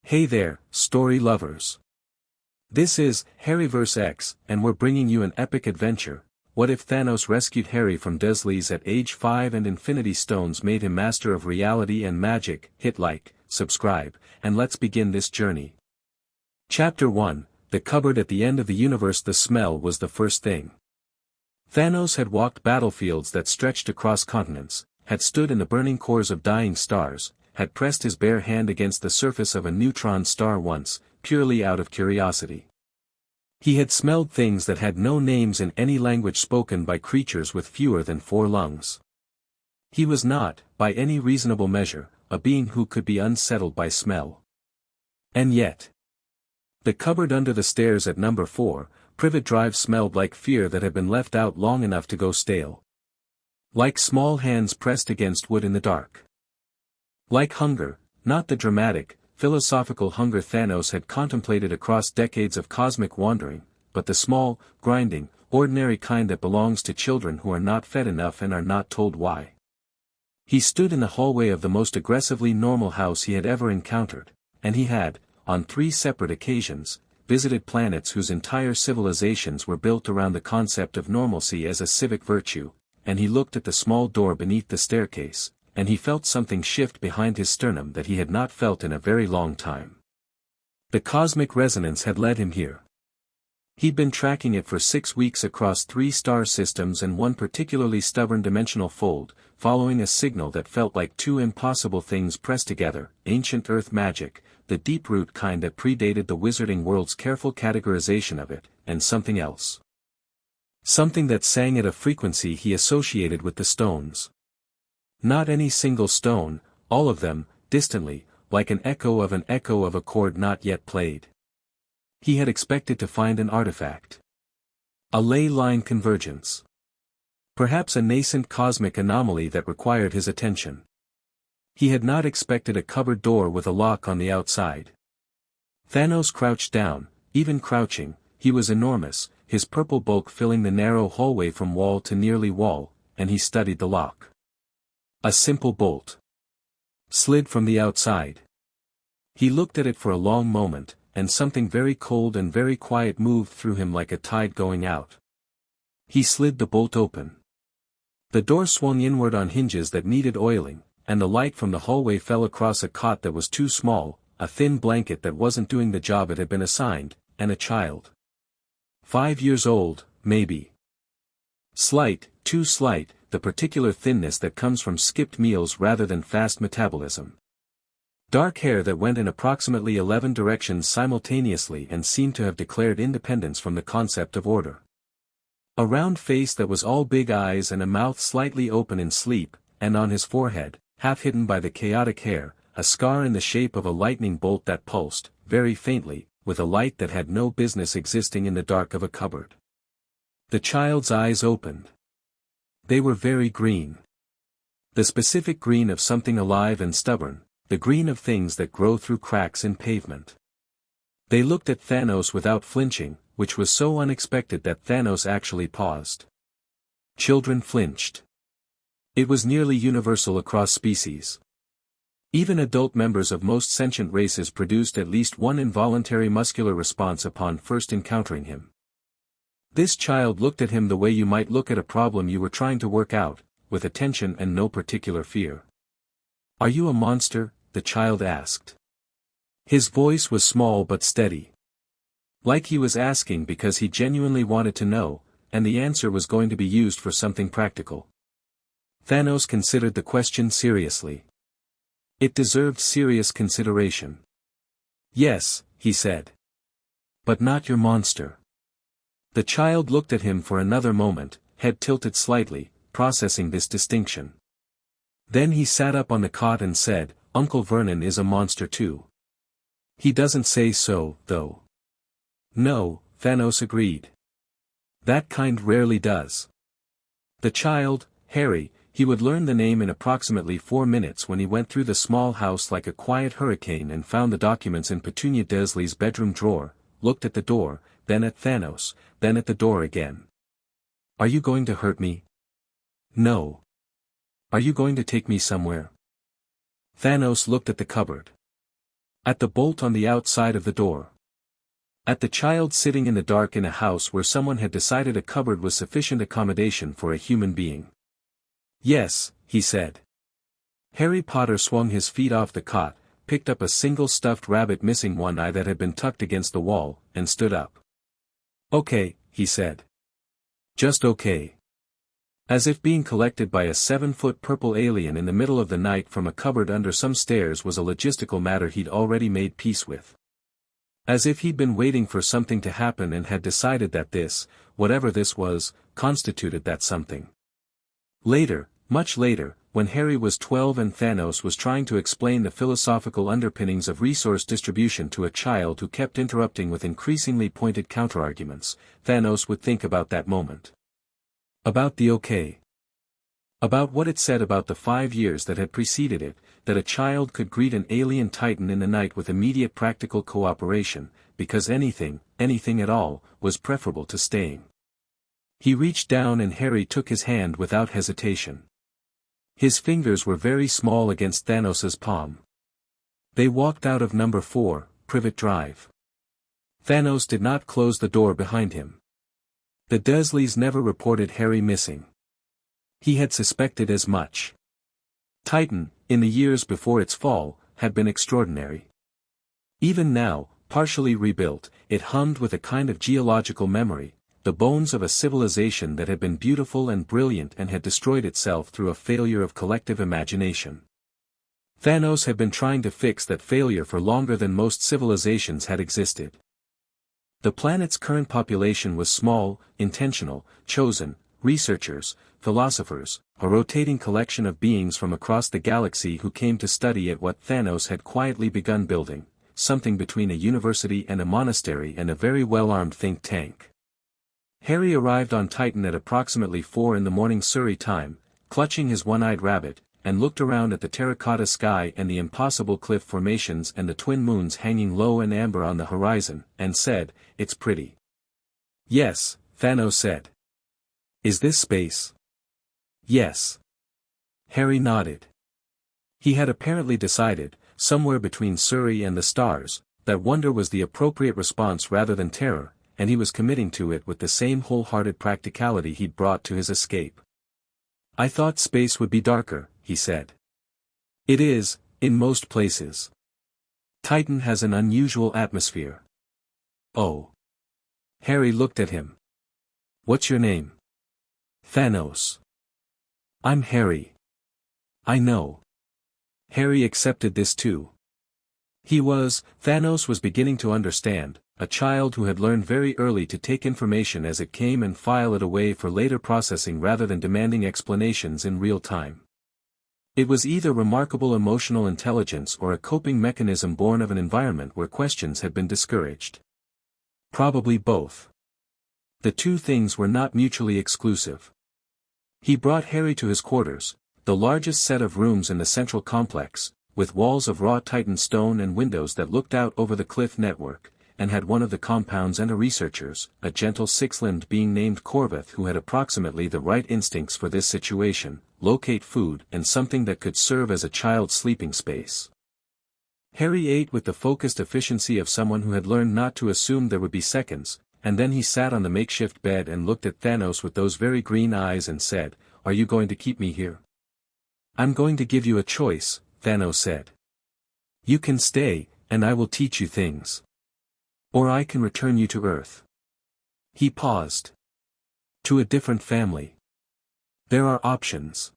Hey there, story lovers. This is Harryverse X, and we're bringing you an epic adventure. What if Thanos rescued Harry from Dursleys at age 5 and Infinity Stones made him master of reality and magic? Hit like, subscribe, and let's begin this journey. Chapter 1, The Cupboard at the End of the Universe. The smell was the first thing. Thanos had walked battlefields that stretched across continents, had stood in the burning cores of dying stars, had pressed his bare hand against the surface of a neutron star once, purely out of curiosity. He had smelled things that had no names in any language spoken by creatures with fewer than 4 lungs. He was not, by any reasonable measure, a being who could be unsettled by smell. And yet, the cupboard under the stairs at number 4, Privet Drive smelled like fear that had been left out long enough to go stale. Like small hands pressed against wood in the dark. Like hunger, not the dramatic, philosophical hunger Thanos had contemplated across decades of cosmic wandering, but the small, grinding, ordinary kind that belongs to children who are not fed enough and are not told why. He stood in the hallway of the most aggressively normal house he had ever encountered, and he had, on 3 separate occasions, visited planets whose entire civilizations were built around the concept of normalcy as a civic virtue, and he looked at the small door beneath the staircase, and he felt something shift behind his sternum that he had not felt in a very long time. The cosmic resonance had led him here. He'd been tracking it for 6 weeks across 3 star systems and one particularly stubborn dimensional fold, following a signal that felt like 2 impossible things pressed together: ancient earth magic, the deep-root kind that predated the wizarding world's careful categorization of it, and something else. Something that sang at a frequency he associated with the stones. Not any single stone, all of them, distantly, like an echo of a chord not yet played. He had expected to find an artifact. A ley line convergence. Perhaps a nascent cosmic anomaly that required his attention. He had not expected a cupboard door with a lock on the outside. Thanos crouched down. Even crouching, he was enormous, his purple bulk filling the narrow hallway from wall to nearly wall, and he studied the lock. A simple bolt. Slid from the outside. He looked at it for a long moment, and something very cold and very quiet moved through him like a tide going out. He slid the bolt open. The door swung inward on hinges that needed oiling, and the light from the hallway fell across a cot that was too small, a thin blanket that wasn't doing the job it had been assigned, and a child. 5 years old, maybe. Slight, too slight, the particular thinness that comes from skipped meals rather than fast metabolism. Dark hair that went in approximately 11 directions simultaneously and seemed to have declared independence from the concept of order. A round face that was all big eyes and a mouth slightly open in sleep, and on his forehead, half hidden by the chaotic hair, a scar in the shape of a lightning bolt that pulsed, very faintly, with a light that had no business existing in the dark of a cupboard. The child's eyes opened. They were very green. The specific green of something alive and stubborn, the green of things that grow through cracks in pavement. They looked at Thanos without flinching, which was so unexpected that Thanos actually paused. Children flinched. It was nearly universal across species. Even adult members of most sentient races produced at least one involuntary muscular response upon first encountering him. This child looked at him the way you might look at a problem you were trying to work out, with attention and no particular fear. "Are you a monster?" the child asked. His voice was small but steady. Like he was asking because he genuinely wanted to know, and the answer was going to be used for something practical. Thanos considered the question seriously. It deserved serious consideration. "Yes," he said. "But not your monster." The child looked at him for another moment, head tilted slightly, processing this distinction. Then he sat up on the cot and said, "Uncle Vernon is a monster too." "He doesn't say so, though." "No," Thanos agreed. "That kind rarely does." The child, Harry, he would learn the name in approximately 4 minutes when he went through the small house like a quiet hurricane and found the documents in Petunia Dursley's bedroom drawer, looked at the door, then at Thanos, then at the door again. "Are you going to hurt me?" "No." "Are you going to take me somewhere?" Thanos looked at the cupboard. At the bolt on the outside of the door. At the child sitting in the dark in a house where someone had decided a cupboard was sufficient accommodation for a human being. Yes, he said. Harry Potter swung his feet off the cot, picked up a single stuffed rabbit missing one eye that had been tucked against the wall, and stood up. Okay, he said. Just okay. As if being collected by a 7-foot purple alien in the middle of the night from a cupboard under some stairs was a logistical matter he'd already made peace with. As if he'd been waiting for something to happen and had decided that this, whatever this was, constituted that something. Later, much later, when Harry was 12 and Thanos was trying to explain the philosophical underpinnings of resource distribution to a child who kept interrupting with increasingly pointed counterarguments, Thanos would think about that moment. About the okay. About what it said about the 5 years that had preceded it, that a child could greet an alien titan in the night with immediate practical cooperation, because anything at all, was preferable to staying. He reached down and Harry took his hand without hesitation. His fingers were very small against Thanos's palm. They walked out of number 4, Privet Drive. Thanos did not close the door behind him. The Dursleys never reported Harry missing. He had suspected as much. Titan, in the years before its fall, had been extraordinary. Even now, partially rebuilt, it hummed with a kind of geological memory, the bones of a civilization that had been beautiful and brilliant and had destroyed itself through a failure of collective imagination. Thanos had been trying to fix that failure for longer than most civilizations had existed. The planet's current population was small, intentional, chosen, researchers, philosophers, a rotating collection of beings from across the galaxy who came to study at what Thanos had quietly begun building, something between a university and a monastery and a very well-armed think tank. Harry arrived on Titan at approximately 4 a.m. Surrey time, clutching his one-eyed rabbit, and looked around at the terracotta sky and the impossible cliff formations and the twin moons hanging low and amber on the horizon, and said, "It's pretty." "Yes," Thanos said. "Is this space?" "Yes." Harry nodded. He had apparently decided, somewhere between Surrey and the stars, that wonder was the appropriate response rather than terror, and he was committing to it with the same wholehearted practicality he'd brought to his escape. "I thought space would be darker," he said. "It is, in most places. Titan has an unusual atmosphere." "Oh." Harry looked at him. "What's your name?" "Thanos." "I'm Harry." "I know." Harry accepted this too. Thanos was beginning to understand, a child who had learned very early to take information as it came and file it away for later processing rather than demanding explanations in real time. It was either remarkable emotional intelligence or a coping mechanism born of an environment where questions had been discouraged. Probably both. The two things were not mutually exclusive. He brought Harry to his quarters, the largest set of rooms in the central complex, with walls of raw Titan stone and windows that looked out over the cliff network, and had one of the compounds and a researcher's, a gentle six-limbed being named Corvith who had approximately the right instincts for this situation, locate food and something that could serve as a child's sleeping space. Harry ate with the focused efficiency of someone who had learned not to assume there would be seconds, and then he sat on the makeshift bed and looked at Thanos with those very green eyes and said, "Are you going to keep me here?" "I'm going to give you a choice," Thanos said. "You can stay, and I will teach you things. Or I can return you to Earth." He paused. "To a different family. There are options."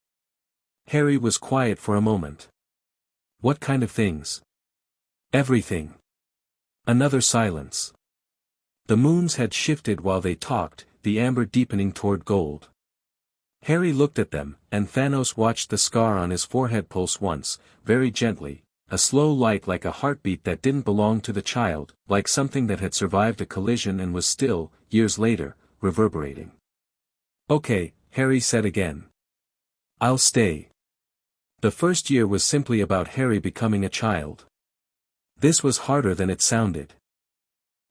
Harry was quiet for a moment. "What kind of things?" "Everything." Another silence. The moons had shifted while they talked, the amber deepening toward gold. Harry looked at them, and Thanos watched the scar on his forehead pulse once, very gently, a slow light like a heartbeat that didn't belong to the child, like something that had survived a collision and was still, years later, reverberating. "Okay," Harry said again. "I'll stay." The first year was simply about Harry becoming a child. This was harder than it sounded.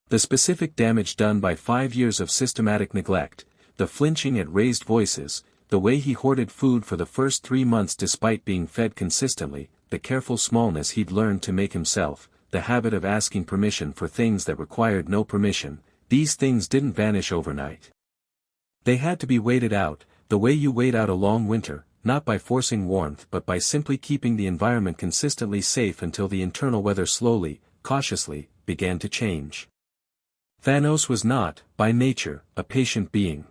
The specific damage done by 5 years of systematic neglect, the flinching at raised voices, the way he hoarded food for the first 3 months despite being fed consistently, the careful smallness he'd learned to make himself, the habit of asking permission for things that required no permission. These things didn't vanish overnight. They had to be waited out, the way you wait out a long winter, not by forcing warmth but by simply keeping the environment consistently safe until the internal weather slowly, cautiously, began to change. Thanos was not, by nature, a patient being.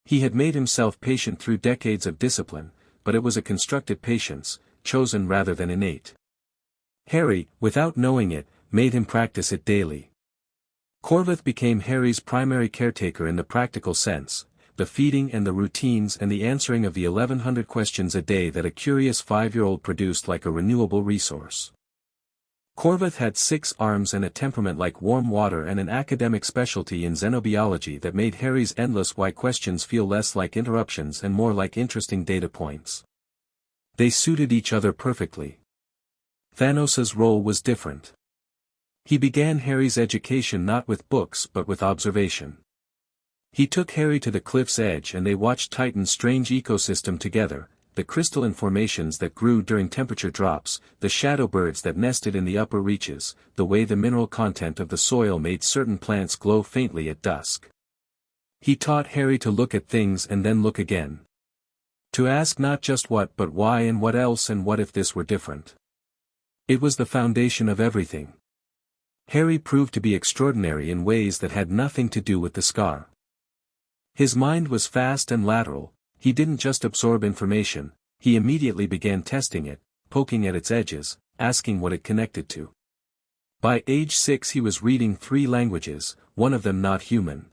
He had made himself patient through decades of discipline, but it was a constructed patience, chosen rather than innate. Harry, without knowing it, made him practice it daily. Corvus became Harry's primary caretaker in the practical sense, the feeding and the routines and the answering of the 1100 questions a day that a curious 5-year-old produced like a renewable resource. Corvus had 6 arms and a temperament like warm water and an academic specialty in xenobiology that made Harry's endless why questions feel less like interruptions and more like interesting data points. They suited each other perfectly. Thanos's role was different. He began Harry's education not with books but with observation. He took Harry to the cliff's edge and they watched Titan's strange ecosystem together, the crystalline formations that grew during temperature drops, the shadow birds that nested in the upper reaches, the way the mineral content of the soil made certain plants glow faintly at dusk. He taught Harry to look at things and then look again. To ask not just what but why and what else and what if this were different. It was the foundation of everything. Harry proved to be extraordinary in ways that had nothing to do with the scar. His mind was fast and lateral. He didn't just absorb information, he immediately began testing it, poking at its edges, asking what it connected to. By age 6 he was reading 3 languages, one of them not human.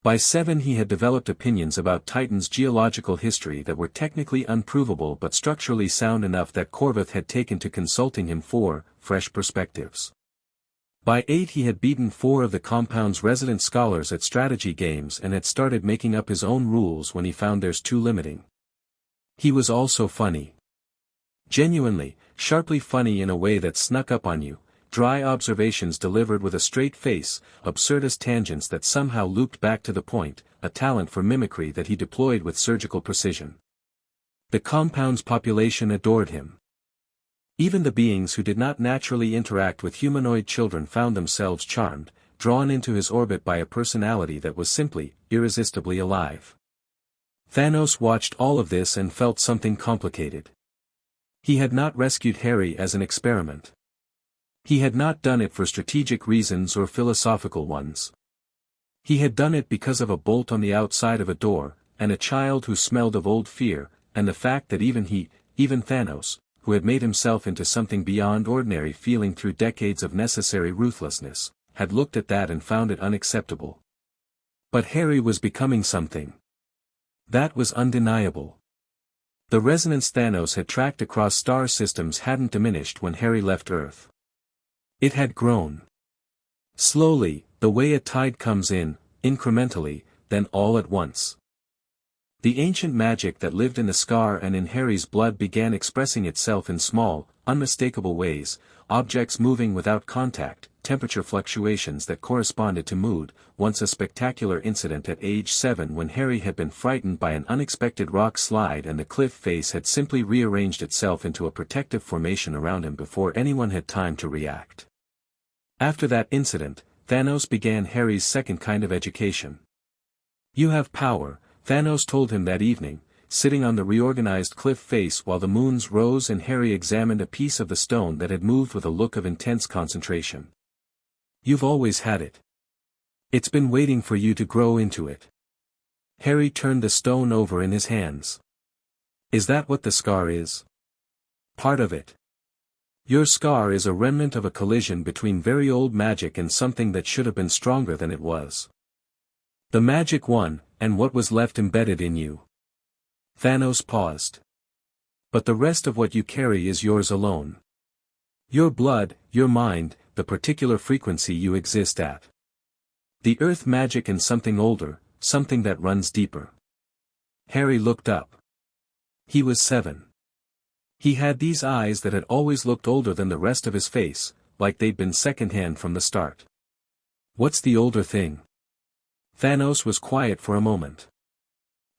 By 7 he had developed opinions about Titan's geological history that were technically unprovable but structurally sound enough that Corvus had taken to consulting him for fresh perspectives. By 8 he had beaten 4 of the compound's resident scholars at strategy games and had started making up his own rules when he found theirs too limiting. He was also funny. Genuinely, sharply funny in a way that snuck up on you, dry observations delivered with a straight face, absurdist tangents that somehow looped back to the point, a talent for mimicry that he deployed with surgical precision. The compound's population adored him. Even the beings who did not naturally interact with humanoid children found themselves charmed, drawn into his orbit by a personality that was simply, irresistibly alive. Thanos watched all of this and felt something complicated. He had not rescued Harry as an experiment. He had not done it for strategic reasons or philosophical ones. He had done it because of a bolt on the outside of a door, and a child who smelled of old fear, and the fact that even Thanos, who had made himself into something beyond ordinary feeling through decades of necessary ruthlessness, had looked at that and found it unacceptable. But Harry was becoming something. That was undeniable. The resonance Thanos had tracked across star systems hadn't diminished when Harry left Earth. It had grown. Slowly, the way a tide comes in, incrementally, then all at once. The ancient magic that lived in the scar and in Harry's blood began expressing itself in small, unmistakable ways, objects moving without contact, temperature fluctuations that corresponded to mood. Once a spectacular incident at age 7 when Harry had been frightened by an unexpected rock slide and the cliff face had simply rearranged itself into a protective formation around him before anyone had time to react. After that incident, Thanos began Harry's second kind of education. You have power, Thanos told him that evening, sitting on the reorganized cliff face while the moons rose and Harry examined a piece of the stone that had moved with a look of intense concentration. You've always had it. It's been waiting for you to grow into it. Harry turned the stone over in his hands. Is that what the scar is? Part of it. Your scar is a remnant of a collision between very old magic and something that should have been stronger than it was. The magic won, and what was left embedded in you. Thanos paused. But the rest of what you carry is yours alone. Your blood, your mind, the particular frequency you exist at. The earth magic and something older, something that runs deeper. Harry looked up. He was 7. He had these eyes that had always looked older than the rest of his face, like they'd been secondhand from the start. What's the older thing? Thanos was quiet for a moment.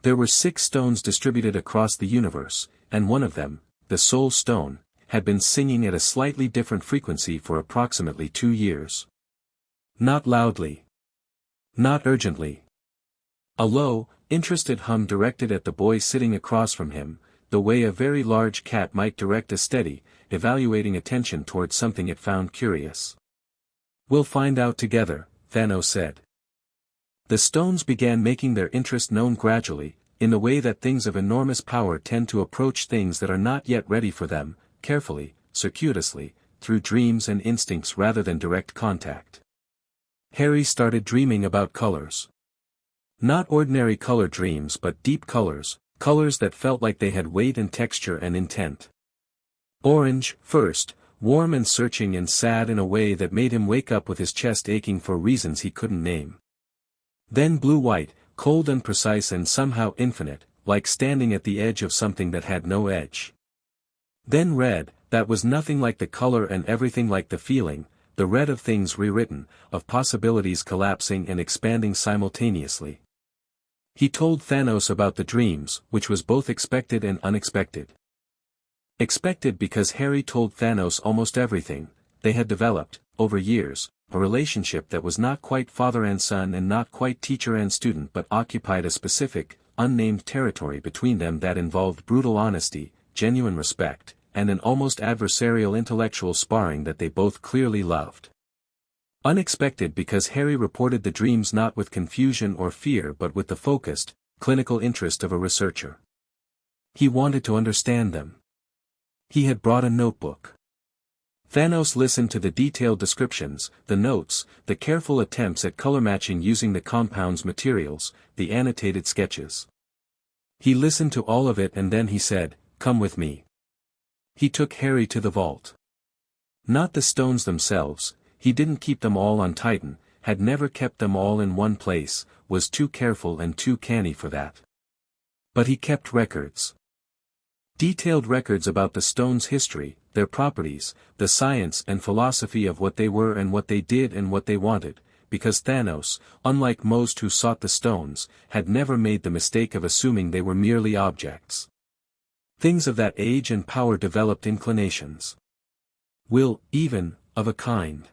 There were 6 stones distributed across the universe, and one of them, the Soul Stone, had been singing at a slightly different frequency for approximately 2 years. Not loudly. Not urgently. A low, interested hum directed at the boy sitting across from him, the way a very large cat might direct a steady, evaluating attention towards something it found curious. "We'll find out together," Thanos said. The stones began making their interest known gradually, in the way that things of enormous power tend to approach things that are not yet ready for them, carefully, circuitously, through dreams and instincts rather than direct contact. Harry started dreaming about colors. Not ordinary color dreams but deep colors, colors that felt like they had weight and texture and intent. Orange, first, warm and searching and sad in a way that made him wake up with his chest aching for reasons he couldn't name. Then blue-white, cold and precise and somehow infinite, like standing at the edge of something that had no edge. Then red, that was nothing like the color and everything like the feeling, the red of things rewritten, of possibilities collapsing and expanding simultaneously. He told Thanos about the dreams, which was both expected and unexpected. Expected because Harry told Thanos almost everything. They had developed, over years, a relationship that was not quite father and son and not quite teacher and student but occupied a specific, unnamed territory between them that involved brutal honesty, genuine respect, and an almost adversarial intellectual sparring that they both clearly loved. Unexpected because Harry reported the dreams not with confusion or fear but with the focused, clinical interest of a researcher. He wanted to understand them. He had brought a notebook. Thanos listened to the detailed descriptions, the notes, the careful attempts at color matching using the compound's materials, the annotated sketches. He listened to all of it and then he said, "Come with me." He took Harry to the vault. Not the stones themselves, he didn't keep them all on Titan, had never kept them all in one place, was too careful and too canny for that. But he kept records. Detailed records about the stones' history, their properties, the science and philosophy of what they were and what they did and what they wanted, because Thanos, unlike most who sought the stones, had never made the mistake of assuming they were merely objects. Things of that age and power developed inclinations. Will, even, of a kind.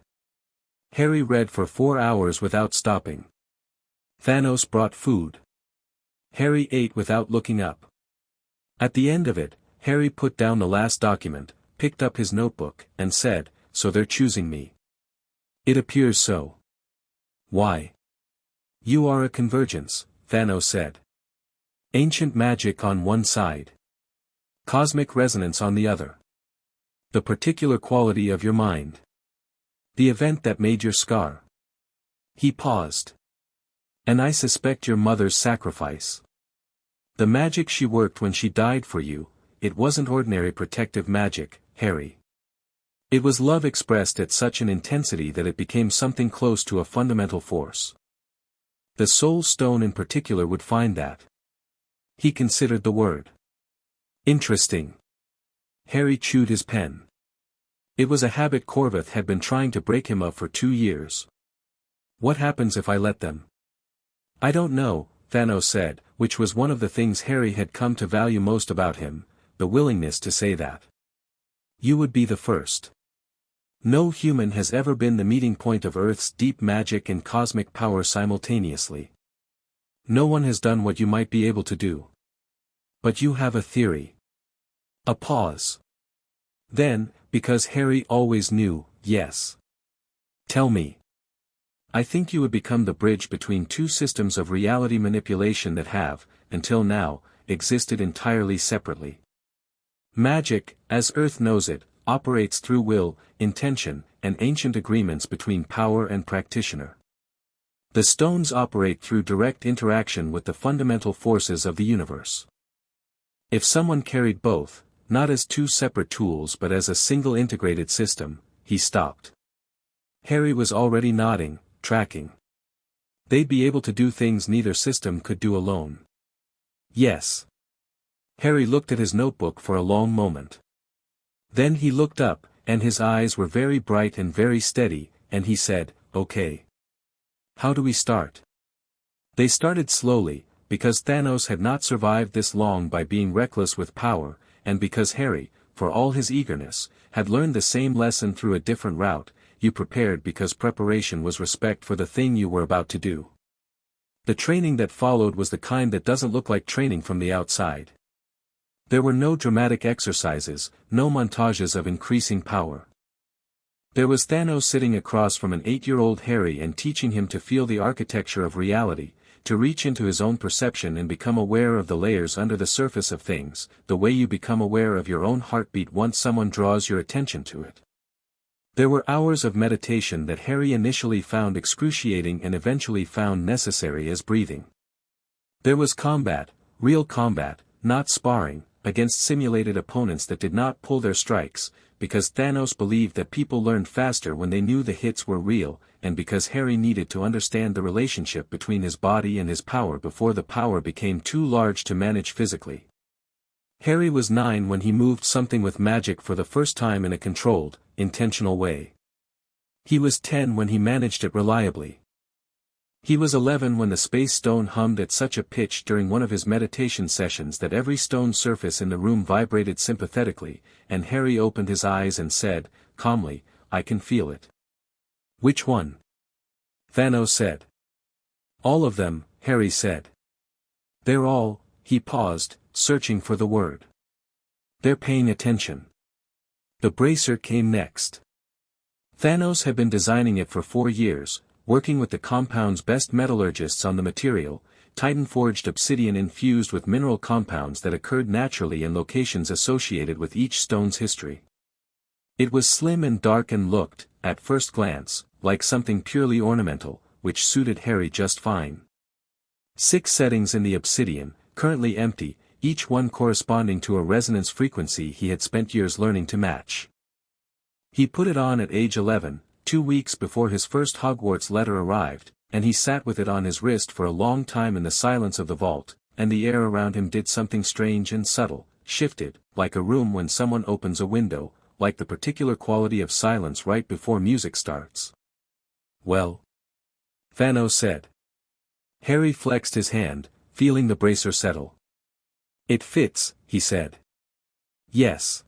Harry read for 4 hours without stopping. Thanos brought food. Harry ate without looking up. At the end of it, Harry put down the last document, picked up his notebook, and said, "So they're choosing me. It appears so." "Why?" "You are a convergence," Thanos said. "Ancient magic on one side. Cosmic resonance on the other. The particular quality of your mind. The event that made your scar." He paused. "And I suspect your mother's sacrifice. The magic she worked when she died for you, it wasn't ordinary protective magic, Harry. It was love expressed at such an intensity that it became something close to a fundamental force. The Soul Stone in particular would find that." He considered the word. "Interesting." Harry chewed his pen. It was a habit Corvith had been trying to break him of for 2 years. "What happens if I let them?" "I don't know," Thanos said, which was one of the things Harry had come to value most about him, the willingness to say that. "You would be the first. No human has ever been the meeting point of Earth's deep magic and cosmic power simultaneously. No one has done what you might be able to do. But you have a theory." A pause. Then, because Harry always knew, "Yes." "Tell me." "I think you would become the bridge between two systems of reality manipulation that have, until now, existed entirely separately. Magic, as Earth knows it, operates through will, intention, and ancient agreements between power and practitioner. The stones operate through direct interaction with the fundamental forces of the universe. If someone carried both, not as two separate tools but as a single integrated system," he stopped. Harry was already nodding, tracking. "They'd be able to do things neither system could do alone." "Yes." Harry looked at his notebook for a long moment. Then he looked up, and his eyes were very bright and very steady, and he said, "Okay. How do we start?" They started slowly, because Thanos had not survived this long by being reckless with power, and because Harry, for all his eagerness, had learned the same lesson through a different route. You prepared because preparation was respect for the thing you were about to do. The training that followed was the kind that doesn't look like training from the outside. There were no dramatic exercises, no montages of increasing power. There was Thanos sitting across from an 8-year-old Harry and teaching him to feel the architecture of reality, to reach into his own perception and become aware of the layers under the surface of things, the way you become aware of your own heartbeat once someone draws your attention to it. There were hours of meditation that Harry initially found excruciating and eventually found necessary as breathing. There was combat, real combat, not sparring, against simulated opponents that did not pull their strikes, because Thanos believed that people learned faster when they knew the hits were real, and because Harry needed to understand the relationship between his body and his power before the power became too large to manage physically. Harry was 9 when he moved something with magic for the first time in a controlled, intentional way. He was 10 when he managed it reliably. He was 11 when the space stone hummed at such a pitch during one of his meditation sessions that every stone surface in the room vibrated sympathetically, and Harry opened his eyes and said, calmly, "I can feel it." "Which one?" Thanos said. "All of them," Harry said. "They're all," he paused, searching for the word. "They're paying attention." The bracer came next. Thanos had been designing it for 4 years, working with the compound's best metallurgists on the material, Titan-forged obsidian infused with mineral compounds that occurred naturally in locations associated with each stone's history. It was slim and dark and looked, at first glance, like something purely ornamental, which suited Harry just fine. 6 settings in the obsidian, currently empty, each one corresponding to a resonance frequency he had spent years learning to match. He put it on at age 11, 2 weeks before his first Hogwarts letter arrived, and he sat with it on his wrist for a long time in the silence of the vault, and the air around him did something strange and subtle, shifted, like a room when someone opens a window, like the particular quality of silence right before music starts. "Well?" Thanos said. Harry flexed his hand, feeling the bracer settle. "It fits," he said. "Yes."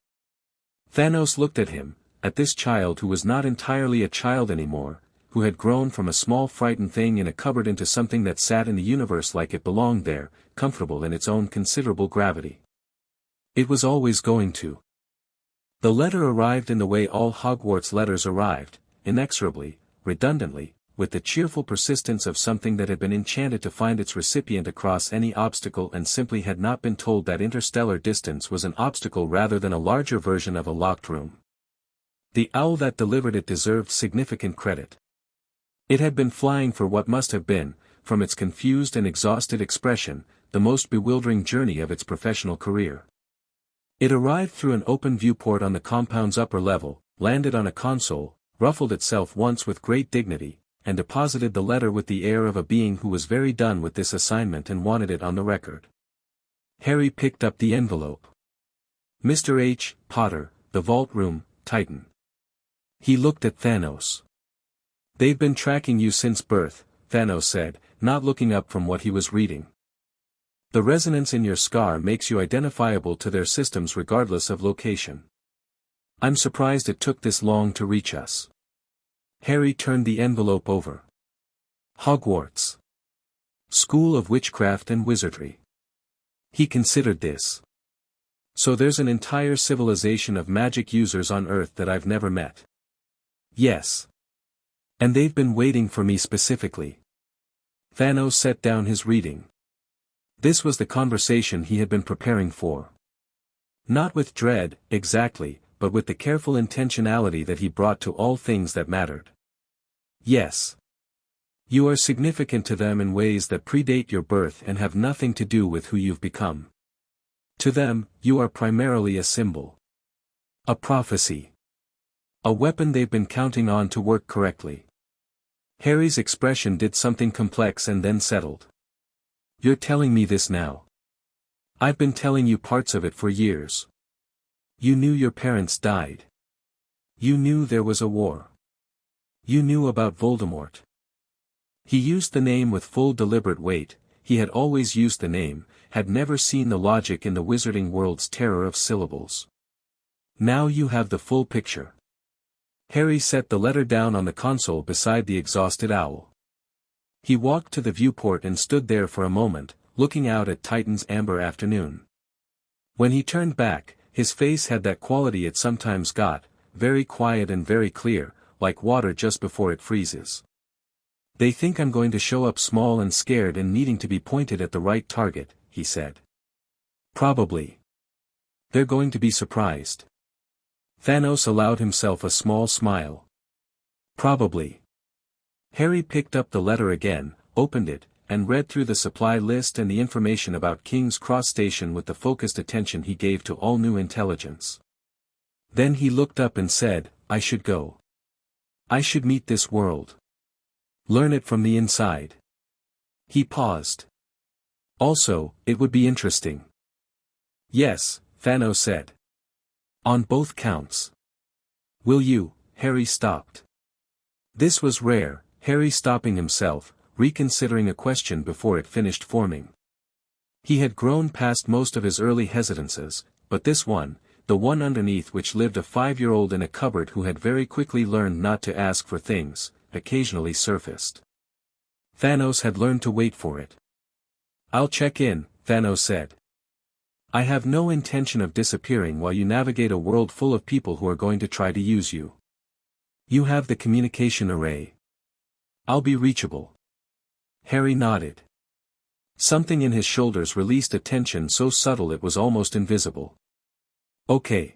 Thanos looked at him, at this child who was not entirely a child anymore, who had grown from a small frightened thing in a cupboard into something that sat in the universe like it belonged there, comfortable in its own considerable gravity. It was always going to. The letter arrived in the way all Hogwarts letters arrived, inexorably, redundantly, with the cheerful persistence of something that had been enchanted to find its recipient across any obstacle and simply had not been told that interstellar distance was an obstacle rather than a larger version of a locked room. The owl that delivered it deserved significant credit. It had been flying for what must have been, from its confused and exhausted expression, the most bewildering journey of its professional career. It arrived through an open viewport on the compound's upper level, landed on a console, ruffled itself once with great dignity, and deposited the letter with the air of a being who was very done with this assignment and wanted it on the record. Harry picked up the envelope. "Mr. H. Potter, The Vault Room, Titan." He looked at Thanos. "They've been tracking you since birth," Thanos said, not looking up from what he was reading. "The resonance in your scar makes you identifiable to their systems regardless of location. I'm surprised it took this long to reach us." Harry turned the envelope over. "Hogwarts. School of Witchcraft and Wizardry." He considered this. "So there's an entire civilization of magic users on Earth that I've never met." "Yes. And they've been waiting for me specifically." Thanos set down his reading. This was the conversation he had been preparing for. Not with dread, exactly, but with the careful intentionality that he brought to all things that mattered. "Yes. You are significant to them in ways that predate your birth and have nothing to do with who you've become. To them, you are primarily a symbol. A prophecy. A weapon they've been counting on to work correctly." Harry's expression did something complex and then settled. "You're telling me this now. I've been telling you parts of it for years. You knew your parents died. You knew there was a war. You knew about Voldemort." He used the name with full deliberate weight. He had always used the name, had never seen the logic in the wizarding world's terror of syllables. Now you have the full picture. Harry set the letter down on the console beside the exhausted owl. He walked to the viewport and stood there for a moment, looking out at Titan's amber afternoon. When he turned back, his face had that quality it sometimes got, very quiet and very clear, like water just before it freezes. They think I'm going to show up small and scared and needing to be pointed at the right target, he said. Probably. They're going to be surprised. Thanos allowed himself a small smile. Probably. Harry picked up the letter again, opened it, and read through the supply list and the information about King's Cross Station with the focused attention he gave to all new intelligence. Then he looked up and said, I should go. I should meet this world. Learn it from the inside. He paused. Also, it would be interesting. Yes, Thanos said. On both counts. Will you? Harry stopped. This was rare, Harry stopping himself, reconsidering a question before it finished forming. He had grown past most of his early hesitances, but this one, the one underneath which lived a 5-year-old in a cupboard who had very quickly learned not to ask for things, occasionally surfaced. Thanos had learned to wait for it. I'll check in, Thanos said. I have no intention of disappearing while you navigate a world full of people who are going to try to use you. You have the communication array. I'll be reachable. Harry nodded. Something in his shoulders released a tension so subtle it was almost invisible. Okay.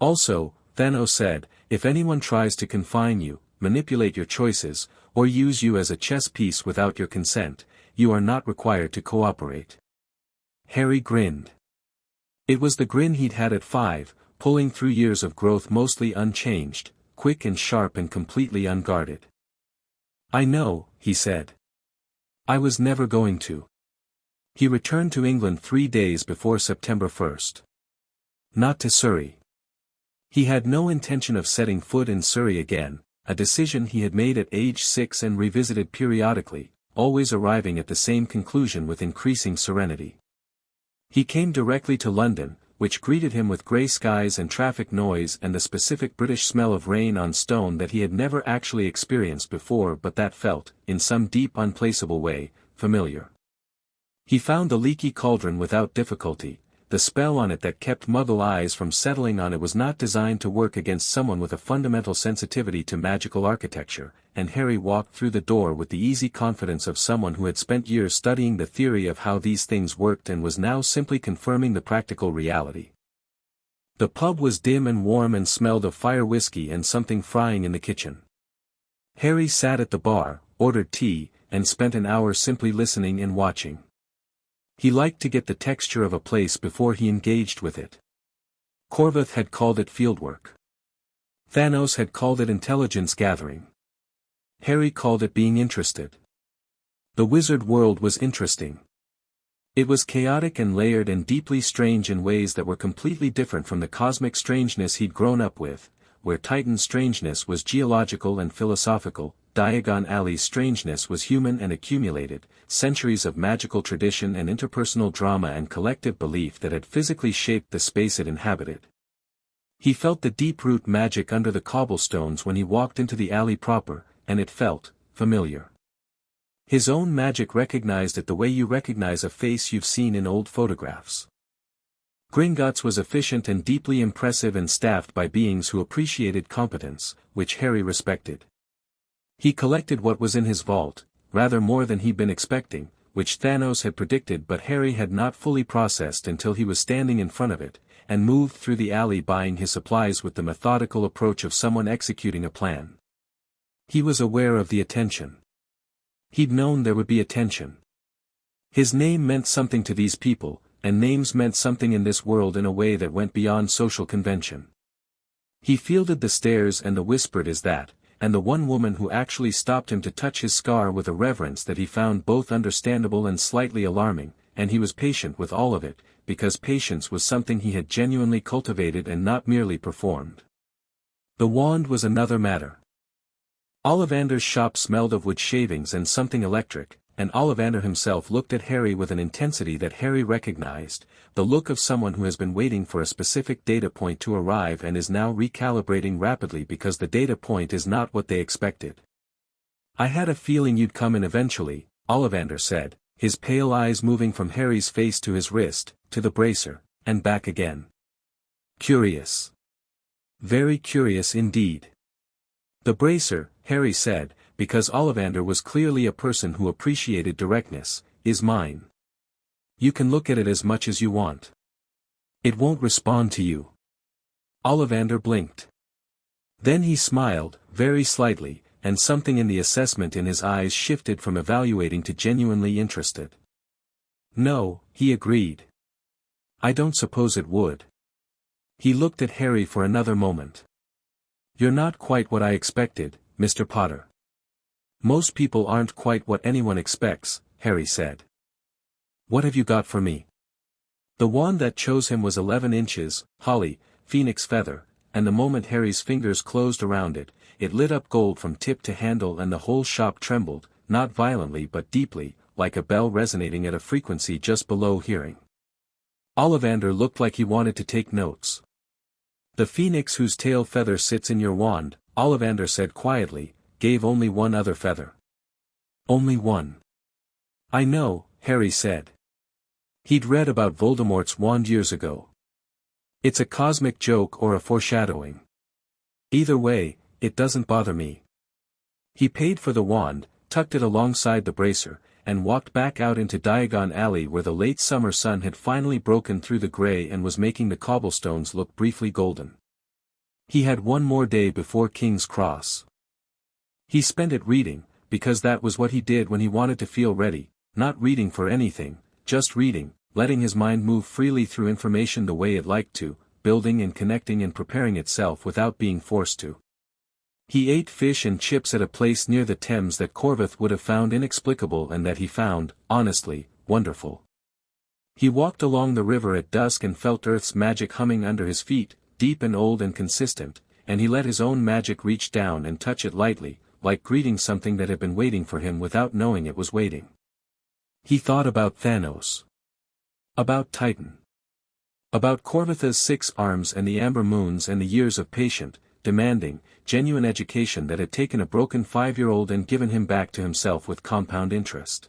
Also, Thanos said, if anyone tries to confine you, manipulate your choices, or use you as a chess piece without your consent, you are not required to cooperate. Harry grinned. It was the grin he'd had at 5, pulling through years of growth mostly unchanged, quick and sharp and completely unguarded. I know, he said. I was never going to. He returned to England 3 days before September 1st. Not to Surrey. He had no intention of setting foot in Surrey again, a decision he had made at age 6 and revisited periodically, always arriving at the same conclusion with increasing serenity. He came directly to London, which greeted him with grey skies and traffic noise and the specific British smell of rain on stone that he had never actually experienced before but that felt, in some deep unplaceable way, familiar. He found the leaky cauldron without difficulty. The spell on it that kept Muggle eyes from settling on it was not designed to work against someone with a fundamental sensitivity to magical architecture, and Harry walked through the door with the easy confidence of someone who had spent years studying the theory of how these things worked and was now simply confirming the practical reality. The pub was dim and warm and smelled of fire whiskey and something frying in the kitchen. Harry sat at the bar, ordered tea, and spent an hour simply listening and watching. He liked to get the texture of a place before he engaged with it. Corvus had called it fieldwork. Thanos had called it intelligence gathering. Harry called it being interested. The wizard world was interesting. It was chaotic and layered and deeply strange in ways that were completely different from the cosmic strangeness he'd grown up with, where Titan's strangeness was geological and philosophical, Diagon Alley's strangeness was human and accumulated, centuries of magical tradition and interpersonal drama and collective belief that had physically shaped the space it inhabited. He felt the deep-root magic under the cobblestones when he walked into the alley proper, and it felt familiar. His own magic recognized it the way you recognize a face you've seen in old photographs. Gringotts was efficient and deeply impressive and staffed by beings who appreciated competence, which Harry respected. He collected what was in his vault, rather more than he'd been expecting, which Thanos had predicted but Harry had not fully processed until he was standing in front of it, and moved through the alley buying his supplies with the methodical approach of someone executing a plan. He was aware of the attention. He'd known there would be attention. His name meant something to these people, and names meant something in this world in a way that went beyond social convention. He fielded the stares and the whispered "Is that?" and the one woman who actually stopped him to touch his scar with a reverence that he found both understandable and slightly alarming, and he was patient with all of it, because patience was something he had genuinely cultivated and not merely performed. The wand was another matter. Ollivander's shop smelled of wood shavings and something electric, and Ollivander himself looked at Harry with an intensity that Harry recognized, the look of someone who has been waiting for a specific data point to arrive and is now recalibrating rapidly because the data point is not what they expected. "I had a feeling you'd come in eventually," Ollivander said, his pale eyes moving from Harry's face to his wrist, to the bracer, and back again. "Curious. Very curious indeed." "The bracer," Harry said, because Ollivander was clearly a person who appreciated directness, "is mine. You can look at it as much as you want. It won't respond to you." Ollivander blinked. Then he smiled, very slightly, and something in the assessment in his eyes shifted from evaluating to genuinely interested. "No," he agreed. "I don't suppose it would." He looked at Harry for another moment. "You're not quite what I expected, Mr. Potter." "Most people aren't quite what anyone expects," Harry said. "What have you got for me?" The wand that chose him was 11 inches, holly, phoenix feather, and the moment Harry's fingers closed around it, it lit up gold from tip to handle and the whole shop trembled, not violently but deeply, like a bell resonating at a frequency just below hearing. Ollivander looked like he wanted to take notes. "The phoenix whose tail feather sits in your wand," Ollivander said quietly, "gave only one other feather." "Only one." "I know," Harry said. He'd read about Voldemort's wand years ago. "It's a cosmic joke or a foreshadowing. Either way, it doesn't bother me." He paid for the wand, tucked it alongside the bracer, and walked back out into Diagon Alley where the late summer sun had finally broken through the grey and was making the cobblestones look briefly golden. He had one more day before King's Cross. He spent it reading, because that was what he did when he wanted to feel ready, not reading for anything, just reading, letting his mind move freely through information the way it liked to, building and connecting and preparing itself without being forced to. He ate fish and chips at a place near the Thames that Corvus would have found inexplicable and that he found, honestly, wonderful. He walked along the river at dusk and felt Earth's magic humming under his feet, deep and old and consistent, and he let his own magic reach down and touch it lightly, like greeting something that had been waiting for him without knowing it was waiting. He thought about Thanos. About Titan. About Corvutha's 6 arms and the amber moons and the years of patient, demanding, genuine education that had taken a broken 5-year-old and given him back to himself with compound interest.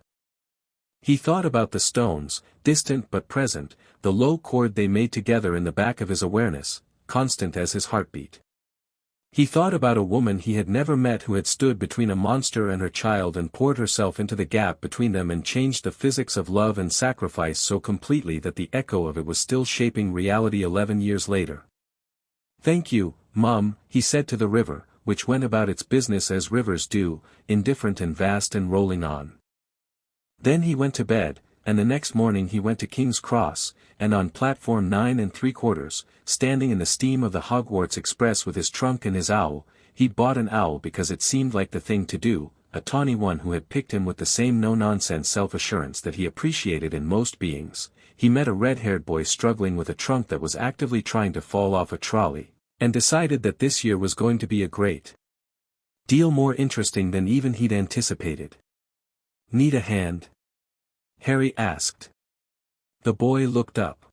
He thought about the stones, distant but present, the low chord they made together in the back of his awareness, constant as his heartbeat. He thought about a woman he had never met who had stood between a monster and her child and poured herself into the gap between them and changed the physics of love and sacrifice so completely that the echo of it was still shaping reality 11 years later. "Thank you, Mum," he said to the river, which went about its business as rivers do, indifferent and vast and rolling on. Then he went to bed, and the next morning he went to King's Cross, and on platform 9 3/4, standing in the steam of the Hogwarts Express with his trunk and his owl, he'd bought an owl because it seemed like the thing to do, a tawny one who had picked him with the same no-nonsense self-assurance that he appreciated in most beings. He met a red-haired boy struggling with a trunk that was actively trying to fall off a trolley, and decided that this year was going to be a great deal more interesting than even he'd anticipated. "Need a hand?" Harry asked. The boy looked up.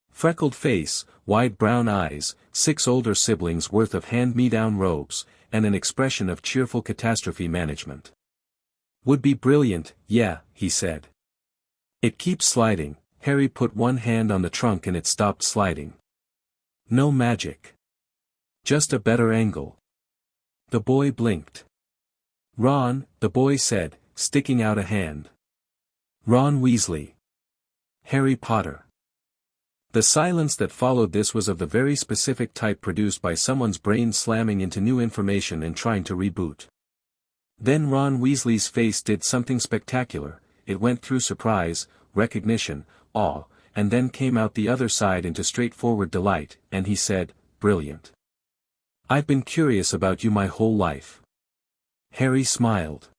Freckled face, wide brown eyes, 6 older siblings worth of hand-me-down robes, and an expression of cheerful catastrophe management. "Would be brilliant, yeah," he said. "It keeps sliding." Harry put one hand on the trunk and it stopped sliding. "No magic. Just a better angle." The boy blinked. "Ron," the boy said, sticking out a hand. "Ron Weasley." "Harry Potter." The silence that followed this was of the very specific type produced by someone's brain slamming into new information and trying to reboot. Then Ron Weasley's face did something spectacular. It went through surprise, recognition, awe, and then came out the other side into straightforward delight, and he said, "Brilliant. I've been curious about you my whole life." Harry smiled.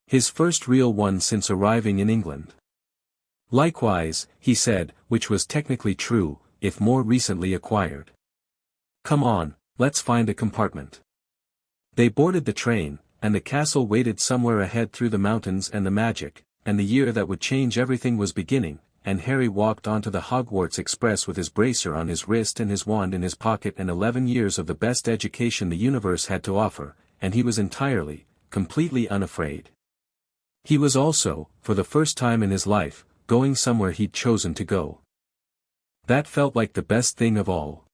His first real one since arriving in England. "Likewise," he said, which was technically true, if more recently acquired. "Come on, let's find a compartment." They boarded the train, and the castle waited somewhere ahead through the mountains and the magic, and the year that would change everything was beginning, and Harry walked onto the Hogwarts Express with his bracer on his wrist and his wand in his pocket and 11 years of the best education the universe had to offer, and he was entirely, completely unafraid. He was also, for the first time in his life, going somewhere he'd chosen to go. That felt like the best thing of all.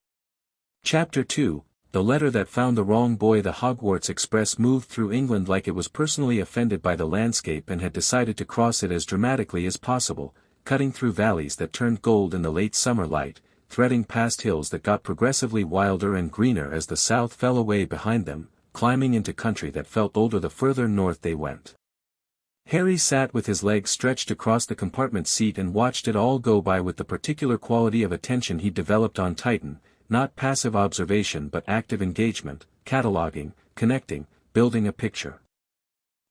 Chapter 2, The Letter That Found the Wrong Boy. The Hogwarts Express moved through England like it was personally offended by the landscape and had decided to cross it as dramatically as possible, cutting through valleys that turned gold in the late summer light, threading past hills that got progressively wilder and greener as the south fell away behind them, climbing into country that felt older the further north they went. Harry sat with his legs stretched across the compartment seat and watched it all go by with the particular quality of attention he'd developed on Titan, not passive observation but active engagement, cataloging, connecting, building a picture.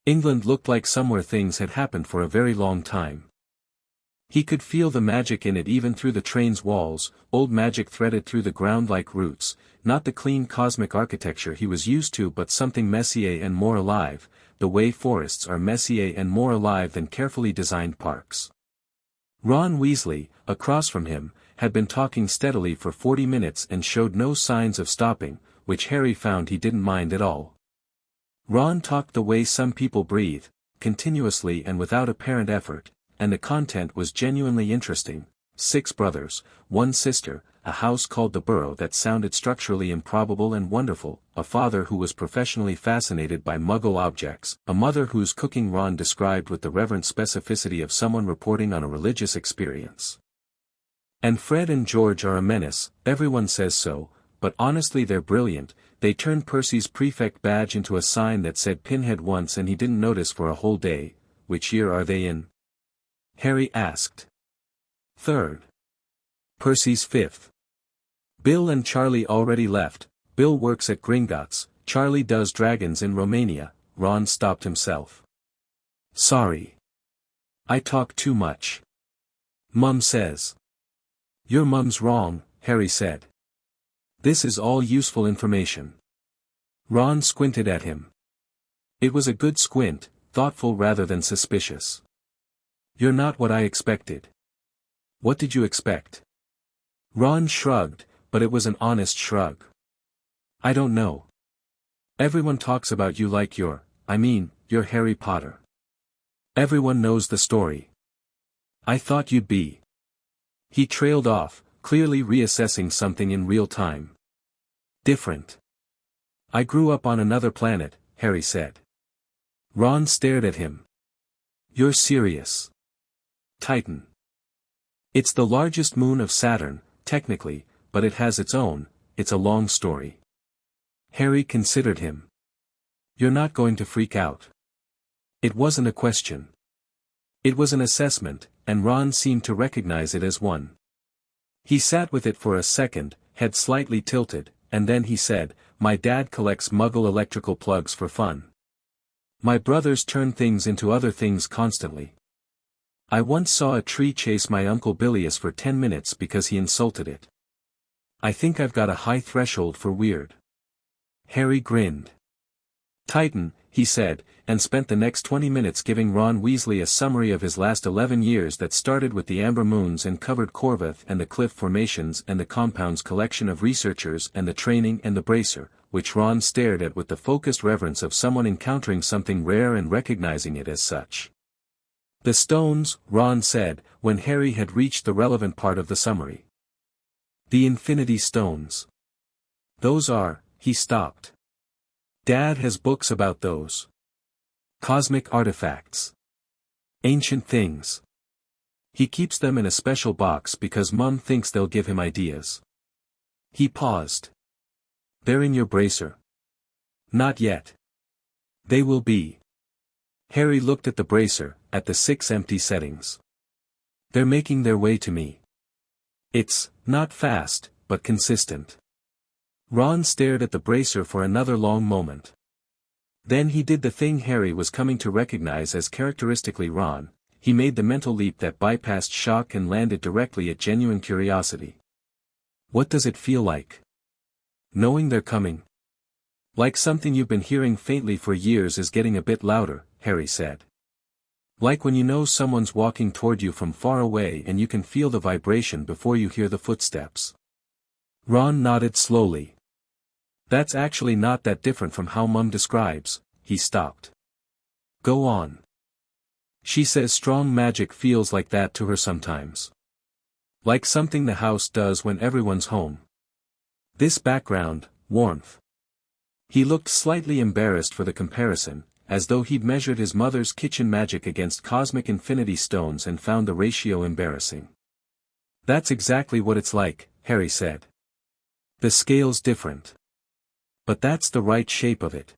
England looked like somewhere things had happened for a very long time. He could feel the magic in it even through the train's walls, old magic threaded through the ground like roots, not the clean cosmic architecture he was used to but something messier and more alive, the way forests are messier and more alive than carefully designed parks. Ron Weasley, across from him, had been talking steadily for 40 minutes and showed no signs of stopping, which Harry found he didn't mind at all. Ron talked the way some people breathe, continuously and without apparent effort, and the content was genuinely interesting. 6 brothers, 1 sister, a house called the Burrow that sounded structurally improbable and wonderful, a father who was professionally fascinated by Muggle objects, a mother whose cooking Ron described with the reverent specificity of someone reporting on a religious experience. And Fred and George are a menace, everyone says so, but honestly they're brilliant. They turned Percy's prefect badge into a sign that said Pinhead once and he didn't notice for a whole day. Which year are they in? Harry asked. 3rd. Percy's 5th. Bill and Charlie already left. Bill works at Gringotts, Charlie does dragons in Romania. Ron stopped himself. Sorry. I talk too much. Mum says. Your mum's wrong, Harry said. This is all useful information. Ron squinted at him. It was a good squint, thoughtful rather than suspicious. You're not what I expected. What did you expect? Ron shrugged, but it was an honest shrug. I don't know. Everyone talks about you like you're Harry Potter. Everyone knows the story. I thought you'd be. He trailed off, clearly reassessing something in real time. Different. I grew up on another planet, Harry said. Ron stared at him. You're serious. Titan. It's the largest moon of Saturn, technically, but it has its own. It's a long story. Harry considered him. You're not going to freak out. It wasn't a question. It was an assessment, and Ron seemed to recognize it as one. He sat with it for a second, head slightly tilted, and then he said, My dad collects Muggle electrical plugs for fun. My brothers turn things into other things constantly. I once saw a tree chase my Uncle Bilius for 10 minutes because he insulted it. I think I've got a high threshold for weird. Harry grinned. Titan, he said, and spent the next 20 minutes giving Ron Weasley a summary of his last 11 years that started with the Amber Moons and covered Corvith and the Cliff Formations and the Compound's collection of researchers and the training and the bracer, which Ron stared at with the focused reverence of someone encountering something rare and recognizing it as such. The stones, Ron said, when Harry had reached the relevant part of the summary. The Infinity Stones. Those are, he stopped. Dad has books about those. Cosmic artifacts. Ancient things. He keeps them in a special box because Mum thinks they'll give him ideas. He paused. They're in your bracer. Not yet. They will be. Harry looked at the bracer, at the 6 empty settings. They're making their way to me. It's, not fast, but consistent. Ron stared at the bracer for another long moment. Then he did the thing Harry was coming to recognize as characteristically Ron. He made the mental leap that bypassed shock and landed directly at genuine curiosity. What does it feel like? Knowing they're coming. Like something you've been hearing faintly for years is getting a bit louder, Harry said. Like when you know someone's walking toward you from far away and you can feel the vibration before you hear the footsteps. Ron nodded slowly. That's actually not that different from how Mum describes. He stopped. Go on. She says strong magic feels like that to her sometimes. Like something the house does when everyone's home. This background, warmth. He looked slightly embarrassed for the comparison, as though he'd measured his mother's kitchen magic against cosmic infinity stones and found the ratio embarrassing. That's exactly what it's like, Harry said. The scale's different. But that's the right shape of it.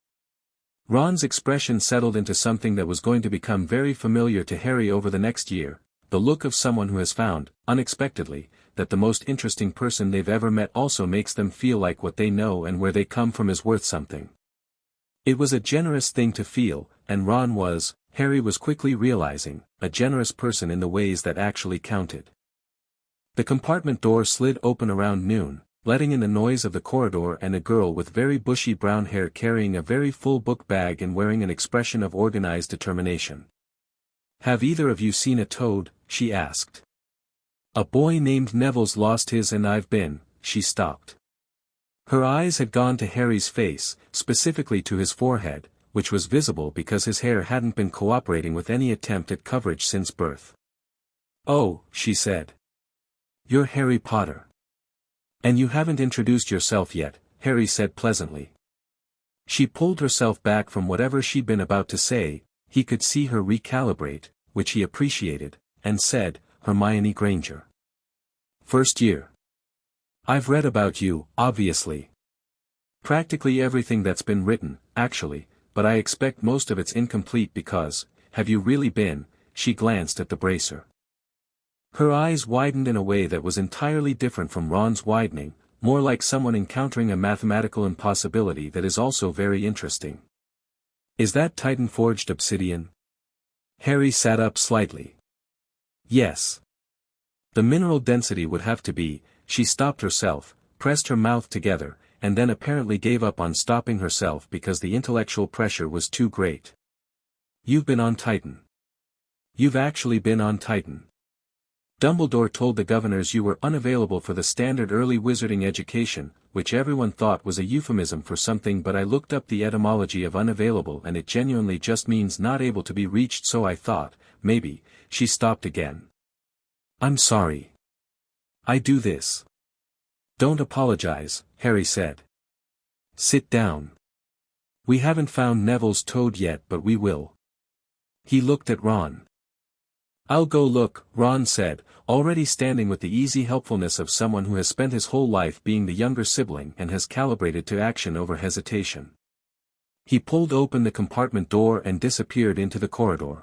Ron's expression settled into something that was going to become very familiar to Harry over the next year, the look of someone who has found, unexpectedly, that the most interesting person they've ever met also makes them feel like what they know and where they come from is worth something. It was a generous thing to feel, and Ron was, Harry was quickly realizing, a generous person in the ways that actually counted. The compartment door slid open around noon, letting in the noise of the corridor and a girl with very bushy brown hair carrying a very full book bag and wearing an expression of organized determination. Have either of you seen a toad? She asked. A boy named Neville's lost his and I've been. She stopped. Her eyes had gone to Harry's face, specifically to his forehead, which was visible because his hair hadn't been cooperating with any attempt at coverage since birth. Oh, she said. You're Harry Potter. And you haven't introduced yourself yet, Harry said pleasantly. She pulled herself back from whatever she'd been about to say. He could see her recalibrate, which he appreciated, and said, Hermione Granger. First year. I've read about you, obviously. Practically everything that's been written, actually, but I expect most of it's incomplete because, have you really been? She glanced at the bracer. Her eyes widened in a way that was entirely different from Ron's widening, more like someone encountering a mathematical impossibility that is also very interesting. Is that Titan-forged obsidian? Harry sat up slightly. Yes. The mineral density would have to be. She stopped herself, pressed her mouth together, and then apparently gave up on stopping herself because the intellectual pressure was too great. You've been on Titan. You've actually been on Titan. Dumbledore told the governors you were unavailable for the standard early wizarding education, which everyone thought was a euphemism for something, but I looked up the etymology of unavailable and it genuinely just means not able to be reached, so I thought, maybe. She stopped again. I'm sorry. I do this. Don't apologize, Harry said. Sit down. We haven't found Neville's toad yet, but we will. He looked at Ron. I'll go look, Ron said, already standing with the easy helpfulness of someone who has spent his whole life being the younger sibling and has calibrated to action over hesitation. He pulled open the compartment door and disappeared into the corridor.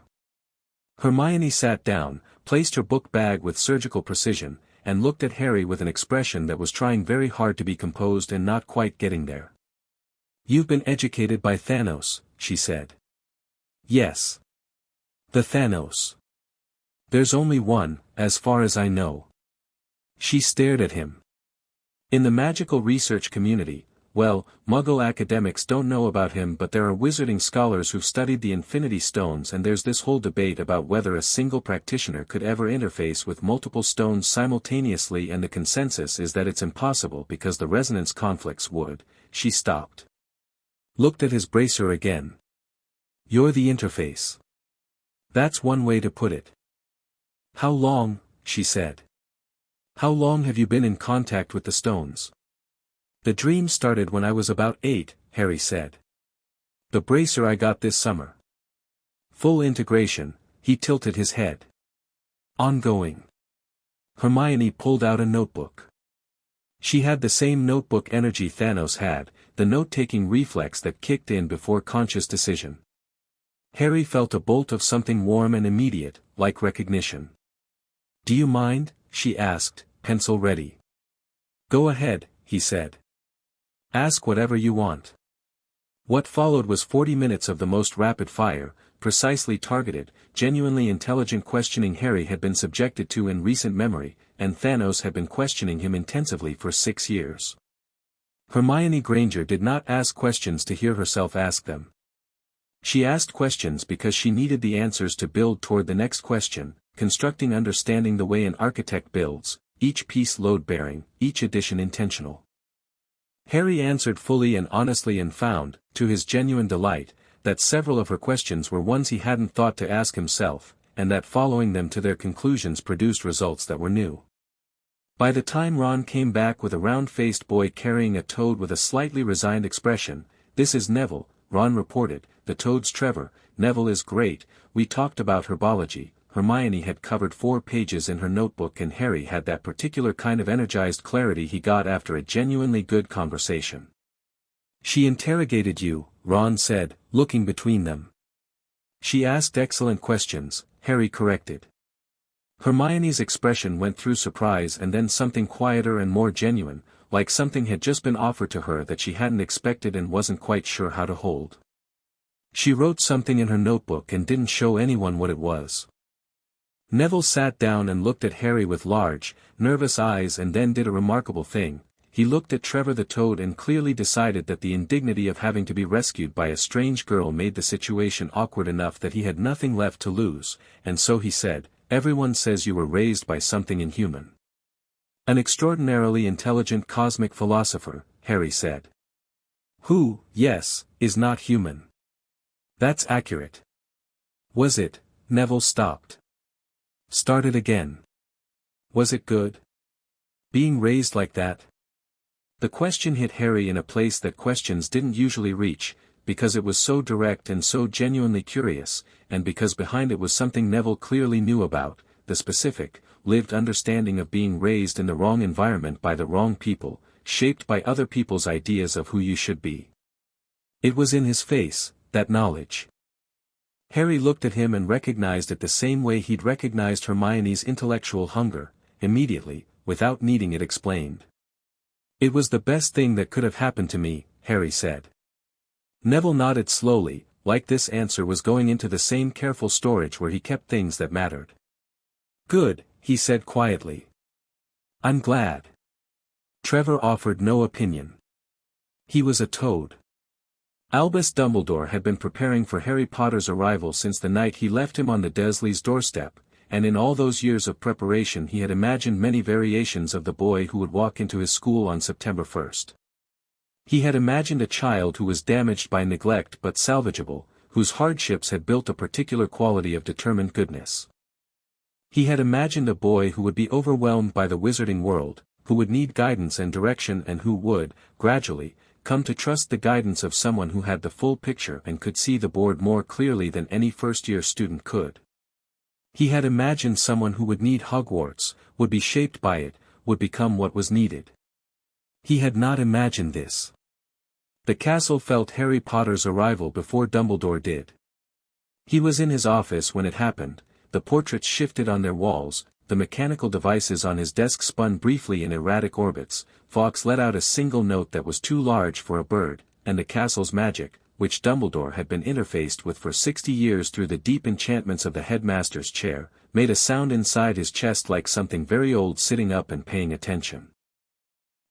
Hermione sat down, placed her book bag with surgical precision, and looked at Harry with an expression that was trying very hard to be composed and not quite getting there. You've been educated by Thanos, she said. Yes. The Thanos. There's only one, as far as I know. She stared at him. In the magical research community, well, Muggle academics don't know about him, but there are wizarding scholars who've studied the Infinity Stones, and there's this whole debate about whether a single practitioner could ever interface with multiple stones simultaneously, and the consensus is that it's impossible because the resonance conflicts would. She stopped. Looked at his bracer again. You're the interface. That's one way to put it. How long? She said. How long have you been in contact with the stones? The dream started when I was about 8, Harry said. The bracer I got this summer. Full integration. He tilted his head. Ongoing. Hermione pulled out a notebook. She had the same notebook energy Thanos had, the note-taking reflex that kicked in before conscious decision. Harry felt a bolt of something warm and immediate, like recognition. Do you mind? She asked, pencil ready. Go ahead, he said. Ask whatever you want. What followed was 40 minutes of the most rapid fire, precisely targeted, genuinely intelligent questioning Harry had been subjected to in recent memory, and Thanos had been questioning him intensively for 6 years. Hermione Granger did not ask questions to hear herself ask them. She asked questions because she needed the answers to build toward the next question, constructing understanding the way an architect builds, each piece load-bearing, each addition intentional. Harry answered fully and honestly and found, to his genuine delight, that several of her questions were ones he hadn't thought to ask himself, and that following them to their conclusions produced results that were new. By the time Ron came back with a round-faced boy carrying a toad with a slightly resigned expression, "This is Neville," Ron reported, "the toad's Trevor. Neville is great, we talked about herbology." Hermione had covered 4 pages in her notebook and Harry had that particular kind of energized clarity he got after a genuinely good conversation. "She interrogated you," Ron said, looking between them. "She asked excellent questions," Harry corrected. Hermione's expression went through surprise and then something quieter and more genuine, like something had just been offered to her that she hadn't expected and wasn't quite sure how to hold. "She wrote something in her notebook and didn't show anyone what it was." Neville sat down and looked at Harry with large, nervous eyes and then did a remarkable thing. He looked at Trevor the Toad and clearly decided that the indignity of having to be rescued by a strange girl made the situation awkward enough that he had nothing left to lose, and so he said, "Everyone says you were raised by something inhuman." "An extraordinarily intelligent cosmic philosopher," Harry said. "Who, yes, is not human." "That's accurate." "Was it?" Neville stopped. Started again. "Was it good? Being raised like that?" The question hit Harry in a place that questions didn't usually reach, because it was so direct and so genuinely curious, and because behind it was something Neville clearly knew about, the specific, lived understanding of being raised in the wrong environment by the wrong people, shaped by other people's ideas of who you should be. It was in his face, that knowledge. Harry looked at him and recognized it the same way he'd recognized Hermione's intellectual hunger, immediately, without needing it explained. "It was the best thing that could have happened to me," Harry said. Neville nodded slowly, like this answer was going into the same careful storage where he kept things that mattered. "Good," he said quietly. "I'm glad." Trevor offered no opinion. He was a toad. Albus Dumbledore had been preparing for Harry Potter's arrival since the night he left him on the Dursleys' doorstep, and in all those years of preparation he had imagined many variations of the boy who would walk into his school on September 1st. He had imagined a child who was damaged by neglect but salvageable, whose hardships had built a particular quality of determined goodness. He had imagined a boy who would be overwhelmed by the wizarding world, who would need guidance and direction and who would, gradually, come to trust the guidance of someone who had the full picture and could see the board more clearly than any first-year student could. He had imagined someone who would need Hogwarts, would be shaped by it, would become what was needed. He had not imagined this. The castle felt Harry Potter's arrival before Dumbledore did. He was in his office when it happened, the portraits shifted on their walls, the mechanical devices on his desk spun briefly in erratic orbits, Fawkes let out a single note that was too large for a bird, and the castle's magic, which Dumbledore had been interfaced with for 60 years through the deep enchantments of the headmaster's chair, made a sound inside his chest like something very old sitting up and paying attention.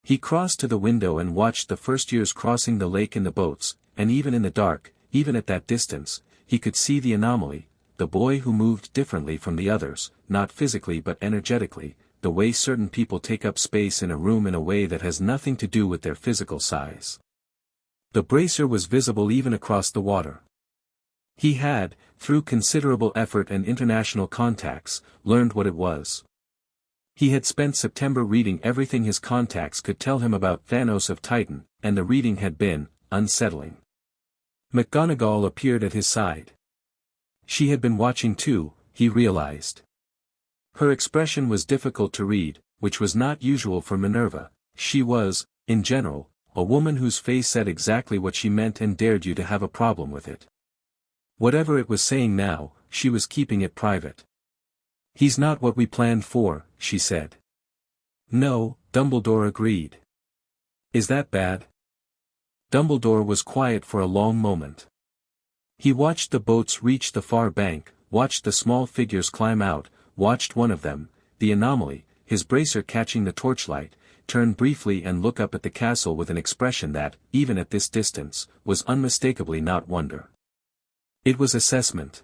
He crossed to the window and watched the first years crossing the lake in the boats, and even in the dark, even at that distance, he could see the anomaly, the boy who moved differently from the others, not physically but energetically, the way certain people take up space in a room in a way that has nothing to do with their physical size. The bracer was visible even across the water. He had, through considerable effort and international contacts, learned what it was. He had spent September reading everything his contacts could tell him about Thanos of Titan, and the reading had been unsettling. McGonagall appeared at his side. She had been watching too, he realized. Her expression was difficult to read, which was not usual for Minerva. She was, in general, a woman whose face said exactly what she meant and dared you to have a problem with it. Whatever it was saying now, she was keeping it private. "He's not what we planned for," she said. "No," Dumbledore agreed. "Is that bad?" Dumbledore was quiet for a long moment. He watched the boats reach the far bank, watched the small figures climb out, watched one of them, the anomaly, his bracer catching the torchlight, turn briefly and look up at the castle with an expression that, even at this distance, was unmistakably not wonder. It was assessment.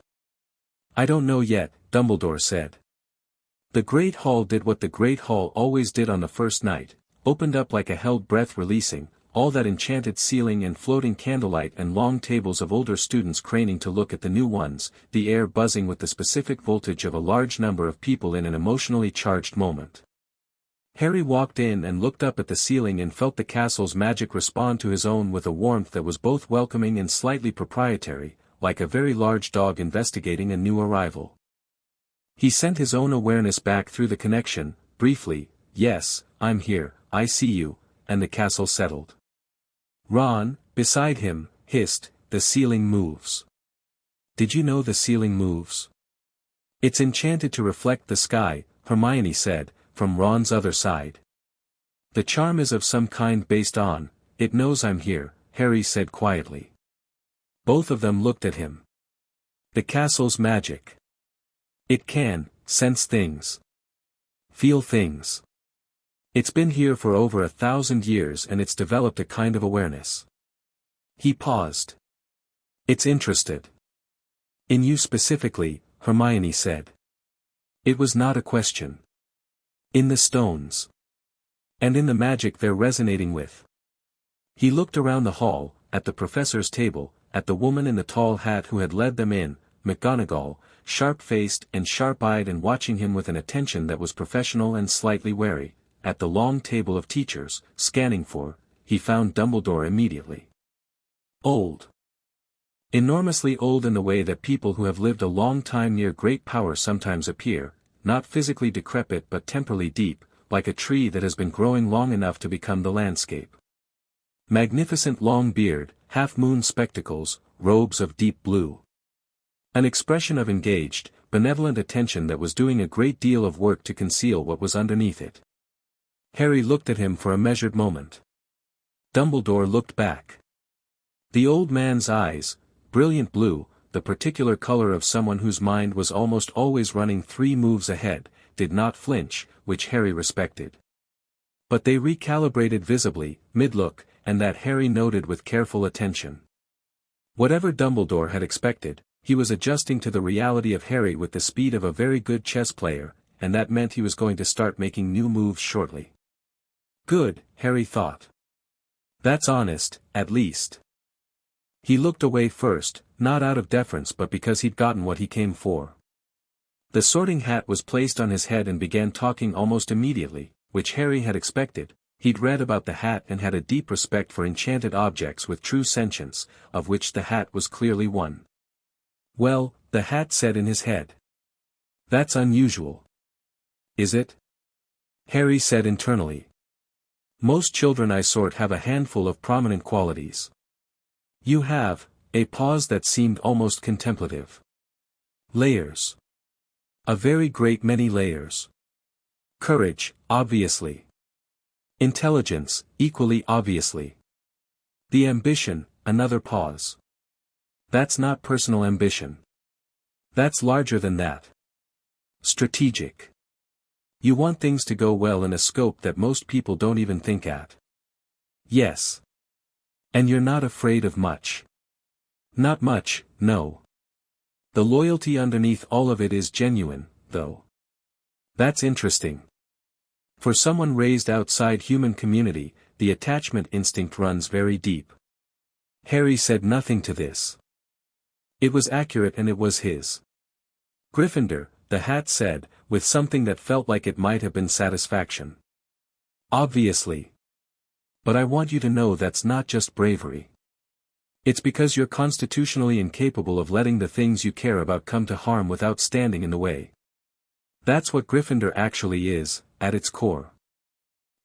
"I don't know yet," Dumbledore said. The Great Hall did what the Great Hall always did on the first night, opened up like a held breath releasing, all that enchanted ceiling and floating candlelight and long tables of older students craning to look at the new ones, the air buzzing with the specific voltage of a large number of people in an emotionally charged moment. Harry walked in and looked up at the ceiling and felt the castle's magic respond to his own with a warmth that was both welcoming and slightly proprietary, like a very large dog investigating a new arrival. He sent his own awareness back through the connection, briefly, "Yes, I'm here, I see you," and the castle settled. Ron, beside him, hissed, "The ceiling moves." "Did you know the ceiling moves?" "It's enchanted to reflect the sky," Hermione said, from Ron's other side. "The charm is of some kind based on, it knows I'm here," Harry said quietly. Both of them looked at him. "The castle's magic. It can sense things. Feel things. It's been here for over 1,000 years and it's developed a kind of awareness." He paused. "It's interested." "In you specifically," Hermione said. It was not a question. "In the stones. And in the magic they're resonating with." He looked around the hall, at the professor's table, at the woman in the tall hat who had led them in, McGonagall, sharp-faced and sharp-eyed and watching him with an attention that was professional and slightly wary, at the long table of teachers, scanning for, he found Dumbledore immediately. Old. Enormously old in the way that people who have lived a long time near great power sometimes appear, not physically decrepit but temporally deep, like a tree that has been growing long enough to become the landscape. Magnificent long beard, half-moon spectacles, robes of deep blue. An expression of engaged, benevolent attention that was doing a great deal of work to conceal what was underneath it. Harry looked at him for a measured moment. Dumbledore looked back. The old man's eyes, brilliant blue, the particular color of someone whose mind was almost always running 3 moves ahead, did not flinch, which Harry respected. But they recalibrated visibly, mid-look, and that Harry noted with careful attention. Whatever Dumbledore had expected, he was adjusting to the reality of Harry with the speed of a very good chess player, and that meant he was going to start making new moves shortly. Good, Harry thought. That's honest, at least. He looked away first, not out of deference but because he'd gotten what he came for. The sorting hat was placed on his head and began talking almost immediately, which Harry had expected. He'd read about the hat and had a deep respect for enchanted objects with true sentience, of which the hat was clearly one. Well, the hat said in his head. That's unusual. Is it? Harry said internally. Most children I sort have a handful of prominent qualities. You have, a pause that seemed almost contemplative. Layers. A very great many layers. Courage, obviously. Intelligence, equally obviously. The ambition, another pause. That's not personal ambition. That's larger than that. Strategic. You want things to go well in a scope that most people don't even think at. Yes. And you're not afraid of much. Not much, no. The loyalty underneath all of it is genuine, though. That's interesting. For someone raised outside human community, the attachment instinct runs very deep. Harry said nothing to this. It was accurate and it was his. Gryffindor, the hat said, with something that felt like it might have been satisfaction. Obviously. But I want you to know that's not just bravery. It's because you're constitutionally incapable of letting the things you care about come to harm without standing in the way. That's what Gryffindor actually is, at its core.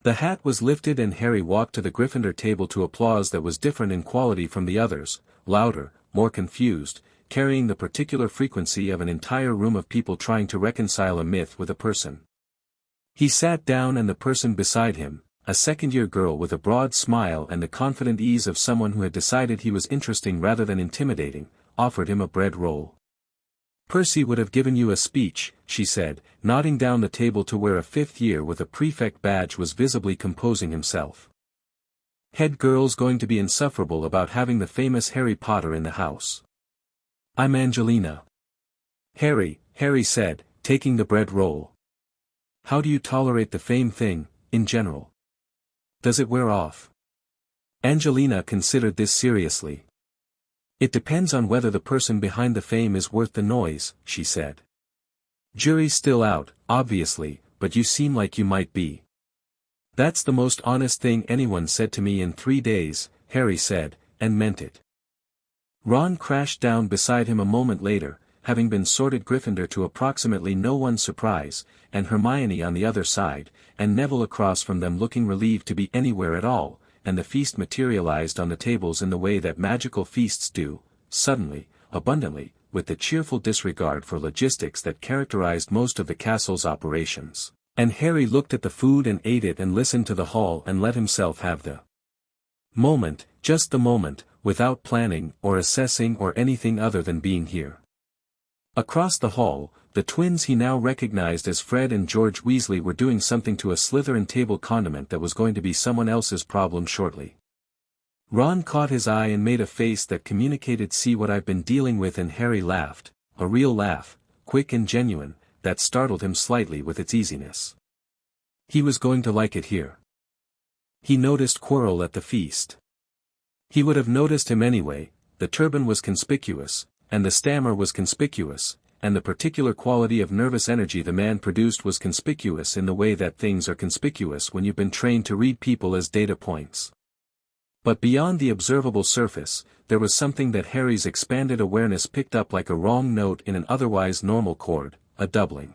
The hat was lifted and Harry walked to the Gryffindor table to applause that was different in quality from the others, louder, more confused, carrying the particular frequency of an entire room of people trying to reconcile a myth with a person. He sat down and the person beside him, a second-year girl with a broad smile and the confident ease of someone who had decided he was interesting rather than intimidating, offered him a bread roll. Percy would have given you a speech, she said, nodding down the table to where a fifth year with a prefect badge was visibly composing himself. Head girl's going to be insufferable about having the famous Harry Potter in the house. I'm Angelina. Harry said, taking the bread roll. How do you tolerate the fame thing, in general? Does it wear off? Angelina considered this seriously. It depends on whether the person behind the fame is worth the noise, she said. Jury's still out, obviously, but you seem like you might be. That's the most honest thing anyone said to me in 3 days, Harry said, and meant it. Ron crashed down beside him a moment later, having been sorted Gryffindor to approximately no one's surprise, and Hermione on the other side, and Neville across from them looking relieved to be anywhere at all, and the feast materialized on the tables in the way that magical feasts do, suddenly, abundantly, with the cheerful disregard for logistics that characterized most of the castle's operations. And Harry looked at the food and ate it and listened to the hall and let himself have the moment, just the moment, without planning or assessing or anything other than being here. Across the hall, the twins he now recognized as Fred and George Weasley were doing something to a Slytherin table condiment that was going to be someone else's problem shortly. Ron caught his eye and made a face that communicated "See what I've been dealing with," and Harry laughed, a real laugh, quick and genuine, that startled him slightly with its easiness. He was going to like it here. He noticed Quirrell at the feast. He would have noticed him anyway. The turban was conspicuous, and the stammer was conspicuous, and the particular quality of nervous energy the man produced was conspicuous in the way that things are conspicuous when you've been trained to read people as data points. But beyond the observable surface, there was something that Harry's expanded awareness picked up like a wrong note in an otherwise normal chord, a doubling.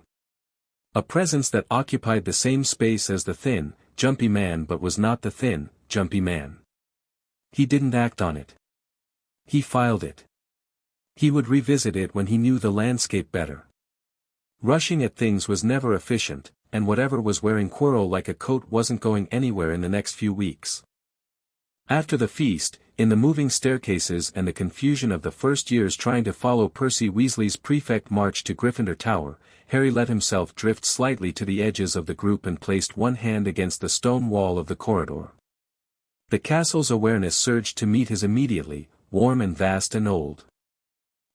A presence that occupied the same space as the thin, jumpy man but was not the thin, jumpy man. He didn't act on it. He filed it. He would revisit it when he knew the landscape better. Rushing at things was never efficient, and whatever was wearing Quirrell like a coat wasn't going anywhere in the next few weeks. After the feast, in the moving staircases and the confusion of the first years trying to follow Percy Weasley's prefect march to Gryffindor Tower, Harry let himself drift slightly to the edges of the group and placed one hand against the stone wall of the corridor. The castle's awareness surged to meet his immediately, warm and vast and old.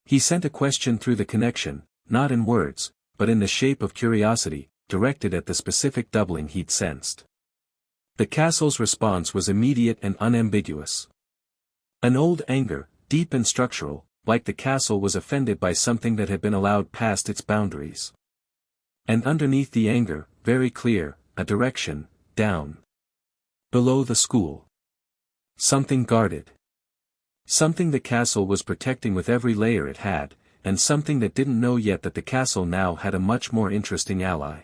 He sent a question through the connection, not in words, but in the shape of curiosity, directed at the specific doubling he'd sensed. The castle's response was immediate and unambiguous. An old anger, deep and structural, like the castle was offended by something that had been allowed past its boundaries. And underneath the anger, very clear, a direction, down. Below the school. Something guarded. Something the castle was protecting with every layer it had, and something that didn't know yet that the castle now had a much more interesting ally.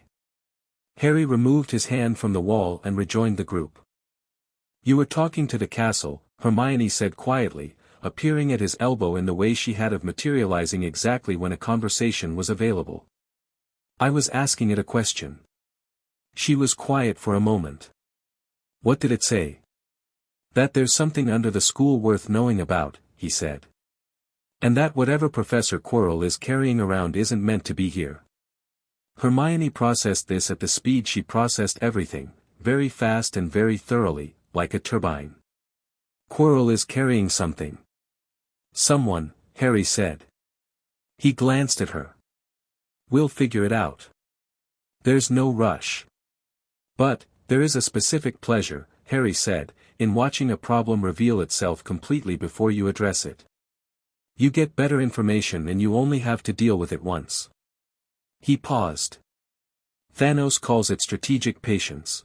Harry removed his hand from the wall and rejoined the group. "You were talking to the castle," Hermione said quietly, appearing at his elbow in the way she had of materializing exactly when a conversation was available. "I was asking it a question." She was quiet for a moment. "What did it say?" "That there's something under the school worth knowing about," he said. "And that whatever Professor Quirrell is carrying around isn't meant to be here." Hermione processed this at the speed she processed everything, very fast and very thoroughly, like a turbine. "Quirrell is carrying something." "Someone," Harry said. He glanced at her. "We'll figure it out. There's no rush. But, there is a specific pleasure," Harry said, "in watching a problem reveal itself completely before you address it. You get better information and you only have to deal with it once." He paused. "Thanos calls it strategic patience."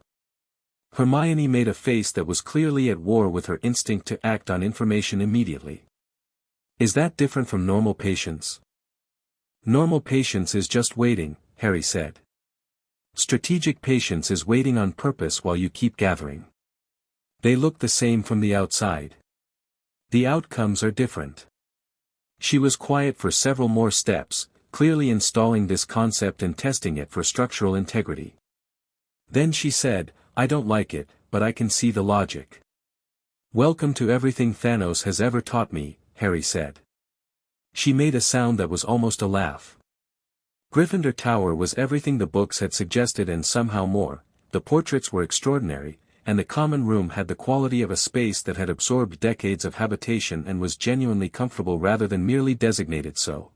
Hermione made a face that was clearly at war with her instinct to act on information immediately. "Is that different from normal patience?" "Normal patience is just waiting," Harry said. "Strategic patience is waiting on purpose while you keep gathering. They look the same from the outside. The outcomes are different." She was quiet for several more steps, clearly installing this concept and testing it for structural integrity. Then she said, "I don't like it, but I can see the logic." "Welcome to everything Thanos has ever taught me," Harry said. She made a sound that was almost a laugh. Gryffindor Tower was everything the books had suggested and somehow more. The portraits were extraordinary, and the common room had the quality of a space that had absorbed decades of habitation and was genuinely comfortable rather than merely designated so.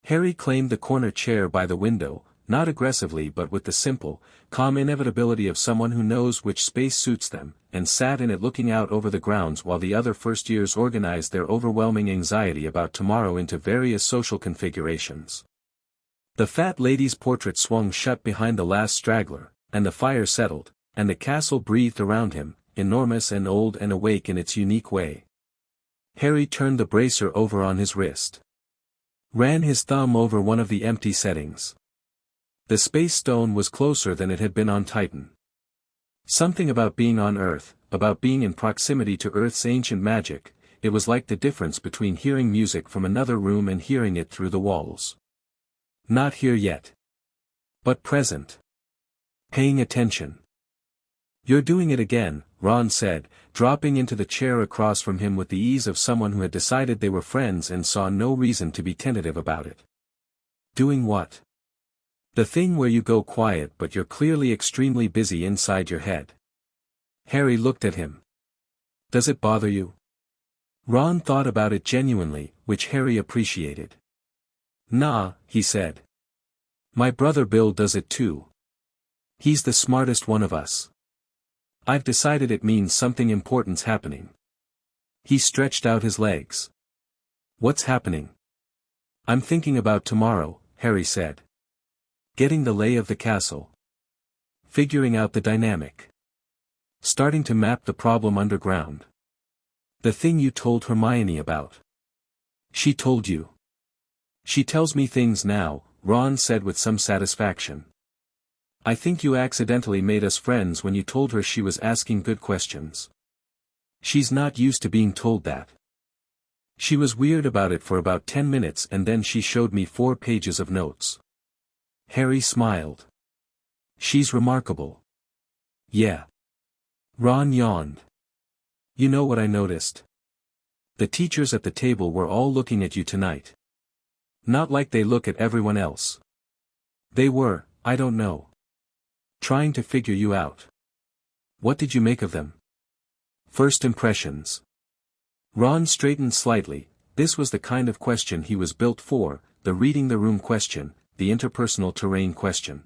Harry claimed the corner chair by the window, not aggressively but with the simple, calm inevitability of someone who knows which space suits them, and sat in it looking out over the grounds while the other first-years organized their overwhelming anxiety about tomorrow into various social configurations. The fat lady's portrait swung shut behind the last straggler, and the fire settled, and the castle breathed around him, enormous and old and awake in its unique way. Harry turned the bracer over on his wrist. Ran his thumb over one of the empty settings. The space stone was closer than it had been on Titan. Something about being on Earth, about being in proximity to Earth's ancient magic, it was like the difference between hearing music from another room and hearing it through the walls. Not here yet. But present. Paying attention. "You're doing it again," Ron said, dropping into the chair across from him with the ease of someone who had decided they were friends and saw no reason to be tentative about it. "Doing what?" "The thing where you go quiet but you're clearly extremely busy inside your head." Harry looked at him. "Does it bother you?" Ron thought about it genuinely, which Harry appreciated. "Nah," he said. "My brother Bill does it too. He's the smartest one of us. I've decided it means something important's happening." He stretched out his legs. "What's happening?" "I'm thinking about tomorrow," Harry said. "Getting the lay of the castle. Figuring out the dynamic. Starting to map the problem underground. The thing you told Hermione about." "She told you?" "She tells me things now," Ron said with some satisfaction. "I think you accidentally made us friends when you told her she was asking good questions. She's not used to being told that. She was weird about it for about 10 minutes and then she showed me 4 pages of notes." Harry smiled. "She's remarkable." "Yeah." Ron yawned. "You know what I noticed? The teachers at the table were all looking at you tonight. Not like they look at everyone else. They were, I don't know. Trying to figure you out. What did you make of them?" "First impressions." Ron straightened slightly. This was the kind of question he was built for, the reading the room question, the interpersonal terrain question.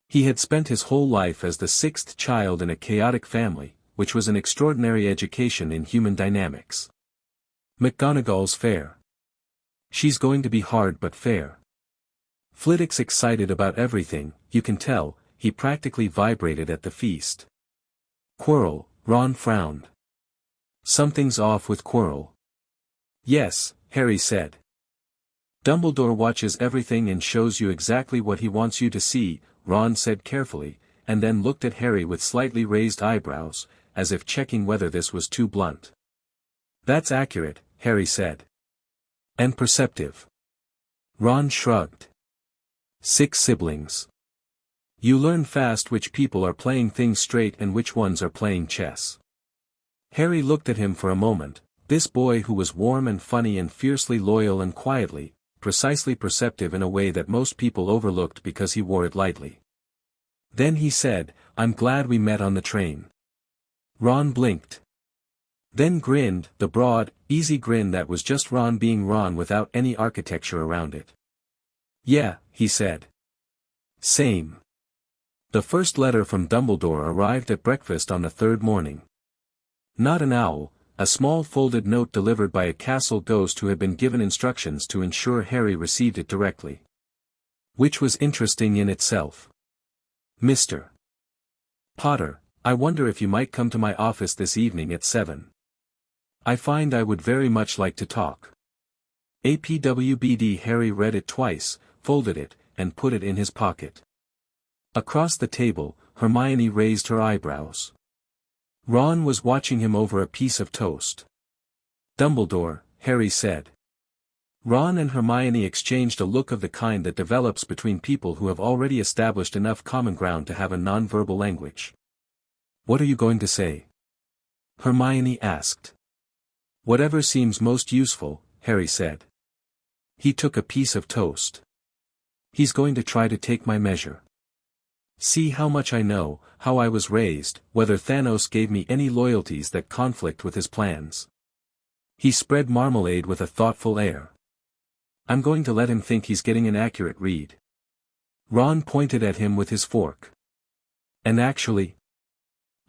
He had spent his whole life as the 6th child in a chaotic family, which was an extraordinary education in human dynamics. McGonagall's fair. She's going to be hard but fair. Flitwick's excited about everything, you can tell. He practically vibrated at the feast. Quirrell, Ron frowned. "Something's off with Quirrell." "Yes," Harry said. "Dumbledore watches everything and shows you exactly what he wants you to see," Ron said carefully, and then looked at Harry with slightly raised eyebrows, as if checking whether this was too blunt. "That's accurate," Harry said. "And perceptive." Ron shrugged. 6 siblings. You learn fast which people are playing things straight and which ones are playing chess. Harry looked at him for a moment, this boy who was warm and funny and fiercely loyal and quietly, precisely perceptive in a way that most people overlooked because he wore it lightly. Then he said, "I'm glad we met on the train." Ron blinked. Then grinned, the broad, easy grin that was just Ron being Ron without any architecture around it. "Yeah," he said. "Same." The first letter from Dumbledore arrived at breakfast on the 3rd morning. Not an owl, a small folded note delivered by a castle ghost who had been given instructions to ensure Harry received it directly. Which was interesting in itself. "Mr. Potter, I wonder if you might come to my office this evening at 7. I find I would very much like to talk." APWBD. Harry read it twice, folded it, and put it in his pocket. Across the table, Hermione raised her eyebrows. Ron was watching him over a piece of toast. "Dumbledore," Harry said. Ron and Hermione exchanged a look of the kind that develops between people who have already established enough common ground to have a non-verbal language. "What are you going to say?" Hermione asked. "Whatever seems most useful," Harry said. He took a piece of toast. He's going to try to take my measure. See how much I know, how I was raised, whether Thanos gave me any loyalties that conflict with his plans. He spread marmalade with a thoughtful air. I'm going to let him think he's getting an accurate read. Ron pointed at him with his fork. And actually,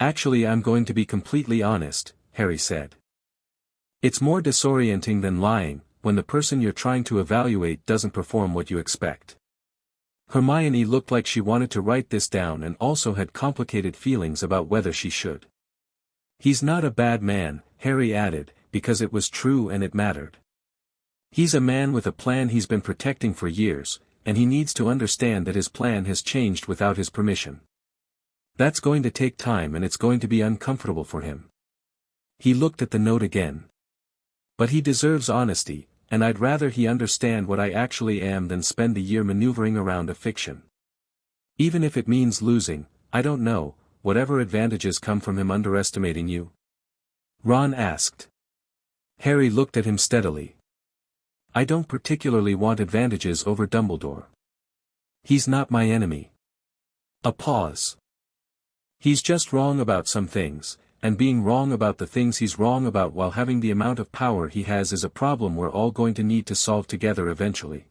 I'm going to be completely honest, Harry said. It's more disorienting than lying, when the person you're trying to evaluate doesn't perform what you expect. Hermione looked like she wanted to write this down and also had complicated feelings about whether she should. He's not a bad man, Harry added, because it was true and it mattered. He's a man with a plan he's been protecting for years, and he needs to understand that his plan has changed without his permission. That's going to take time and it's going to be uncomfortable for him. He looked at the note again. But he deserves honesty, and I'd rather he understand what I actually am than spend the year maneuvering around a fiction. Even if it means losing, I don't know, whatever advantages come from him underestimating you. Ron asked. Harry looked at him steadily. I don't particularly want advantages over Dumbledore. He's not my enemy. A pause. He's just wrong about some things, and being wrong about the things he's wrong about while having the amount of power he has is a problem we're all going to need to solve together eventually.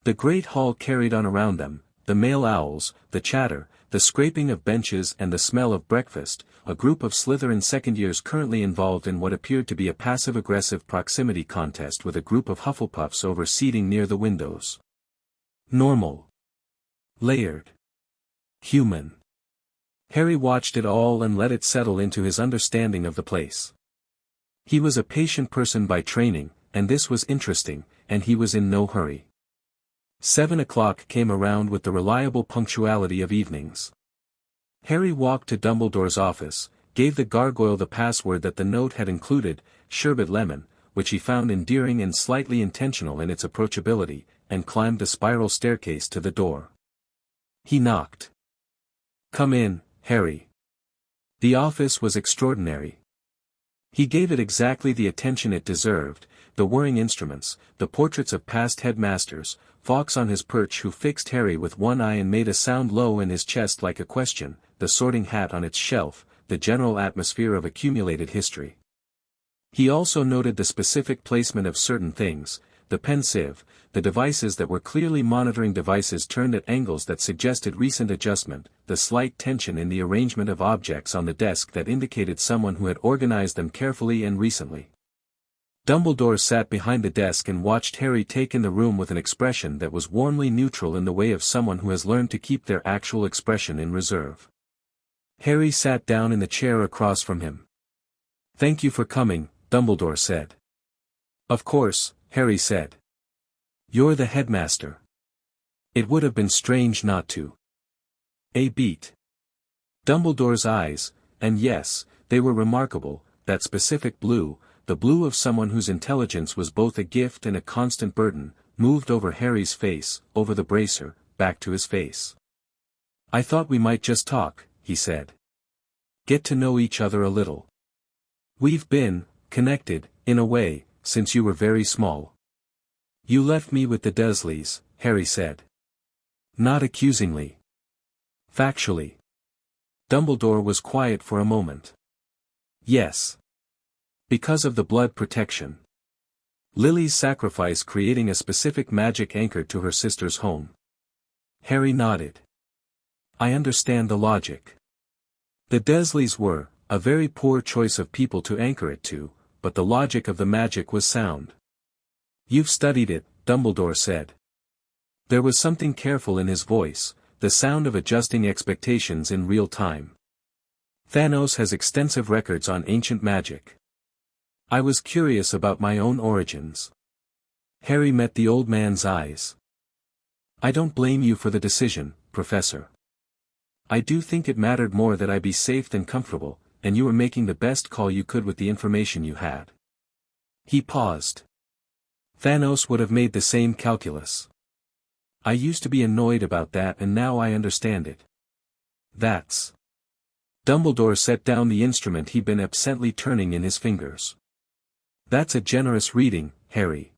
The great hall carried on around them, the male owls, the chatter, the scraping of benches and the smell of breakfast, a group of Slytherin second years currently involved in what appeared to be a passive-aggressive proximity contest with a group of Hufflepuffs over seating near the windows. Normal. Layered. Human. Harry watched it all and let it settle into his understanding of the place. He was a patient person by training, and this was interesting, and he was in no hurry. 7 o'clock came around with the reliable punctuality of evenings. Harry walked to Dumbledore's office, gave the gargoyle the password that the note had included, Sherbet Lemon, which he found endearing and slightly intentional in its approachability, and climbed the spiral staircase to the door. He knocked. Come in, Harry. The office was extraordinary. He gave it exactly the attention it deserved, the whirring instruments, the portraits of past headmasters, Fawkes on his perch who fixed Harry with one eye and made a sound low in his chest like a question, the sorting hat on its shelf, the general atmosphere of accumulated history. He also noted the specific placement of certain things, the pensieve, the devices that were clearly monitoring devices turned at angles that suggested recent adjustment, the slight tension in the arrangement of objects on the desk that indicated someone who had organized them carefully and recently. Dumbledore sat behind the desk and watched Harry take in the room with an expression that was warmly neutral in the way of someone who has learned to keep their actual expression in reserve. Harry sat down in the chair across from him. Thank you for coming, Dumbledore said. Of course, Harry said. You're the headmaster. It would have been strange not to. A beat. Dumbledore's eyes, and yes, they were remarkable, that specific blue, the blue of someone whose intelligence was both a gift and a constant burden, moved over Harry's face, over the bracer, back to his face. I thought we might just talk, he said. Get to know each other a little. We've been connected, in a way, since you were very small. You left me with the Dursleys, Harry said. Not accusingly. Factually. Dumbledore was quiet for a moment. Yes. Because of the blood protection. Lily's sacrifice creating a specific magic anchor to her sister's home. Harry nodded. I understand the logic. The Dursleys were, a very poor choice of people to anchor it to, but the logic of the magic was sound. You've studied it, Dumbledore said. There was something careful in his voice, the sound of adjusting expectations in real time. Thanos has extensive records on ancient magic. I was curious about my own origins. Harry met the old man's eyes. I don't blame you for the decision, Professor. I do think it mattered more that I be safe and comfortable, and you were making the best call you could with the information you had. He paused. Thanos would have made the same calculus. I used to be annoyed about that and now I understand it. That's. Dumbledore set down the instrument he'd been absently turning in his fingers. That's a generous reading, Harry.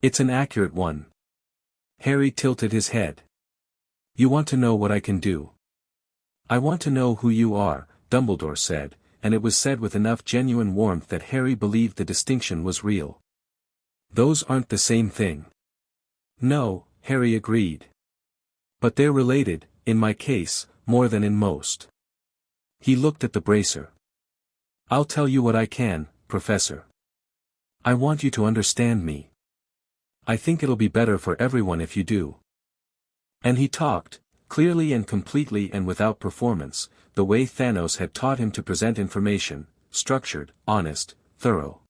It's an accurate one. Harry tilted his head. You want to know what I can do? I want to know who you are, Dumbledore said, and it was said with enough genuine warmth that Harry believed the distinction was real. Those aren't the same thing. No, Harry agreed. But they're related, in my case, more than in most. He looked at the bracer. I'll tell you what I can, Professor. I want you to understand me. I think it'll be better for everyone if you do. And he talked, clearly and completely and without performance, the way Thanos had taught him to present information, structured, honest, thorough.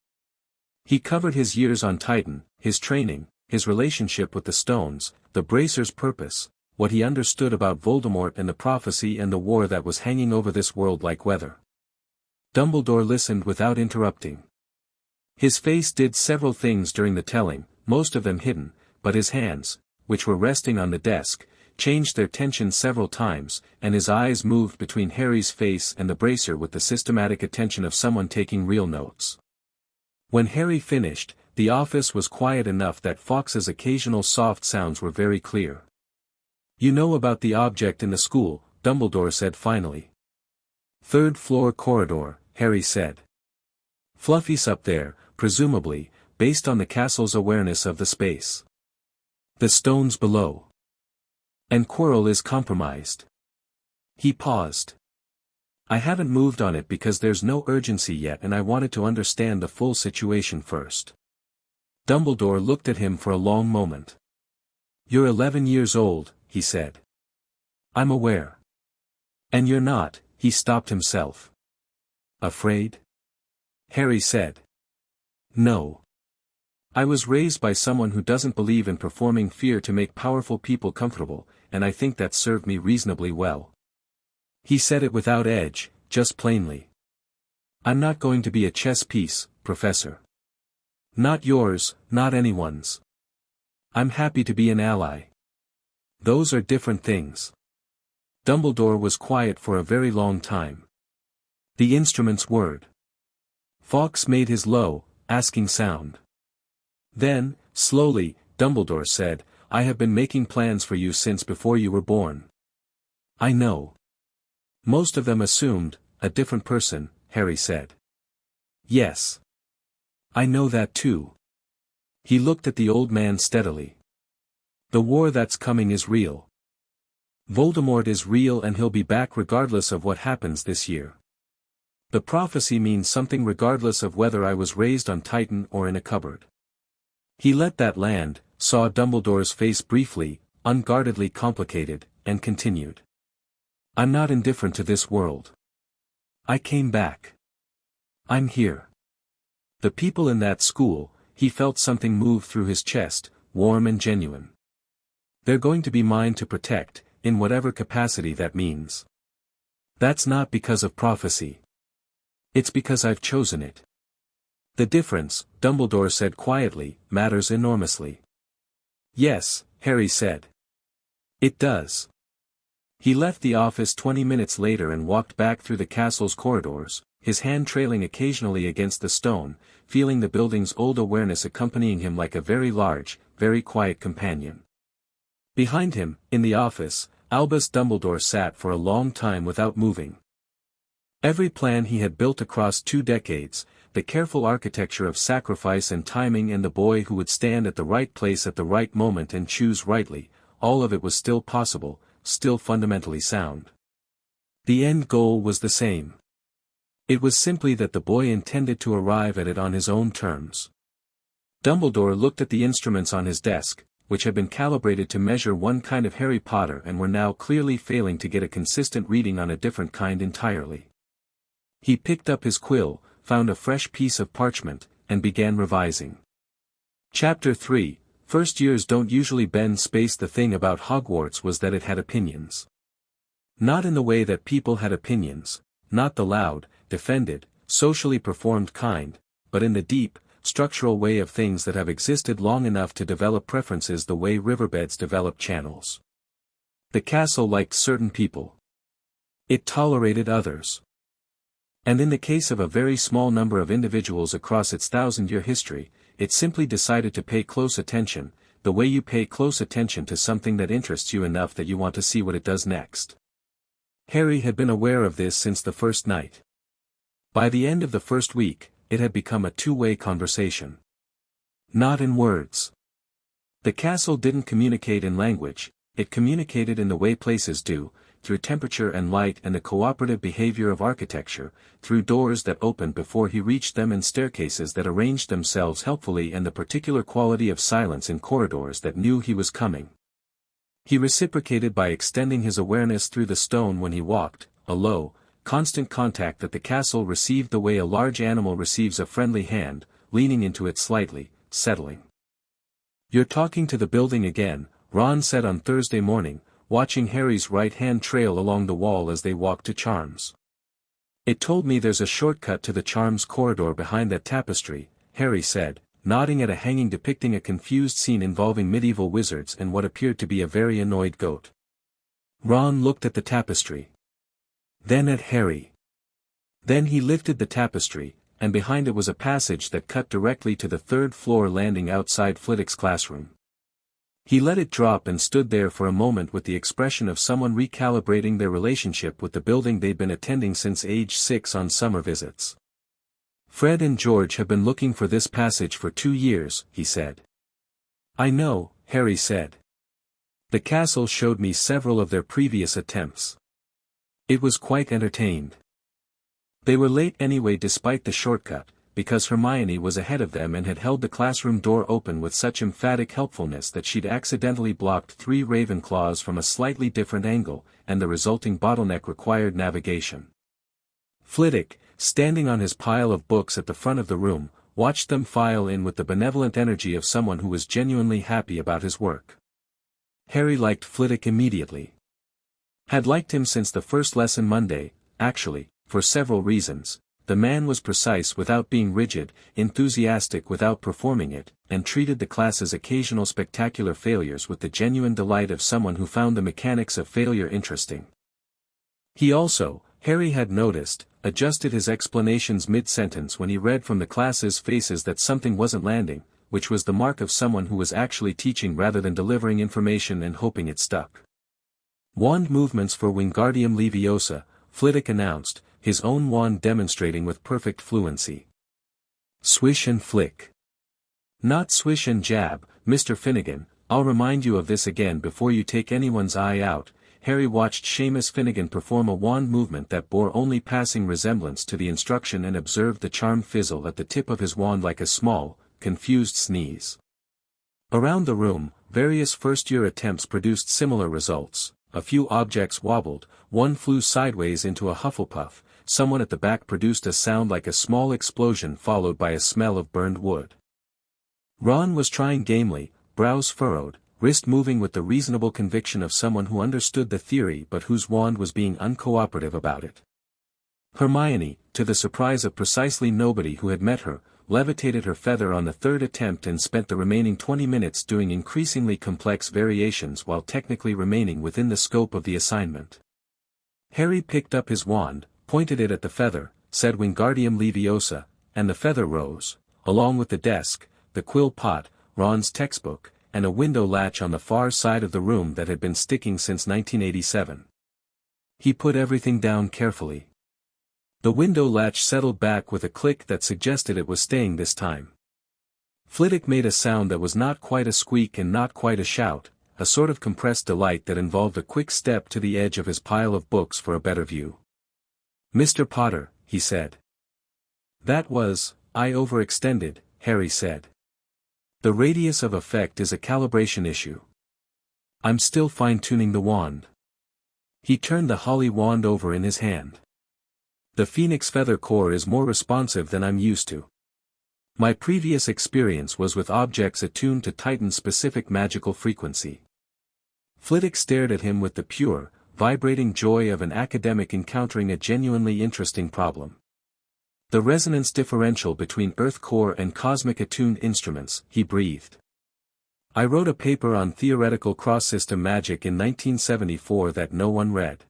He covered his years on Titan, his training, his relationship with the stones, the bracer's purpose, what he understood about Voldemort and the prophecy and the war that was hanging over this world like weather. Dumbledore listened without interrupting. His face did several things during the telling, most of them hidden, but his hands, which were resting on the desk, changed their tension several times, and his eyes moved between Harry's face and the bracer with the systematic attention of someone taking real notes. When Harry finished, the office was quiet enough that Fawkes's occasional soft sounds were very clear. You know about the object in the school, Dumbledore said finally. Third floor corridor, Harry said. Fluffy's up there, presumably, based on the castle's awareness of the space. The stones below. And Quirrell is compromised. He paused. I haven't moved on it because there's no urgency yet and I wanted to understand the full situation first. Dumbledore looked at him for a long moment. You're 11 years old, he said. I'm aware. And you're not, he stopped himself. Afraid? Harry said. No. I was raised by someone who doesn't believe in performing fear to make powerful people comfortable, and I think that served me reasonably well. He said it without edge, just plainly. I'm not going to be a chess piece, Professor. Not yours, not anyone's. I'm happy to be an ally. Those are different things. Dumbledore was quiet for a very long time. The instrument's word. Fawkes made his low, asking sound. Then, slowly, Dumbledore said, I have been making plans for you since before you were born. I know. Most of them assumed, a different person, Harry said. Yes. I know that too. He looked at the old man steadily. The war that's coming is real. Voldemort is real and he'll be back regardless of what happens this year. The prophecy means something regardless of whether I was raised on Titan or in a cupboard. He let that land, saw Dumbledore's face briefly, unguardedly complicated, and continued. I'm not indifferent to this world. I came back. I'm here. The people in that school, he felt something move through his chest, warm and genuine. They're going to be mine to protect, in whatever capacity that means. That's not because of prophecy. It's because I've chosen it. The difference, Dumbledore said quietly, matters enormously. Yes, Harry said. It does. He left the office 20 minutes later and walked back through the castle's corridors, his hand trailing occasionally against the stone, feeling the building's old awareness accompanying him like a very large, very quiet companion. Behind him, in the office, Albus Dumbledore sat for a long time without moving. Every plan he had built across 2 decades, the careful architecture of sacrifice and timing and the boy who would stand at the right place at the right moment and choose rightly, all of it was still possible, still fundamentally sound. The end goal was the same. It was simply that the boy intended to arrive at it on his own terms. Dumbledore looked at the instruments on his desk, which had been calibrated to measure one kind of Harry Potter and were now clearly failing to get a consistent reading on a different kind entirely. He picked up his quill, found a fresh piece of parchment, and began revising. Chapter 3, First years don't usually bend space. The thing about Hogwarts was that it had opinions. Not in the way that people had opinions, not the loud, defended, socially performed kind, but in the deep, structural way of things that have existed long enough to develop preferences the way riverbeds develop channels. The castle liked certain people. It tolerated others. And in the case of a very small number of individuals across its 1,000-year history, it simply decided to pay close attention, the way you pay close attention to something that interests you enough that you want to see what it does next. Harry had been aware of this since the first night. By the end of the first week, it had become a two-way conversation. Not in words. The castle didn't communicate in language, it communicated in the way places do, through temperature and light and the cooperative behavior of architecture, through doors that opened before he reached them and staircases that arranged themselves helpfully and the particular quality of silence in corridors that knew he was coming. He reciprocated by extending his awareness through the stone when he walked, a low, constant contact that the castle received the way a large animal receives a friendly hand, leaning into it slightly, settling. "You're talking to the building again," Ron said on Thursday morning, watching Harry's right hand trail along the wall as they walked to Charms. "It told me there's a shortcut to the Charms corridor behind that tapestry," Harry said, nodding at a hanging depicting a confused scene involving medieval wizards and what appeared to be a very annoyed goat. Ron looked at the tapestry. Then at Harry. Then he lifted the tapestry, and behind it was a passage that cut directly to the third-floor landing outside Flitwick's classroom. He let it drop and stood there for a moment with the expression of someone recalibrating their relationship with the building they'd been attending since age 6 on summer visits. "Fred and George have been looking for this passage for 2 years," he said. "I know," Harry said. "The castle showed me several of their previous attempts. It was quite entertained. They were late anyway despite the shortcut, because Hermione was ahead of them and had held the classroom door open with such emphatic helpfulness that she'd accidentally blocked 3 Ravenclaws from a slightly different angle, and the resulting bottleneck required navigation. Flitwick, standing on his pile of books at the front of the room, watched them file in with the benevolent energy of someone who was genuinely happy about his work. Harry liked Flitwick immediately. Had liked him since the first lesson Monday, actually, for several reasons. The man was precise without being rigid, enthusiastic without performing it, and treated the class's occasional spectacular failures with the genuine delight of someone who found the mechanics of failure interesting. He also, Harry had noticed, adjusted his explanations mid-sentence when he read from the class's faces that something wasn't landing, which was the mark of someone who was actually teaching rather than delivering information and hoping it stuck. "Wand movements for Wingardium Leviosa," Flitwick announced, his own wand demonstrating with perfect fluency. "Swish and flick. Not swish and jab, Mr. Finnegan, I'll remind you of this again before you take anyone's eye out." Harry watched Seamus Finnegan perform a wand movement that bore only passing resemblance to the instruction and observed the charm fizzle at the tip of his wand like a small, confused sneeze. Around the room, various first-year attempts produced similar results. A few objects wobbled, one flew sideways into a Hufflepuff, someone at the back produced a sound like a small explosion followed by a smell of burned wood. Ron was trying gamely, brows furrowed, wrist moving with the reasonable conviction of someone who understood the theory but whose wand was being uncooperative about it. Hermione, to the surprise of precisely nobody who had met her, levitated her feather on the third attempt and spent the remaining 20 minutes doing increasingly complex variations while technically remaining within the scope of the assignment. Harry picked up his wand, pointed it at the feather, said Wingardium Leviosa, and the feather rose, along with the desk, the quill pot, Ron's textbook, and a window latch on the far side of the room that had been sticking since 1987. He put everything down carefully. The window latch settled back with a click that suggested it was staying this time. Flitwick made a sound that was not quite a squeak and not quite a shout, a sort of compressed delight that involved a quick step to the edge of his pile of books for a better view. "Mr. Potter," he said. I overextended," Harry said. "The radius of effect is a calibration issue. I'm still fine-tuning the wand." He turned the holly wand over in his hand. "The Phoenix Feather Core is more responsive than I'm used to. My previous experience was with objects attuned to Titan's specific magical frequency." Flitwick stared at him with the pure, vibrating joy of an academic encountering a genuinely interesting problem. "The resonance differential between Earth core and cosmic attuned instruments," he breathed. "I wrote a paper on theoretical cross-system magic in 1974 that no one read.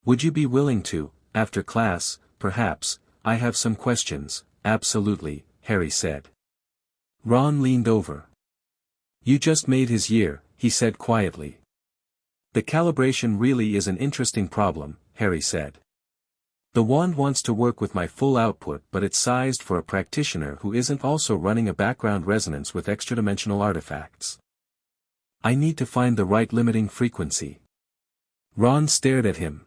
Would you be willing to, after class, perhaps? I have some questions." "Absolutely," Harry said. Ron leaned over. You just made his year, he said quietly. The calibration really is an interesting problem, Harry said. The wand wants to work with my full output, but it's sized for a practitioner who isn't also running a background resonance with extradimensional artifacts. I need to find the right limiting frequency. Ron stared at him.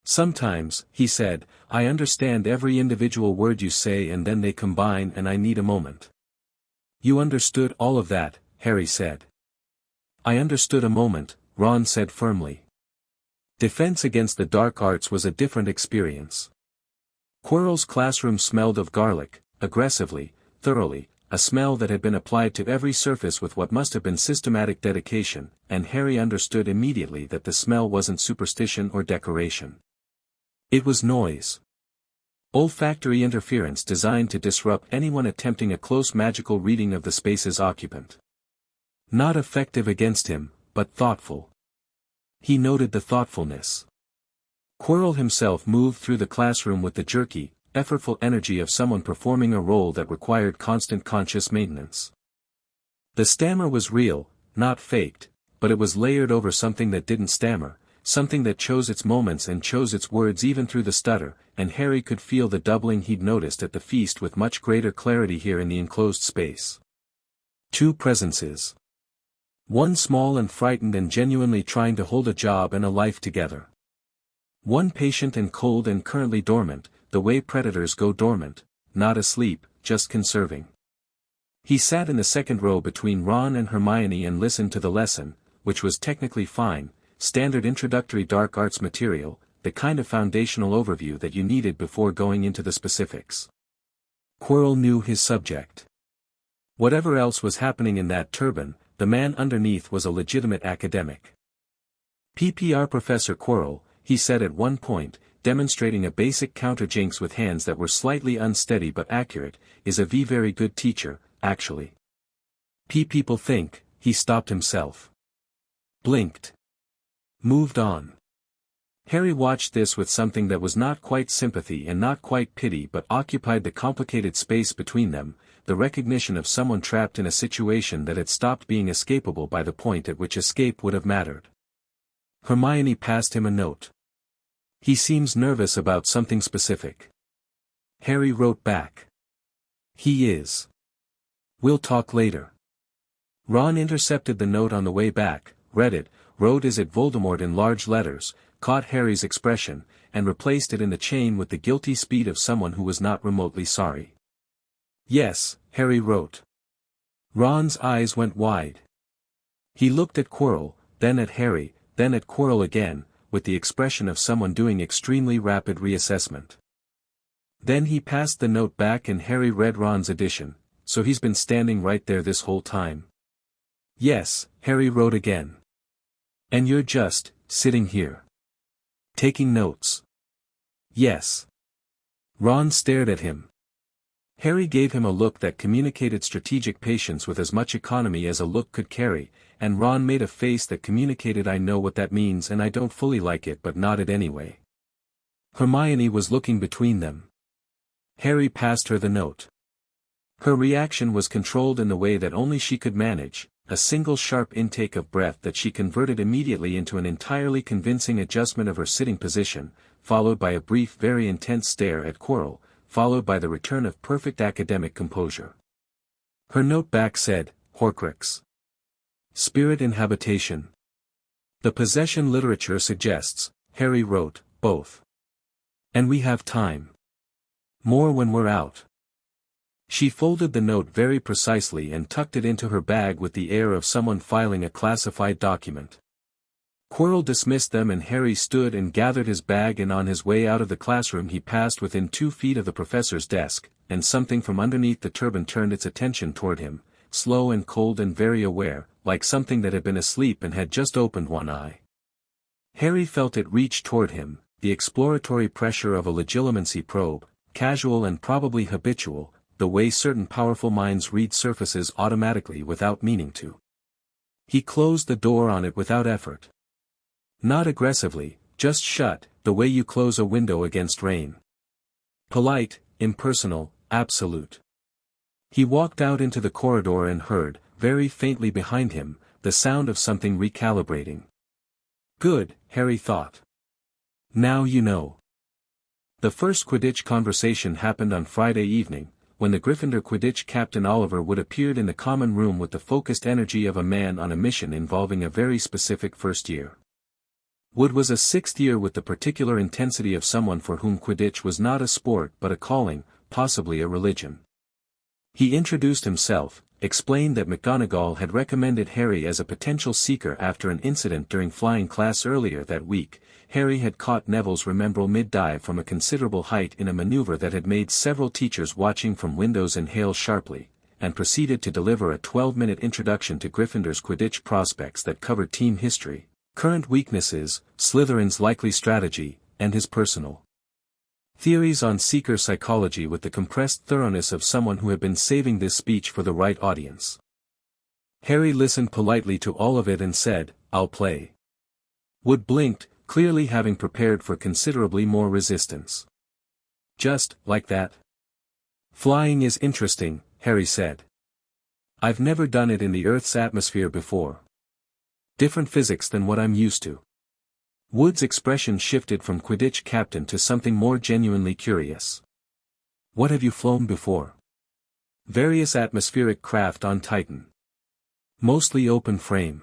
Sometimes, he said, I understand every individual word you say and then they combine and I need a moment. You understood all of that, Harry said. I understood a moment, Ron said firmly. Defense against the dark arts was a different experience. Quirrell's classroom smelled of garlic, aggressively, thoroughly, a smell that had been applied to every surface with what must have been systematic dedication, and Harry understood immediately that the smell wasn't superstition or decoration. It was noise. Olfactory interference designed to disrupt anyone attempting a close magical reading of the space's occupant. Not effective against him, but thoughtful. He noted the thoughtfulness. Quirrell himself moved through the classroom with the jerky, effortful energy of someone performing a role that required constant conscious maintenance. The stammer was real, not faked, but it was layered over something that didn't stammer, something that chose its moments and chose its words even through the stutter, and Harry could feel the doubling he'd noticed at the feast with much greater clarity here in the enclosed space. Two presences. One small and frightened and genuinely trying to hold a job and a life together. One patient and cold and currently dormant, the way predators go dormant, not asleep, just conserving. He sat in the second row between Ron and Hermione and listened to the lesson, which was technically fine, standard introductory dark arts material, the kind of foundational overview that you needed before going into the specifics. Quirrell knew his subject. Whatever else was happening in that turban, the man underneath was a legitimate academic. PPR Professor Quirrell, he said at one point, demonstrating a basic counterjinx with hands that were slightly unsteady but accurate, is a very good teacher, actually. People think, he stopped himself. Blinked. Moved on. Harry watched this with something that was not quite sympathy and not quite pity but occupied the complicated space between them, the recognition of someone trapped in a situation that had stopped being escapable by the point at which escape would have mattered. Hermione passed him a note. He seems nervous about something specific. Harry wrote back. He is. We'll talk later. Ron intercepted the note on the way back, read it, wrote "Is it Voldemort" in large letters, caught Harry's expression, and replaced it in the chain with the guilty speed of someone who was not remotely sorry. Yes, Harry wrote. Ron's eyes went wide. He looked at Quirrell, then at Harry, then at Quirrell again, with the expression of someone doing extremely rapid reassessment. Then he passed the note back and Harry read Ron's addition, "So he's been standing right there this whole time?" "Yes," Harry wrote again. "And you're just, sitting here. Taking notes?" "Yes." Ron stared at him. Harry gave him a look that communicated strategic patience with as much economy as a look could carry, and Ron made a face that communicated "I know what that means and I don't fully like it but nodded anyway." Hermione was looking between them. Harry passed her the note. Her reaction was controlled in the way that only she could manage, a single sharp intake of breath that she converted immediately into an entirely convincing adjustment of her sitting position, followed by a brief very intense stare at Quirrell, followed by the return of perfect academic composure. Her note back said, "Horcrux. Spirit inhabitation. The possession literature suggests," Harry wrote, "both. And we have time. More when we're out." She folded the note very precisely and tucked it into her bag with the air of someone filing a classified document. Quirrell dismissed them and Harry stood and gathered his bag, and on his way out of the classroom he passed within 2 feet of the professor's desk, and something from underneath the turban turned its attention toward him, slow and cold and very aware, like something that had been asleep and had just opened one eye. Harry felt it reach toward him, the exploratory pressure of a legilimency probe, casual and probably habitual, the way certain powerful minds read surfaces automatically without meaning to. He closed the door on it without effort. Not aggressively, just shut, the way you close a window against rain. Polite, impersonal, absolute. He walked out into the corridor and heard, very faintly behind him, the sound of something recalibrating. Good, Harry thought. Now you know. The first Quidditch conversation happened on Friday evening, when the Gryffindor Quidditch captain Oliver Wood appeared in the common room with the focused energy of a man on a mission involving a very specific first year. Wood was a sixth year with the particular intensity of someone for whom Quidditch was not a sport but a calling, possibly a religion. He introduced himself, explained that McGonagall had recommended Harry as a potential seeker after an incident during flying class earlier that week. Harry had caught Neville's Remembrall mid-dive from a considerable height in a maneuver that had made several teachers watching from windows inhale sharply, and proceeded to deliver a 12-minute introduction to Gryffindor's Quidditch prospects that covered team history, current weaknesses, Slytherin's likely strategy, and his personal theories on seeker psychology with the compressed thoroughness of someone who had been saving this speech for the right audience. Harry listened politely to all of it and said, "I'll play." Wood blinked, clearly having prepared for considerably more resistance. "Just like that?" "Flying is interesting," Harry said. "I've never done it in the Earth's atmosphere before. Different physics than what I'm used to." Wood's expression shifted from Quidditch captain to something more genuinely curious. "What have you flown before?" "Various atmospheric craft on Titan. Mostly open frame.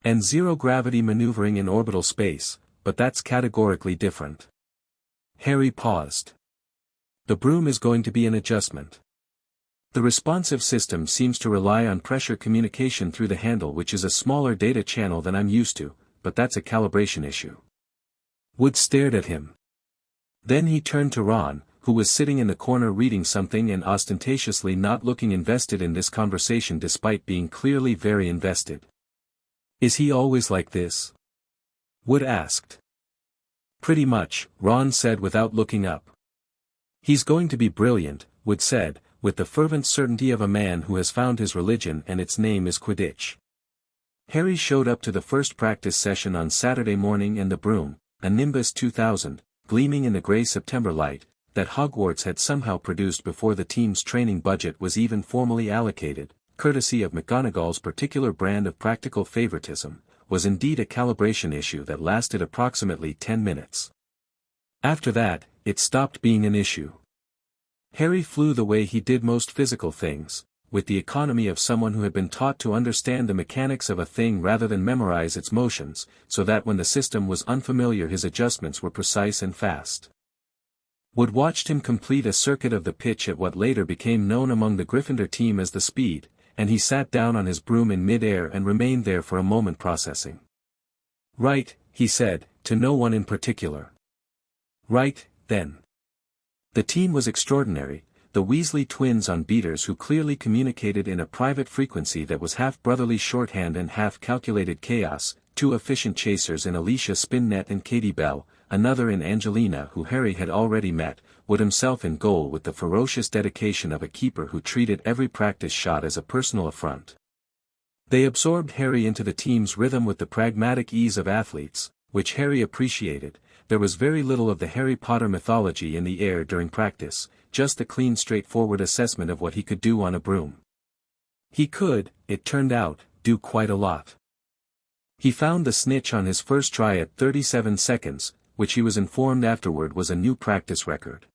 And zero-gravity maneuvering in orbital space, but that's categorically different." Harry paused. "The broom is going to be an adjustment. The responsive system seems to rely on pressure communication through the handle, which is a smaller data channel than I'm used to, but that's a calibration issue." Wood stared at him. Then he turned to Ron, who was sitting in the corner reading something and ostentatiously not looking invested in this conversation despite being clearly very invested. "Is he always like this?" Wood asked. "Pretty much," Ron said without looking up. "He's going to be brilliant," Wood said, with the fervent certainty of a man who has found his religion and its name is Quidditch. Harry showed up to the first practice session on Saturday morning and the broom, a Nimbus 2000, gleaming in the grey September light, that Hogwarts had somehow produced before the team's training budget was even formally allocated, courtesy of McGonagall's particular brand of practical favoritism, was indeed a calibration issue that lasted approximately 10 minutes. After that, it stopped being an issue. Harry flew the way he did most physical things, with the economy of someone who had been taught to understand the mechanics of a thing rather than memorize its motions, so that when the system was unfamiliar his adjustments were precise and fast. Wood watched him complete a circuit of the pitch at what later became known among the Gryffindor team as the Speed, and he sat down on his broom in mid-air and remained there for a moment processing. "Right," he said, to no one in particular. "Right, then." The team was extraordinary, the Weasley twins on beaters who clearly communicated in a private frequency that was half brotherly shorthand and half calculated chaos, two efficient chasers in Alicia Spinnet and Katie Bell, another in Angelina who Harry had already met, Wood himself in goal with the ferocious dedication of a keeper who treated every practice shot as a personal affront. They absorbed Harry into the team's rhythm with the pragmatic ease of athletes, which Harry appreciated. There was very little of the Harry Potter mythology in the air during practice, just a clean straightforward assessment of what he could do on a broom. He could, it turned out, do quite a lot. He found the snitch on his first try at 37 seconds, which he was informed afterward was a new practice record.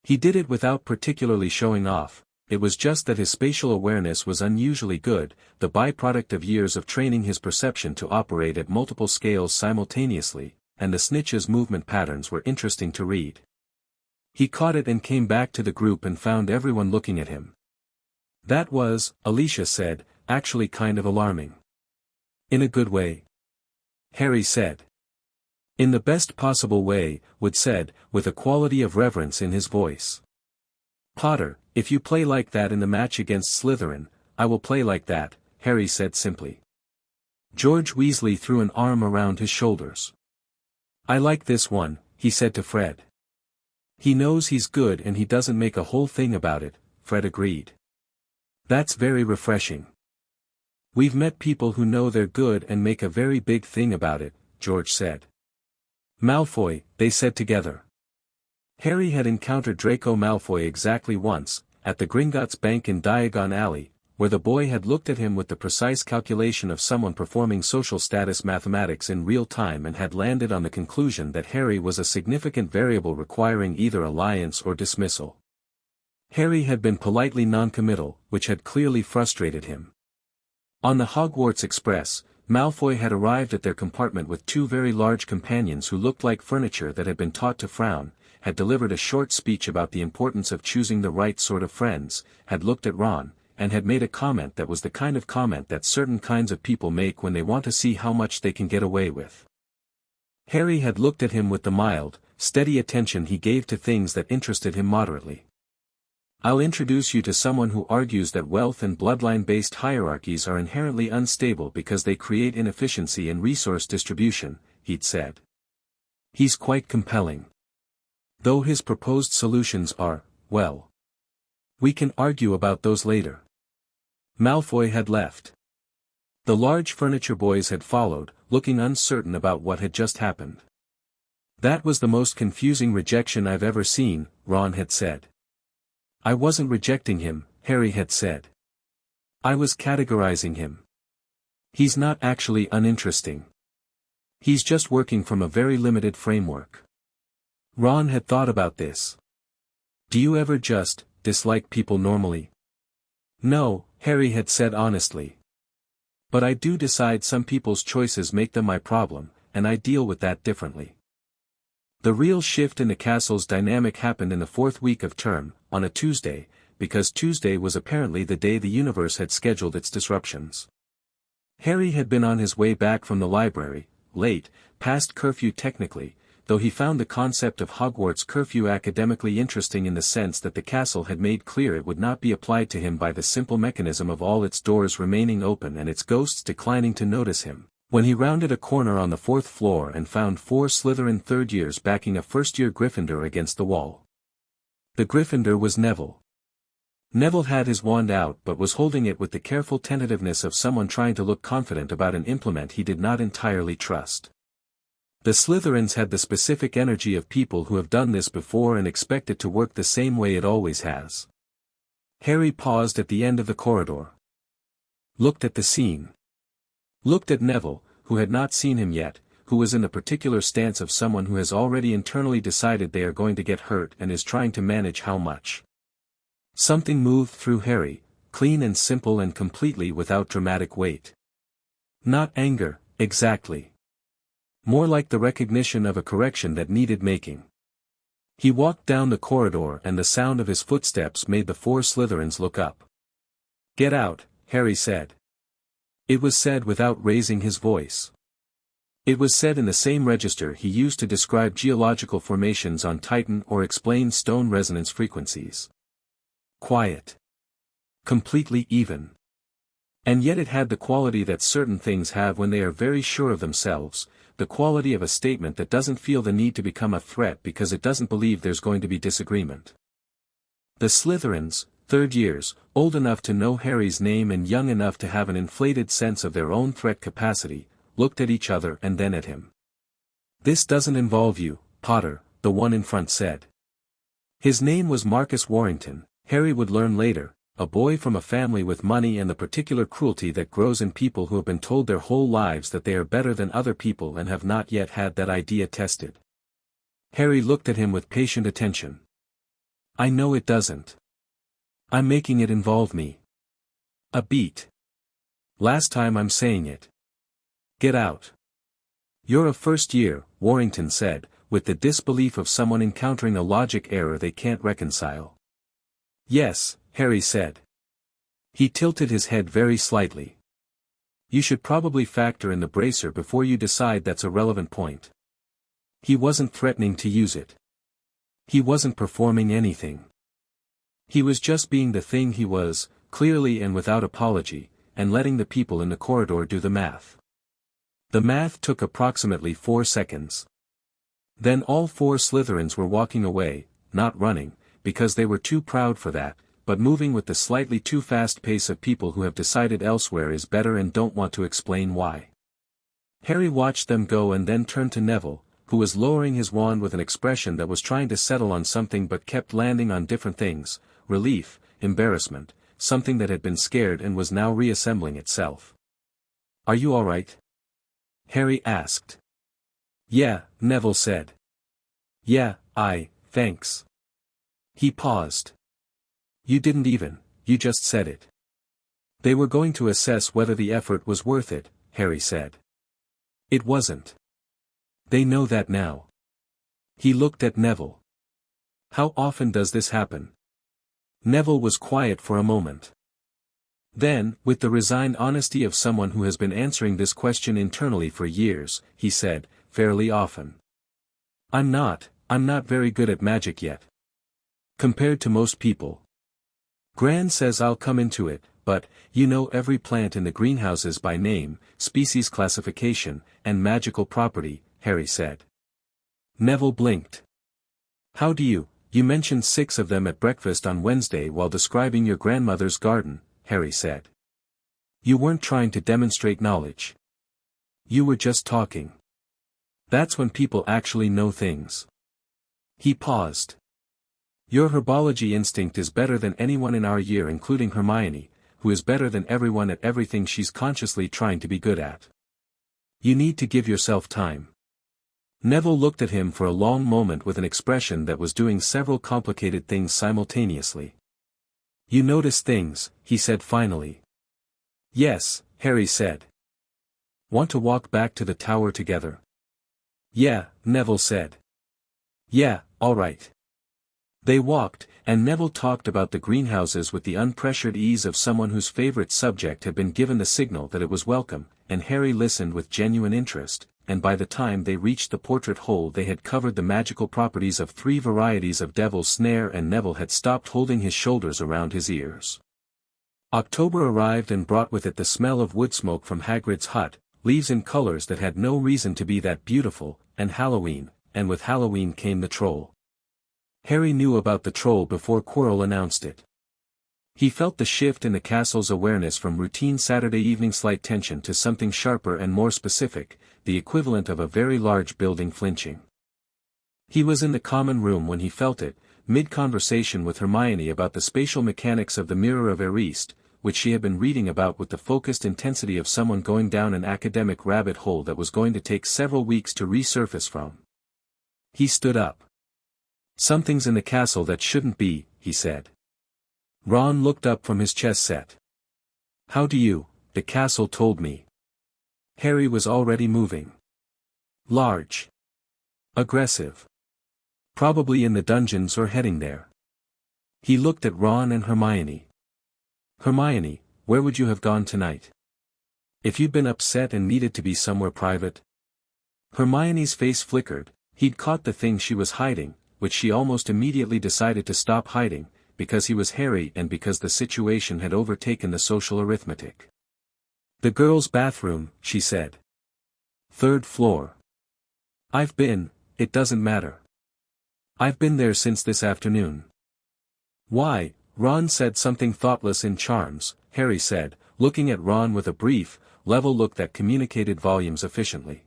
He did it without particularly showing off, it was just that his spatial awareness was unusually good, the byproduct of years of training his perception to operate at multiple scales simultaneously, and the snitch's movement patterns were interesting to read. He caught it and came back to the group and found everyone looking at him. "That was," Alicia said, "actually kind of alarming." "In a good way?" Harry said. "In the best possible way," Wood said, with a quality of reverence in his voice. "Potter, if you play like that in the match against Slytherin, I will play like that," Harry said simply. George Weasley threw an arm around his shoulders. "I like this one," he said to Fred. "He knows he's good and he doesn't make a whole thing about it," Fred agreed. "That's very refreshing." "We've met people who know they're good and make a very big thing about it," George said. "Malfoy," they said together. Harry had encountered Draco Malfoy exactly once, at the Gringotts Bank in Diagon Alley, where the boy had looked at him with the precise calculation of someone performing social status mathematics in real time and had landed on the conclusion that Harry was a significant variable requiring either alliance or dismissal. Harry had been politely noncommittal, which had clearly frustrated him. On the Hogwarts Express, Malfoy had arrived at their compartment with two very large companions who looked like furniture that had been taught to frown, had delivered a short speech about the importance of choosing the right sort of friends, had looked at Ron, and had made a comment that was the kind of comment that certain kinds of people make when they want to see how much they can get away with. Harry had looked at him with the mild, steady attention he gave to things that interested him moderately. "I'll introduce you to someone who argues that wealth and bloodline-based hierarchies are inherently unstable because they create inefficiency in resource distribution," he'd said. "He's quite compelling. Though his proposed solutions are, well, we can argue about those later." Malfoy had left. The large furniture boys had followed, looking uncertain about what had just happened. "That was the most confusing rejection I've ever seen," Ron had said. "I wasn't rejecting him," Harry had said. "I was categorizing him. He's not actually uninteresting. He's just working from a very limited framework." Ron had thought about this. "Do you ever just dislike people normally?" "No," Harry had said honestly. "But I do decide some people's choices make them my problem, and I deal with that differently." The real shift in the castle's dynamic happened in the fourth week of term, on a Tuesday, because Tuesday was apparently the day the universe had scheduled its disruptions. Harry had been on his way back from the library, late, past curfew technically, though he found the concept of Hogwarts curfew academically interesting in the sense that the castle had made clear it would not be applied to him by the simple mechanism of all its doors remaining open and its ghosts declining to notice him, when he rounded a corner on the fourth floor and found 4 Slytherin third-years backing a first-year Gryffindor against the wall. The Gryffindor was Neville. Neville had his wand out but was holding it with the careful tentativeness of someone trying to look confident about an implement he did not entirely trust. The Slytherins had the specific energy of people who have done this before and expect it to work the same way it always has. Harry paused at the end of the corridor. Looked at the scene. Looked at Neville, who had not seen him yet, who was in the particular stance of someone who has already internally decided they are going to get hurt and is trying to manage how much. Something moved through Harry, clean and simple and completely without dramatic weight. Not anger, exactly. More like the recognition of a correction that needed making. He walked down the corridor and the sound of his footsteps made the 4 Slytherins look up. "Get out," Harry said. It was said without raising his voice. It was said in the same register he used to describe geological formations on Titan or explain stone resonance frequencies. Quiet. Completely even. And yet it had the quality that certain things have when they are very sure of themselves, the quality of a statement that doesn't feel the need to become a threat because it doesn't believe there's going to be disagreement. The Slytherins, third years, old enough to know Harry's name and young enough to have an inflated sense of their own threat capacity, looked at each other and then at him. "This doesn't involve you, Potter," the one in front said. His name was Marcus Warrington, Harry would learn later, a boy from a family with money and the particular cruelty that grows in people who have been told their whole lives that they are better than other people and have not yet had that idea tested. Harry looked at him with patient attention. "I know it doesn't. I'm making it involve me. A beat. Last time I'm saying it. Get out." "You're a first year," Warrington said, with the disbelief of someone encountering a logic error they can't reconcile. "Yes," Harry said. He tilted his head very slightly. "You should probably factor in the bracer before you decide that's a relevant point." He wasn't threatening to use it. He wasn't performing anything. He was just being the thing he was, clearly and without apology, and letting the people in the corridor do the math. The math took approximately 4 seconds. Then all 4 Slytherins were walking away, not running, because they were too proud for that, but moving with the slightly too fast pace of people who have decided elsewhere is better and don't want to explain why. Harry watched them go and then turned to Neville, who was lowering his wand with an expression that was trying to settle on something but kept landing on different things: relief, embarrassment, something that had been scared and was now reassembling itself. "Are you all right?" Harry asked. "Yeah," Neville said. "Yeah, thanks." He paused. "You didn't even, you just said it." "They were going to assess whether the effort was worth it," Harry said. "It wasn't. They know that now." He looked at Neville. "How often does this happen?" Neville was quiet for a moment. Then, with the resigned honesty of someone who has been answering this question internally for years, he said, "Fairly often. I'm not very good at magic yet. Compared to most people. Gran says I'll come into it, but, you know every plant in the greenhouses by name, species classification, and magical property," Harry said. Neville blinked. "How do you mentioned 6 of them at breakfast on Wednesday while describing your grandmother's garden," Harry said. "You weren't trying to demonstrate knowledge. You were just talking. That's when people actually know things." He paused. "Your herbology instinct is better than anyone in our year, including Hermione, who is better than everyone at everything she's consciously trying to be good at. You need to give yourself time." Neville looked at him for a long moment with an expression that was doing several complicated things simultaneously. "You notice things," he said finally. "Yes," Harry said. "Want to walk back to the tower together?" "Yeah," Neville said. "Yeah, all right." They walked, and Neville talked about the greenhouses with the unpressured ease of someone whose favorite subject had been given the signal that it was welcome, and Harry listened with genuine interest, and by the time they reached the portrait hole they had covered the magical properties of 3 varieties of devil's snare and Neville had stopped holding his shoulders around his ears. October arrived and brought with it the smell of wood smoke from Hagrid's hut, leaves in colors that had no reason to be that beautiful, and Halloween, and with Halloween came the troll. Harry knew about the troll before Quirrell announced it. He felt the shift in the castle's awareness from routine Saturday evening slight tension to something sharper and more specific, the equivalent of a very large building flinching. He was in the common room when he felt it, mid-conversation with Hermione about the spatial mechanics of the Mirror of Erised, which she had been reading about with the focused intensity of someone going down an academic rabbit hole that was going to take several weeks to resurface from. He stood up. "Something's in the castle that shouldn't be," he said. Ron looked up from his chess set. "How do you, the castle told me." Harry was already moving. "Large. Aggressive. Probably in the dungeons or heading there." He looked at Ron and Hermione. "Hermione, where would you have gone tonight? If you'd been upset and needed to be somewhere private?" Hermione's face flickered. He'd caught the thing she was hiding, which she almost immediately decided to stop hiding, because he was Harry and because the situation had overtaken the social arithmetic. "The girls' bathroom," she said. "3rd floor. It doesn't matter. I've been there since this afternoon." "Why?" Ron said something thoughtless in charms, Harry said, looking at Ron with a brief, level look that communicated volumes efficiently.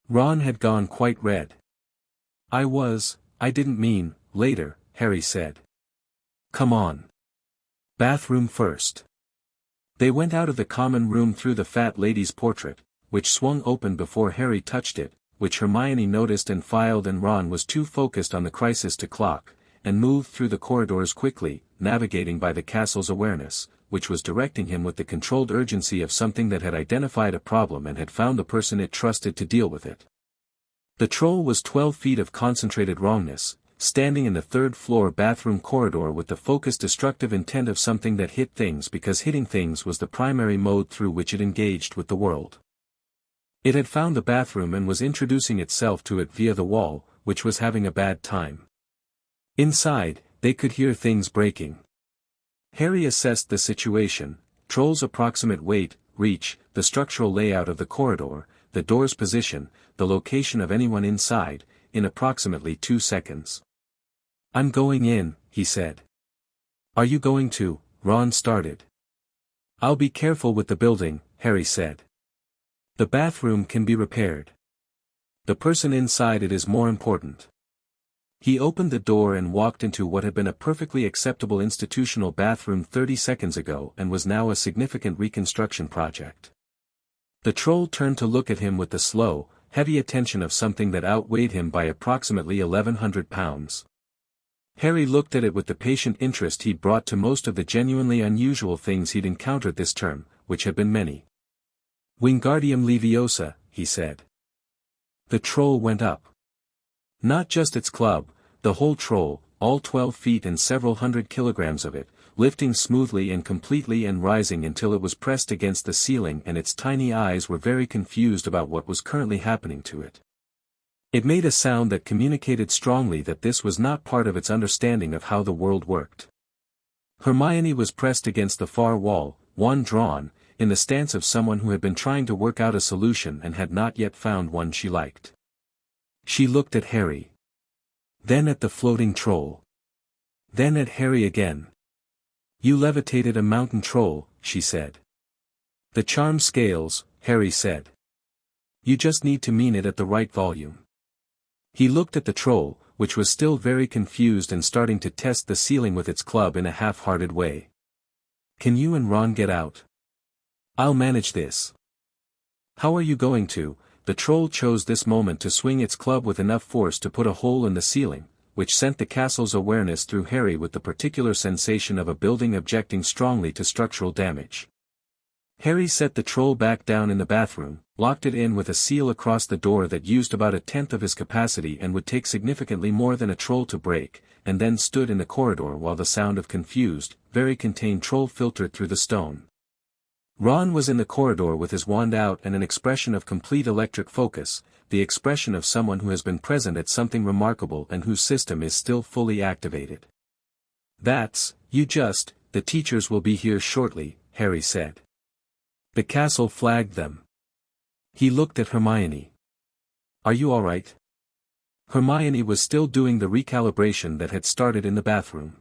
Ron had gone quite red. I didn't mean, later," Harry said. "Come on. Bathroom first." They went out of the common room through the fat lady's portrait, which swung open before Harry touched it, which Hermione noticed and filed, and Ron was too focused on the crisis to clock, and moved through the corridors quickly, navigating by the castle's awareness, which was directing him with the controlled urgency of something that had identified a problem and had found the person it trusted to deal with it. The troll was 12 feet of concentrated wrongness, standing in the 3rd floor bathroom corridor with the focused destructive intent of something that hit things because hitting things was the primary mode through which it engaged with the world. It had found the bathroom and was introducing itself to it via the wall, which was having a bad time. Inside, they could hear things breaking. Harry assessed the situation, troll's approximate weight, reach, the structural layout of the corridor, the door's position, the location of anyone inside, in approximately 2 seconds. "I'm going in," he said. "Are you going to?" Ron started. "I'll be careful with the building," Harry said. "The bathroom can be repaired. The person inside it is more important." He opened the door and walked into what had been a perfectly acceptable institutional bathroom 30 seconds ago and was now a significant reconstruction project. The troll turned to look at him with the slow, heavy attention of something that outweighed him by approximately 1,100 pounds. Harry looked at it with the patient interest he'd brought to most of the genuinely unusual things he'd encountered this term, which had been many. "Wingardium Leviosa," he said. The troll went up. Not just its club, the whole troll, all 12 feet and several hundred kilograms of it, lifting smoothly and completely and rising until it was pressed against the ceiling and its tiny eyes were very confused about what was currently happening to it. It made a sound that communicated strongly that this was not part of its understanding of how the world worked. Hermione was pressed against the far wall, wand drawn, in the stance of someone who had been trying to work out a solution and had not yet found one she liked. She looked at Harry. Then at the floating troll. Then at Harry again. "You levitated a mountain troll," she said. "The charm scales," Harry said. "You just need to mean it at the right volume." He looked at the troll, which was still very confused and starting to test the ceiling with its club in a half-hearted way. "Can you and Ron get out? I'll manage this." "How are you going to?" The troll chose this moment to swing its club with enough force to put a hole in the ceiling, which sent the castle's awareness through Harry with the particular sensation of a building objecting strongly to structural damage. Harry set the troll back down in the bathroom, locked it in with a seal across the door that used about a tenth of his capacity and would take significantly more than a troll to break, and then stood in the corridor while the sound of confused, very contained troll filtered through the stone. Ron was in the corridor with his wand out and an expression of complete electric focus, the expression of someone who has been present at something remarkable and whose system is still fully activated. The teachers will be here shortly," Harry said. The castle flagged them. He looked at Hermione. "Are you all right?" Hermione was still doing the recalibration that had started in the bathroom.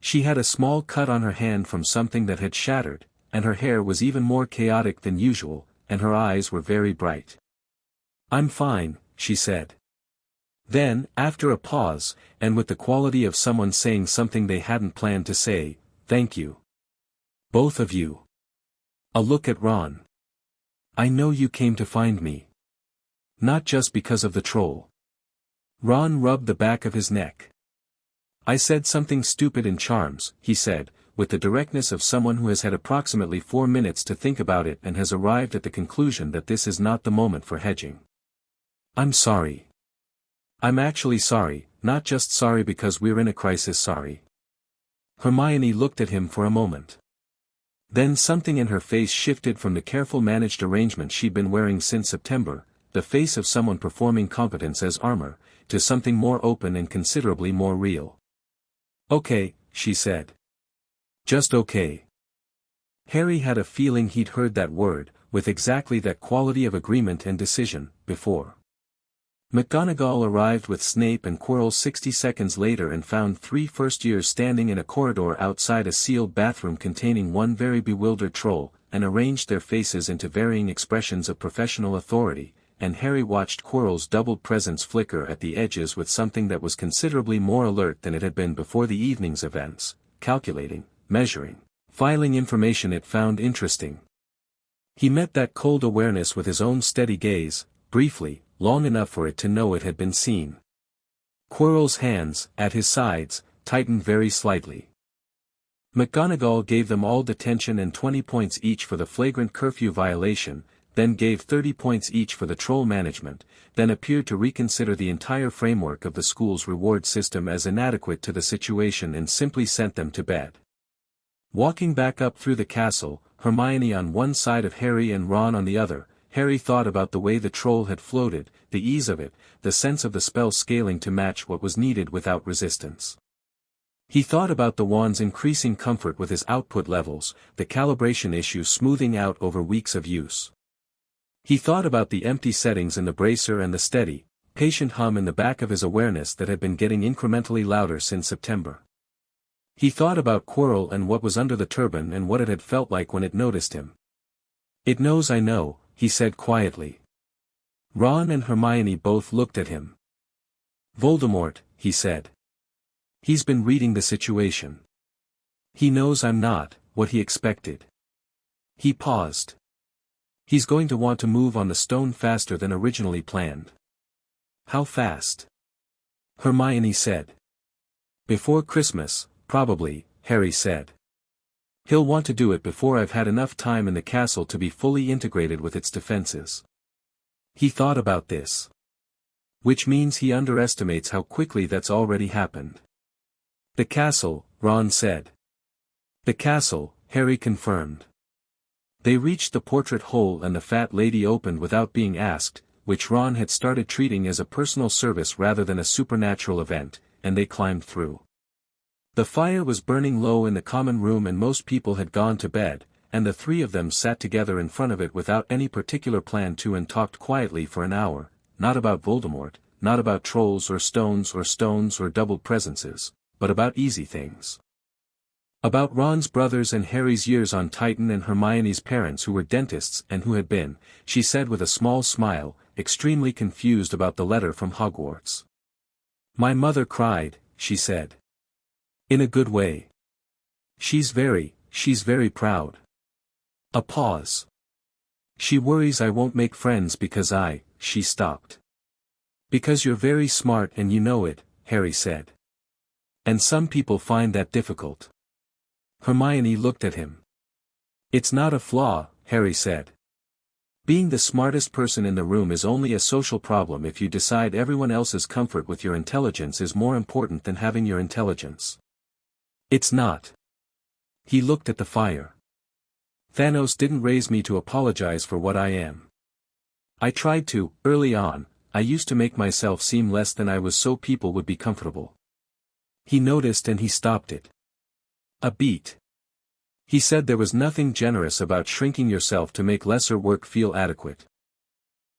She had a small cut on her hand from something that had shattered, and her hair was even more chaotic than usual, and her eyes were very bright. "I'm fine," she said. Then, after a pause, and with the quality of someone saying something they hadn't planned to say, "Thank you. Both of you." A look at Ron. "I know you came to find me. Not just because of the troll." Ron rubbed the back of his neck. "I said something stupid in charms," he said, with the directness of someone who has had approximately 4 minutes to think about it and has arrived at the conclusion that this is not the moment for hedging. "I'm sorry. I'm actually sorry, not just sorry because we're in a crisis sorry." Hermione looked at him for a moment. Then something in her face shifted from the careful managed arrangement she'd been wearing since September, the face of someone performing competence as armor, to something more open and considerably more real. "Okay," she said. "Just okay." Harry had a feeling he'd heard that word, with exactly that quality of agreement and decision, before. McGonagall arrived with Snape and Quirrell 60 seconds later and found 3 first-years standing in a corridor outside a sealed bathroom containing one very bewildered troll, and arranged their faces into varying expressions of professional authority, and Harry watched Quirrell's doubled presence flicker at the edges with something that was considerably more alert than it had been before the evening's events, calculating, measuring, filing information it found interesting. He met that cold awareness with his own steady gaze, briefly, long enough for it to know it had been seen. Quirrell's hands, at his sides, tightened very slightly. McGonagall gave them all detention and 20 points each for the flagrant curfew violation, then gave 30 points each for the troll management, then appeared to reconsider the entire framework of the school's reward system as inadequate to the situation and simply sent them to bed. Walking back up through the castle, Hermione on one side of Harry and Ron on the other, Harry thought about the way the troll had floated, the ease of it, the sense of the spell scaling to match what was needed without resistance. He thought about the wand's increasing comfort with his output levels, the calibration issue smoothing out over weeks of use. He thought about the empty settings in the bracer and the steady, patient hum in the back of his awareness that had been getting incrementally louder since September. He thought about Quirrell and what was under the turban and what it had felt like when it noticed him. "It knows I know," he said quietly. Ron and Hermione both looked at him. "Voldemort," he said. He's been reading the situation. He knows I'm not what he expected. He paused. He's going to want to move on the stone faster than originally planned. How fast? Hermione said. Before Christmas, probably, Harry said. He'll want to do it before I've had enough time in the castle to be fully integrated with its defenses. He thought about this. Which means he underestimates how quickly that's already happened. The castle, Ron said. The castle, Harry confirmed. They reached the portrait hole and the fat lady opened without being asked, which Ron had started treating as a personal service rather than a supernatural event, and they climbed through. The fire was burning low in the common room and most people had gone to bed, and the three of them sat together in front of it without any particular plan to and talked quietly for an hour, not about Voldemort, not about trolls or stones or doubled presences, but about easy things. About Ron's brothers and Harry's years on Titan and Hermione's parents who were dentists and who had been, she said with a small smile, extremely confused about the letter from Hogwarts. My mother cried, she said. In a good way. She's very proud. A pause. She worries I won't make friends because she stopped. Because you're very smart and you know it, Harry said. And some people find that difficult. Hermione looked at him. It's not a flaw, Harry said. Being the smartest person in the room is only a social problem if you decide everyone else's comfort with your intelligence is more important than having your intelligence. It's not. He looked at the fire. Thanos didn't raise me to apologize for what I am. I tried to, early on, I used to make myself seem less than I was so people would be comfortable. He noticed and he stopped it. A beat. He said there was nothing generous about shrinking yourself to make lesser work feel adequate.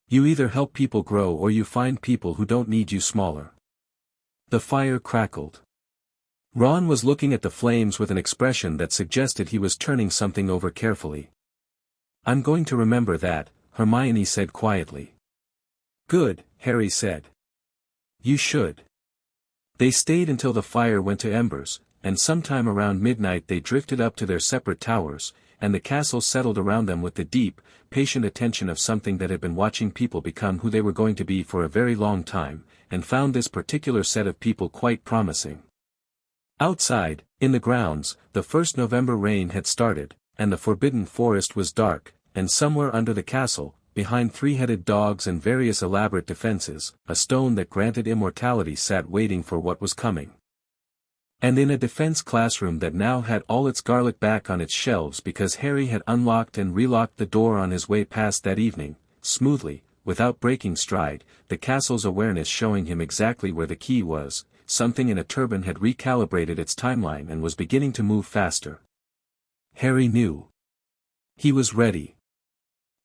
You either help people grow or you find people who don't need you smaller. The fire crackled. Ron was looking at the flames with an expression that suggested he was turning something over carefully. I'm going to remember that, Hermione said quietly. Good, Harry said. You should. They stayed until the fire went to embers, and sometime around midnight they drifted up to their separate towers, and the castle settled around them with the deep, patient attention of something that had been watching people become who they were going to be for a very long time, and found this particular set of people quite promising. Outside, in the grounds, the first November rain had started, and the forbidden forest was dark, and somewhere under the castle, behind three-headed dogs and various elaborate defenses, a stone that granted immortality sat waiting for what was coming. And in a defense classroom that now had all its garlic back on its shelves because Harry had unlocked and relocked the door on his way past that evening, smoothly, without breaking stride, the castle's awareness showing him exactly where the key was, something in a turban had recalibrated its timeline and was beginning to move faster. Harry knew. He was ready.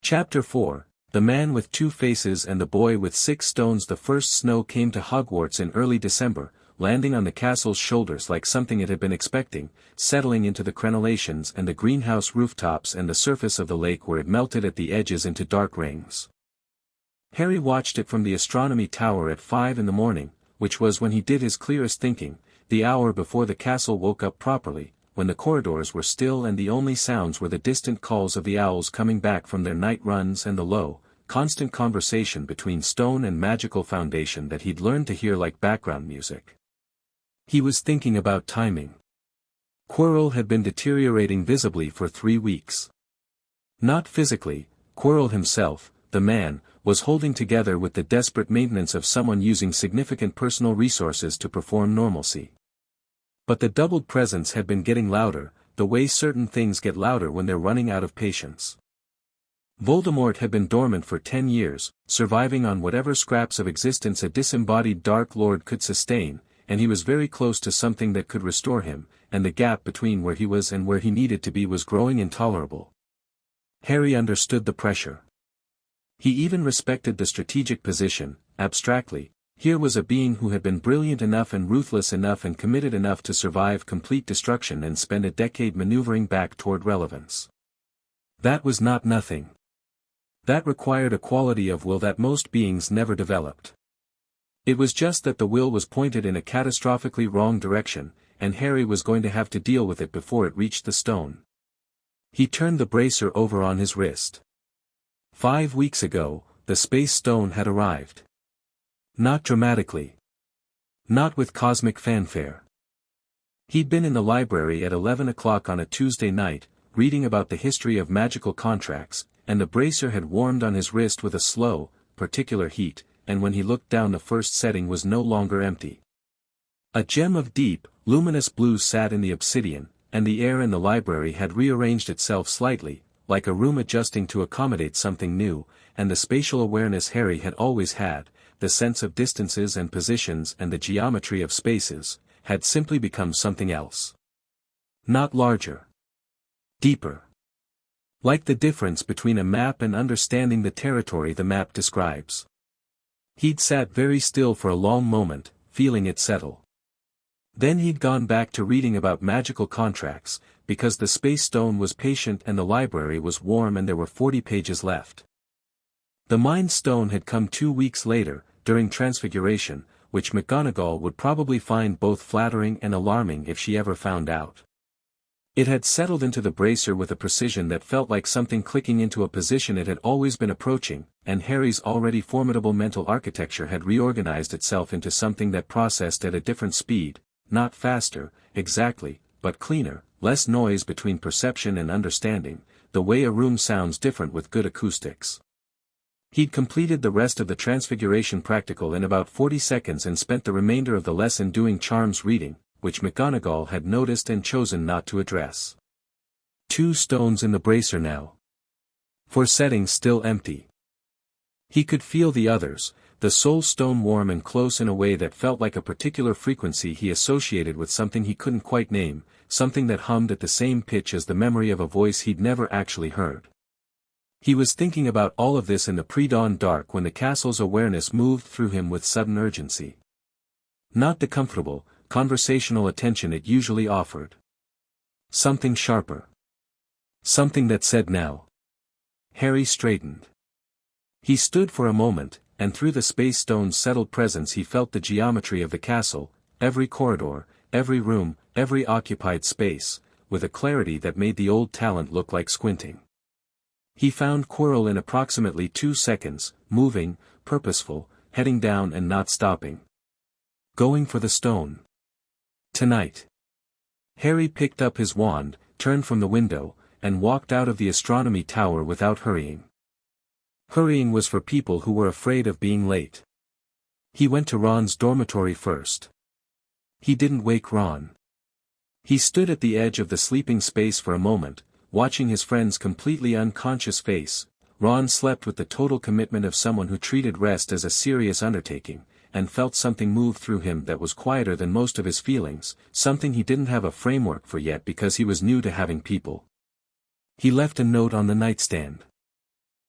Chapter 4, The Man with Two Faces and the Boy with 6 Stones. The first snow came to Hogwarts in early December, landing on the castle's shoulders like something it had been expecting, settling into the crenellations and the greenhouse rooftops and the surface of the lake where it melted at the edges into dark rings. Harry watched it from the astronomy tower at 5 in the morning, which was when he did his clearest thinking, the hour before the castle woke up properly, when the corridors were still and the only sounds were the distant calls of the owls coming back from their night runs and the low, constant conversation between stone and magical foundation that he'd learned to hear like background music. He was thinking about timing. Quirrell had been deteriorating visibly for 3 weeks. Not physically, Quirrell himself, the man, was holding together with the desperate maintenance of someone using significant personal resources to perform normalcy. But the doubled presence had been getting louder, the way certain things get louder when they're running out of patience. Voldemort had been dormant for 10 years, surviving on whatever scraps of existence a disembodied Dark Lord could sustain, and he was very close to something that could restore him, and the gap between where he was and where he needed to be was growing intolerable. Harry understood the pressure. He even respected the strategic position, abstractly. Here was a being who had been brilliant enough and ruthless enough and committed enough to survive complete destruction and spend a decade maneuvering back toward relevance. That was not nothing. That required a quality of will that most beings never developed. It was just that the wheel was pointed in a catastrophically wrong direction, and Harry was going to have to deal with it before it reached the stone. He turned the bracer over on his wrist. 5 weeks ago, the space stone had arrived. Not dramatically. Not with cosmic fanfare. He'd been in the library at 11 o'clock on a Tuesday night, reading about the history of magical contracts, and the bracer had warmed on his wrist with a slow, particular heat, and when he looked down the first setting was no longer empty. A gem of deep, luminous blue sat in the obsidian, and the air in the library had rearranged itself slightly, like a room adjusting to accommodate something new, and the spatial awareness Harry had always had, the sense of distances and positions and the geometry of spaces, had simply become something else. Not larger. Deeper. Like the difference between a map and understanding the territory the map describes. He'd sat very still for a long moment, feeling it settle. Then he'd gone back to reading about magical contracts, because the space stone was patient and the library was warm and there were 40 pages left. The Mind Stone had come 2 weeks later, during Transfiguration, which McGonagall would probably find both flattering and alarming if she ever found out. It had settled into the bracer with a precision that felt like something clicking into a position it had always been approaching, and Harry's already formidable mental architecture had reorganized itself into something that processed at a different speed, not faster, exactly, but cleaner, less noise between perception and understanding, the way a room sounds different with good acoustics. He'd completed the rest of the Transfiguration practical in about 40 seconds and spent the remainder of the lesson doing charms reading, which McGonagall had noticed and chosen not to address. 2 stones in the bracer now. 4 settings still empty. He could feel the others, the soul stone warm and close in a way that felt like a particular frequency he associated with something he couldn't quite name, something that hummed at the same pitch as the memory of a voice he'd never actually heard. He was thinking about all of this in the pre-dawn dark when the castle's awareness moved through him with sudden urgency. Not the comfortable, conversational attention it usually offered. Something sharper. Something that said now. Harry straightened. He stood for a moment, and through the space stone's settled presence he felt the geometry of the castle, every corridor, every room, every occupied space, with a clarity that made the old talent look like squinting. He found Quirrell in approximately 2 seconds, moving, purposeful, heading down and not stopping. Going for the stone. Tonight. Harry picked up his wand, turned from the window, and walked out of the astronomy tower without hurrying. Hurrying was for people who were afraid of being late. He went to Ron's dormitory first. He didn't wake Ron. He stood at the edge of the sleeping space for a moment, watching his friend's completely unconscious face. Ron slept with the total commitment of someone who treated rest as a serious undertaking, and felt something move through him that was quieter than most of his feelings, something he didn't have a framework for yet because he was new to having people. He left a note on the nightstand.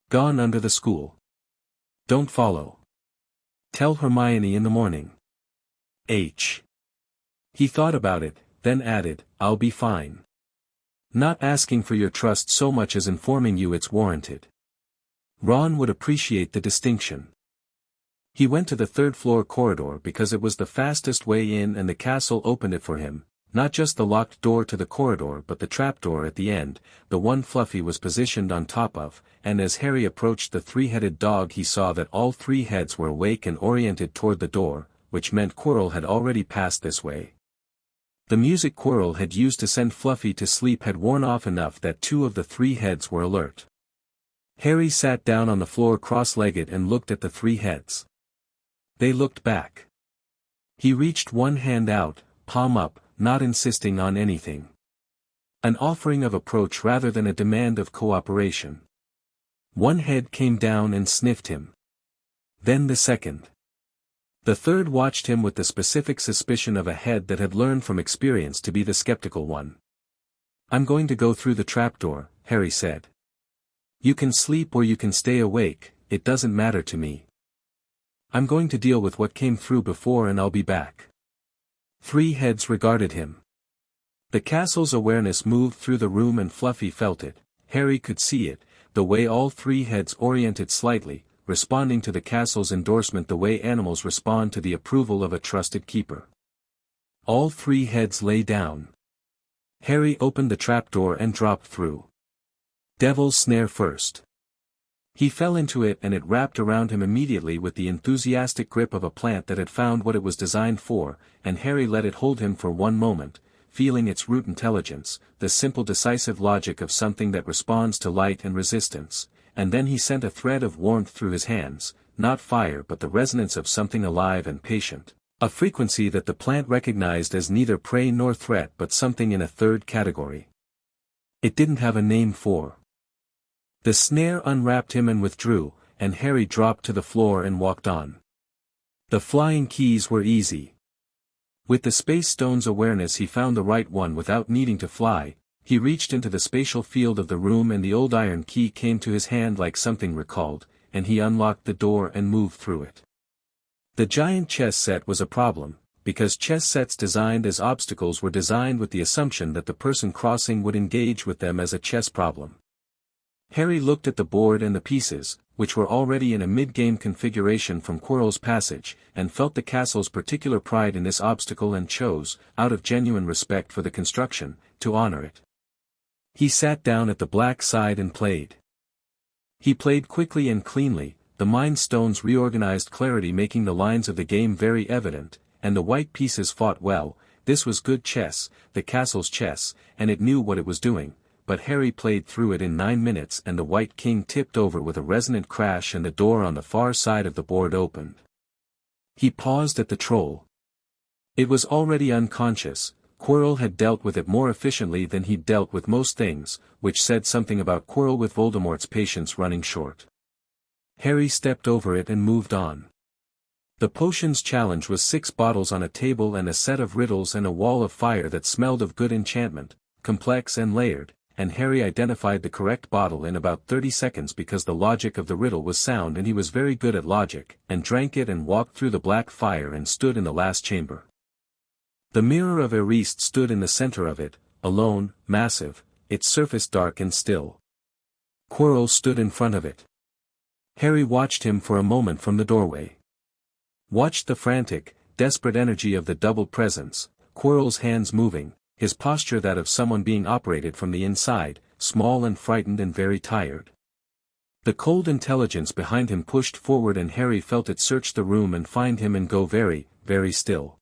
Gone under the school. Don't follow. Tell Hermione in the morning. H. He thought about it, then added, I'll be fine. Not asking for your trust so much as informing you it's warranted. Ron would appreciate the distinction. He went to the 3rd-floor corridor because it was the fastest way in and the castle opened it for him, not just the locked door to the corridor but the trapdoor at the end, the one Fluffy was positioned on top of, and as Harry approached the 3-headed dog he saw that all 3 heads were awake and oriented toward the door, which meant Quirrell had already passed this way. The music Quirrell had used to send Fluffy to sleep had worn off enough that 2 of the 3 heads were alert. Harry sat down on the floor cross-legged and looked at the 3 heads. They looked back. He reached one hand out, palm up, not insisting on anything. An offering of approach rather than a demand of cooperation. One head came down and sniffed him. Then the second. The third watched him with the specific suspicion of a head that had learned from experience to be the skeptical one. I'm going to go through the trapdoor, Harry said. You can sleep or you can stay awake, it doesn't matter to me. I'm going to deal with what came through before and I'll be back. 3 heads regarded him. The castle's awareness moved through the room and Fluffy felt it. Harry could see it, the way all 3 heads oriented slightly, responding to the castle's endorsement the way animals respond to the approval of a trusted keeper. All three heads lay down. Harry opened the trapdoor and dropped through. Devil's snare first. He fell into it and it wrapped around him immediately with the enthusiastic grip of a plant that had found what it was designed for, and Harry let it hold him for one moment, feeling its root intelligence, the simple decisive logic of something that responds to light and resistance, and then he sent a thread of warmth through his hands, not fire but the resonance of something alive and patient, a frequency that the plant recognized as neither prey nor threat but something in a third category. It didn't have a name for. The snare unwrapped him and withdrew, and Harry dropped to the floor and walked on. The flying keys were easy. With the space stone's awareness he found the right one without needing to fly. He reached into the spatial field of the room and the old iron key came to his hand like something recalled, and he unlocked the door and moved through it. The giant chess set was a problem, because chess sets designed as obstacles were designed with the assumption that the person crossing would engage with them as a chess problem. Harry looked at the board and the pieces, which were already in a mid-game configuration from Quirrell's passage, and felt the castle's particular pride in this obstacle and chose, out of genuine respect for the construction, to honor it. He sat down at the black side and played. He played quickly and cleanly, the mind stone's reorganized clarity making the lines of the game very evident, and the white pieces fought well. This was good chess, the castle's chess, and it knew what it was doing. But Harry played through it in 9 minutes and the white king tipped over with a resonant crash and the door on the far side of the board opened. He paused at the troll. It was already unconscious. Quirrell had dealt with it more efficiently than he'd dealt with most things, which said something about Quirrell with Voldemort's patience running short. Harry stepped over it and moved on. The potions challenge was 6 bottles on a table and a set of riddles and a wall of fire that smelled of good enchantment, complex and layered. And Harry identified the correct bottle in about 30 seconds because the logic of the riddle was sound and he was very good at logic, and drank it and walked through the black fire and stood in the last chamber. The mirror of Eriste stood in the center of it, alone, massive, its surface dark and still. Quirrell stood in front of it. Harry watched him for a moment from the doorway. Watched the frantic, desperate energy of the double presence, Quirrell's hands moving, his posture that of someone being operated from the inside, small and frightened and very tired. The cold intelligence behind him pushed forward and Harry felt it search the room and find him and go very, very still.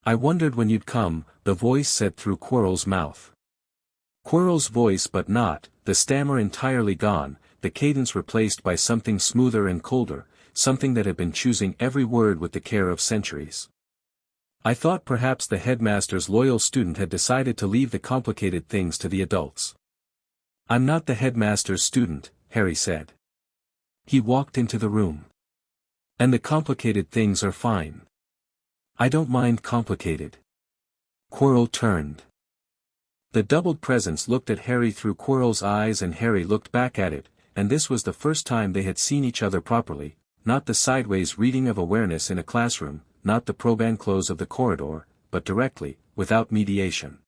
"I wondered when you'd come," the voice said through Quirrell's mouth. Quirrell's voice but not, the stammer entirely gone, the cadence replaced by something smoother and colder, something that had been choosing every word with the care of centuries. "I thought perhaps the headmaster's loyal student had decided to leave the complicated things to the adults." "I'm not the headmaster's student," Harry said. He walked into the room. "And the complicated things are fine. I don't mind complicated." Quirrell turned. The doubled presence looked at Harry through Quirrell's eyes and Harry looked back at it, and this was the first time they had seen each other properly, not the sideways reading of awareness in a classroom, not the probanclos of the corridor, but directly, without mediation.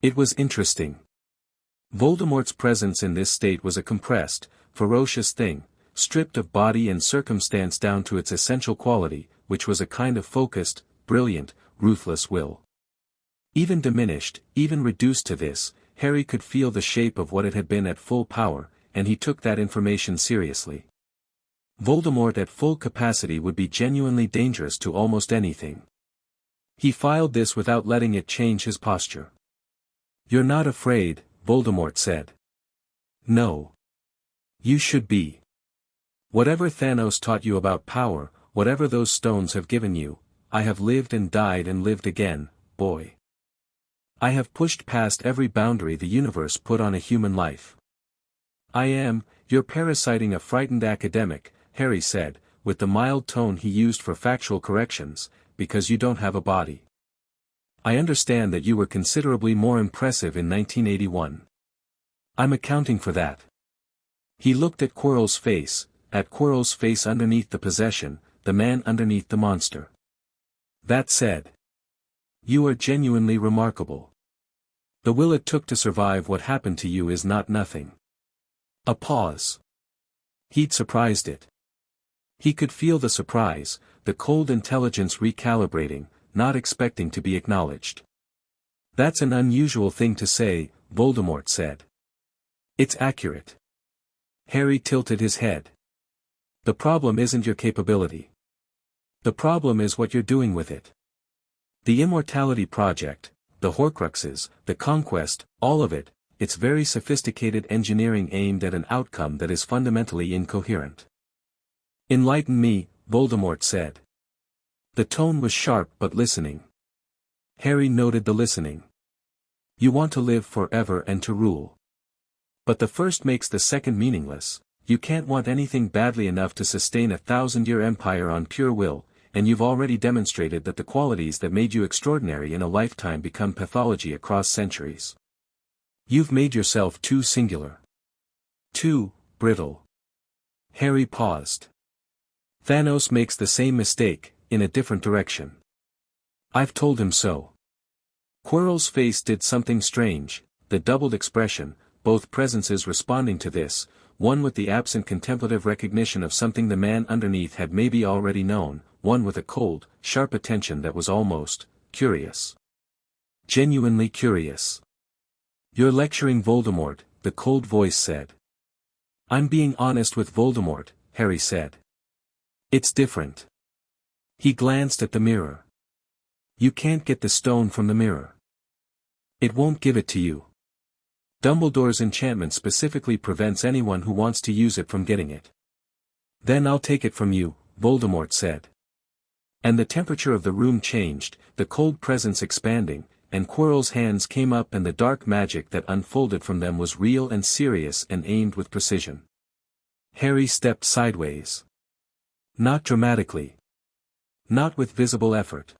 It was interesting. Voldemort's presence in this state was a compressed, ferocious thing, stripped of body and circumstance down to its essential quality, which was a kind of focused, brilliant, ruthless will. Even diminished, even reduced to this, Harry could feel the shape of what it had been at full power, and he took that information seriously. Voldemort at full capacity would be genuinely dangerous to almost anything. He filed this without letting it change his posture. "You're not afraid," Voldemort said. "No. You should be. Whatever Thanos taught you about power, whatever those stones have given you, I have lived and died and lived again, boy. I have pushed past every boundary the universe put on a human life. You're parasiting a frightened academic," Harry said, with the mild tone he used for factual corrections, "because you don't have a body. I understand that you were considerably more impressive in 1981. I'm accounting for that." He looked at Quirrell's face underneath the possession, the man underneath the monster. "That said, you are genuinely remarkable. The will it took to survive what happened to you is not nothing." A pause. He'd surprised it. He could feel the surprise, the cold intelligence recalibrating, not expecting to be acknowledged. "That's an unusual thing to say," Voldemort said. "It's accurate." Harry tilted his head. "The problem isn't your capability. The problem is what you're doing with it. The Immortality Project, the Horcruxes, the Conquest, all of it, it's very sophisticated engineering aimed at an outcome that is fundamentally incoherent." "Enlighten me," Voldemort said. The tone was sharp but listening. Harry noted the listening. "You want to live forever and to rule. But the first makes the second meaningless. You can't want anything badly enough to sustain 1,000-year empire on pure will, and you've already demonstrated that the qualities that made you extraordinary in a lifetime become pathology across centuries. You've made yourself too singular. Too brittle." Harry paused. "Thanos makes the same mistake, in a different direction. I've told him so." Quirrell's face did something strange, the doubled expression, both presences responding to this, one with the absent contemplative recognition of something the man underneath had maybe already known, one with a cold, sharp attention that was almost curious. Genuinely curious. "You're lecturing Voldemort," the cold voice said. "I'm being honest with Voldemort," Harry said. "It's different." He glanced at the mirror. "You can't get the stone from the mirror. It won't give it to you. Dumbledore's enchantment specifically prevents anyone who wants to use it from getting it." "Then I'll take it from you," Voldemort said. And the temperature of the room changed, the cold presence expanding, and Quirrell's hands came up and the dark magic that unfolded from them was real and serious and aimed with precision. Harry stepped sideways. Not dramatically. Not with visible effort.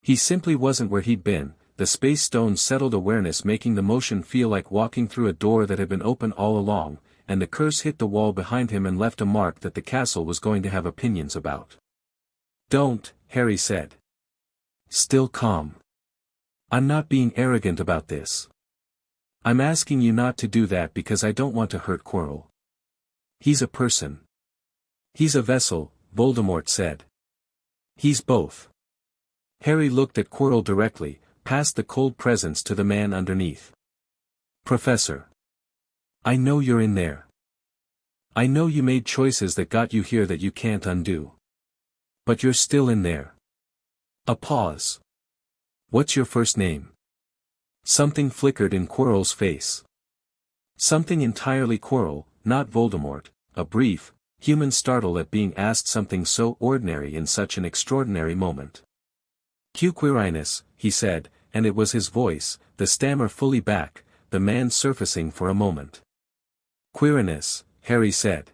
He simply wasn't where he'd been, the space stone's settled awareness making the motion feel like walking through a door that had been open all along, and the curse hit the wall behind him and left a mark that the castle was going to have opinions about. "Don't," Harry said. Still calm. "I'm not being arrogant about this. I'm asking you not to do that because I don't want to hurt Quirrell. He's a person. He's a vessel," Voldemort said. "He's both." Harry looked at Quirrell directly, past the cold presence to the man underneath. "Professor. I know you're in there. I know you made choices that got you here that you can't undo. But you're still in there." A pause. "What's your first name?" Something flickered in Quirrell's face. Something entirely Quirrell, not Voldemort, a brief, human startle at being asked something so ordinary in such an extraordinary moment. "Quirinus," he said, and it was his voice, the stammer fully back, the man surfacing for a moment. "Quirinus," Harry said.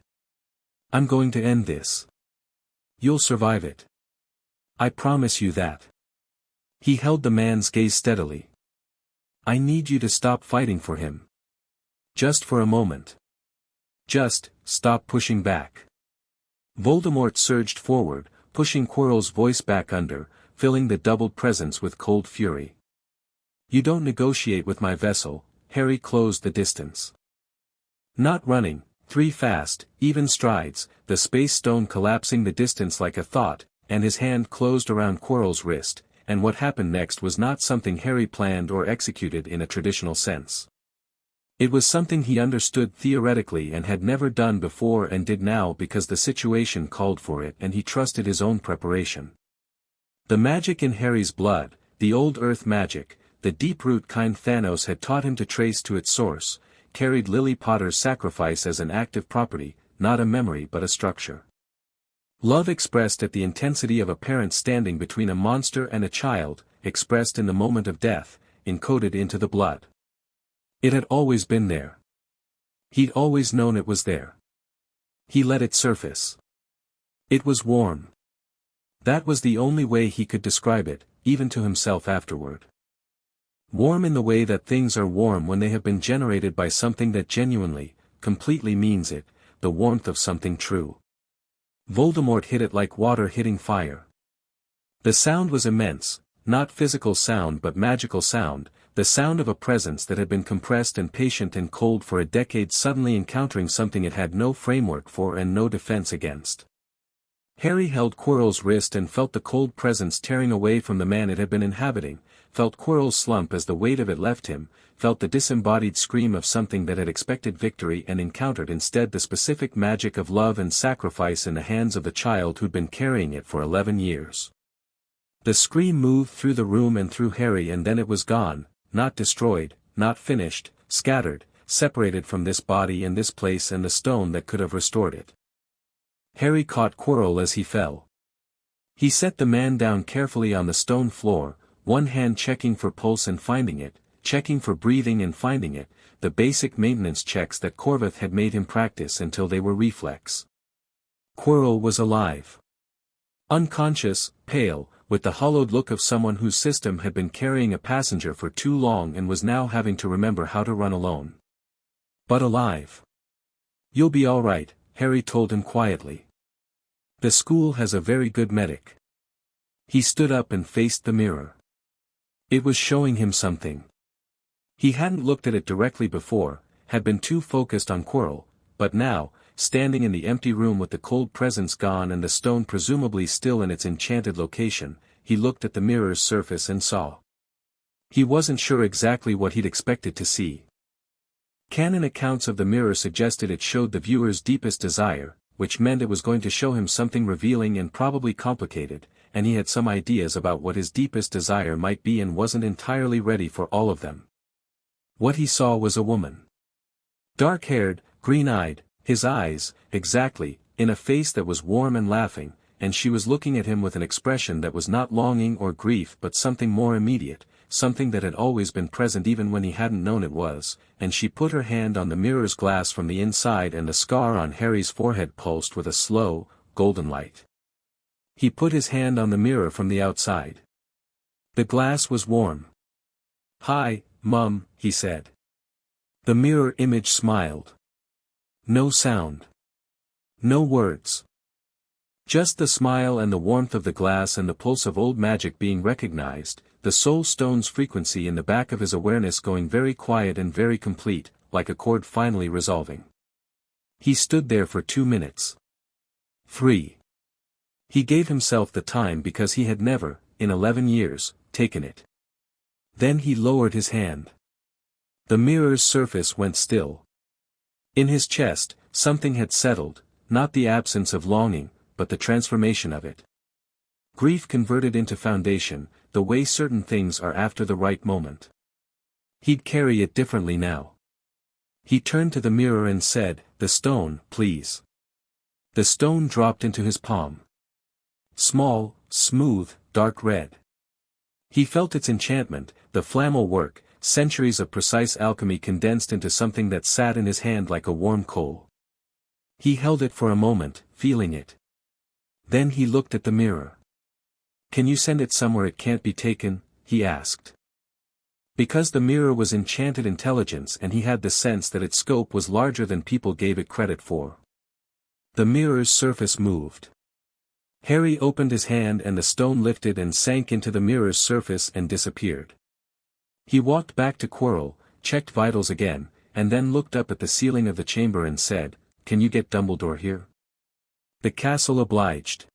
"I'm going to end this. You'll survive it. I promise you that." He held the man's gaze steadily. "I need you to stop fighting for him. Just for a moment. Just, stop pushing back." Voldemort surged forward, pushing Quirrell's voice back under, filling the doubled presence with cold fury. "You don't negotiate with my vessel," Harry closed the distance. Not running, 3 fast, even strides, the space stone collapsing the distance like a thought, and his hand closed around Quirrell's wrist, and what happened next was not something Harry planned or executed in a traditional sense. It was something he understood theoretically and had never done before and did now because the situation called for it and he trusted his own preparation. The magic in Harry's blood, the old earth magic, the deep-root kind Thanos had taught him to trace to its source, carried Lily Potter's sacrifice as an active property, not a memory but a structure. Love expressed at the intensity of a parent standing between a monster and a child, expressed in the moment of death, encoded into the blood. It had always been there. He'd always known it was there. He let it surface. It was warm. That was the only way he could describe it, even to himself afterward. Warm in the way that things are warm when they have been generated by something that genuinely, completely means it, the warmth of something true. Voldemort hit it like water hitting fire. The sound was immense, not physical sound but magical sound, the sound of a presence that had been compressed and patient and cold for a decade suddenly encountering something it had no framework for and no defense against. Harry held Quirrell's wrist and felt the cold presence tearing away from the man it had been inhabiting, felt Quirrell slump as the weight of it left him, felt the disembodied scream of something that had expected victory and encountered instead the specific magic of love and sacrifice in the hands of the child who'd been carrying it for 11 years. The scream moved through the room and through Harry, and then it was gone, not destroyed, not finished, scattered, separated from this body and this place and the stone that could have restored it. Harry caught Quirrell as he fell. He set the man down carefully on the stone floor, one hand checking for pulse and finding it, checking for breathing and finding it, the basic maintenance checks that Corvus had made him practice until they were reflex. Quirrell was alive. Unconscious, pale, with the hollowed look of someone whose system had been carrying a passenger for too long and was now having to remember how to run alone. But alive. "You'll be all right," Harry told him quietly. "The school has a very good medic." He stood up and faced the mirror. It was showing him something. He hadn't looked at it directly before, had been too focused on Quirrell, but now, standing in the empty room with the cold presence gone and the stone presumably still in its enchanted location, he looked at the mirror's surface and saw. He wasn't sure exactly what he'd expected to see. Canon accounts of the mirror suggested it showed the viewer's deepest desire, which meant it was going to show him something revealing and probably complicated, and he had some ideas about what his deepest desire might be and wasn't entirely ready for all of them. What he saw was a woman. Dark-haired, green-eyed, his eyes, exactly, in a face that was warm and laughing, and she was looking at him with an expression that was not longing or grief but something more immediate, something that had always been present even when he hadn't known it was, and she put her hand on the mirror's glass from the inside and the scar on Harry's forehead pulsed with a slow, golden light. He put his hand on the mirror from the outside. The glass was warm. "Hi, Mum," he said. The mirror image smiled. No sound. No words. Just the smile and the warmth of the glass and the pulse of old magic being recognized, the soul stone's frequency in the back of his awareness going very quiet and very complete, like a chord finally resolving. He stood there for 2 minutes. 3. He gave himself the time because he had never, in 11 years, taken it. Then he lowered his hand. The mirror's surface went still. In his chest, something had settled, not the absence of longing, but the transformation of it. Grief converted into foundation, the way certain things are after the right moment. He'd carry it differently now. He turned to the mirror and said, "The stone, please." The stone dropped into his palm. Small, smooth, dark red. He felt its enchantment, the flammel work, centuries of precise alchemy condensed into something that sat in his hand like a warm coal. He held it for a moment, feeling it. Then he looked at the mirror. "Can you send it somewhere it can't be taken?" he asked. Because the mirror was enchanted intelligence and he had the sense that its scope was larger than people gave it credit for. The mirror's surface moved. Harry opened his hand and the stone lifted and sank into the mirror's surface and disappeared. He walked back to Quirrell, checked vitals again, and then looked up at the ceiling of the chamber and said, "Can you get Dumbledore here?" The castle obliged.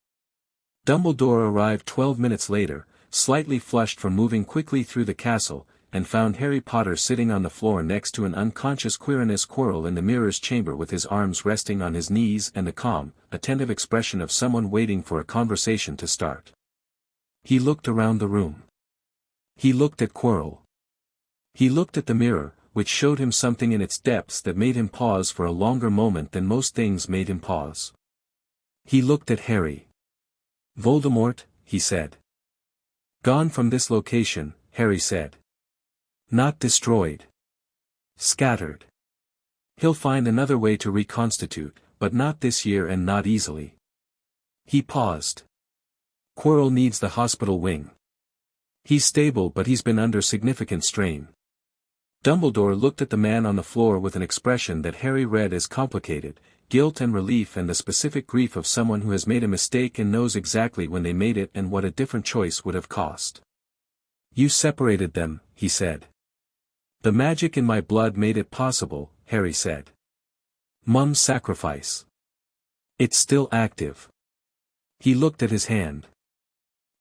Dumbledore arrived 12 minutes later, slightly flushed from moving quickly through the castle, and found Harry Potter sitting on the floor next to an unconscious Quirinus Quirrell in the mirror's chamber with his arms resting on his knees and the calm, attentive expression of someone waiting for a conversation to start. He looked around the room. He looked at Quirrell. He looked at the mirror, which showed him something in its depths that made him pause for a longer moment than most things made him pause. He looked at Harry. "Voldemort," he said. "Gone from this location," Harry said. "Not destroyed. Scattered. He'll find another way to reconstitute, but not this year and not easily." He paused. "Quirrell needs the hospital wing. He's stable but he's been under significant strain." Dumbledore looked at the man on the floor with an expression that Harry read as complicated, guilt and relief and the specific grief of someone who has made a mistake and knows exactly when they made it and what a different choice would have cost. "You separated them," he said. "The magic in my blood made it possible," Harry said. "Mum's sacrifice. It's still active. He looked at his hand.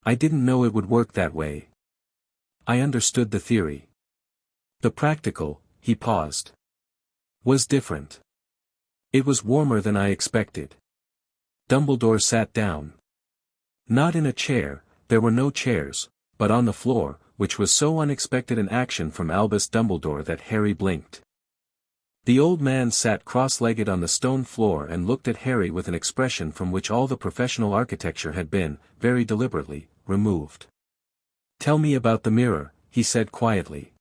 I didn't know it would work that way. I understood the theory. The practical, he paused, was different. It was warmer than I expected. Dumbledore sat down. Not in a chair, there were no chairs, but on the floor, which was so unexpected an action from Albus Dumbledore that Harry blinked. The old man sat cross-legged on the stone floor and looked at Harry with an expression from which all the professional architecture had been, very deliberately, removed. "Tell me about the mirror," he said quietly.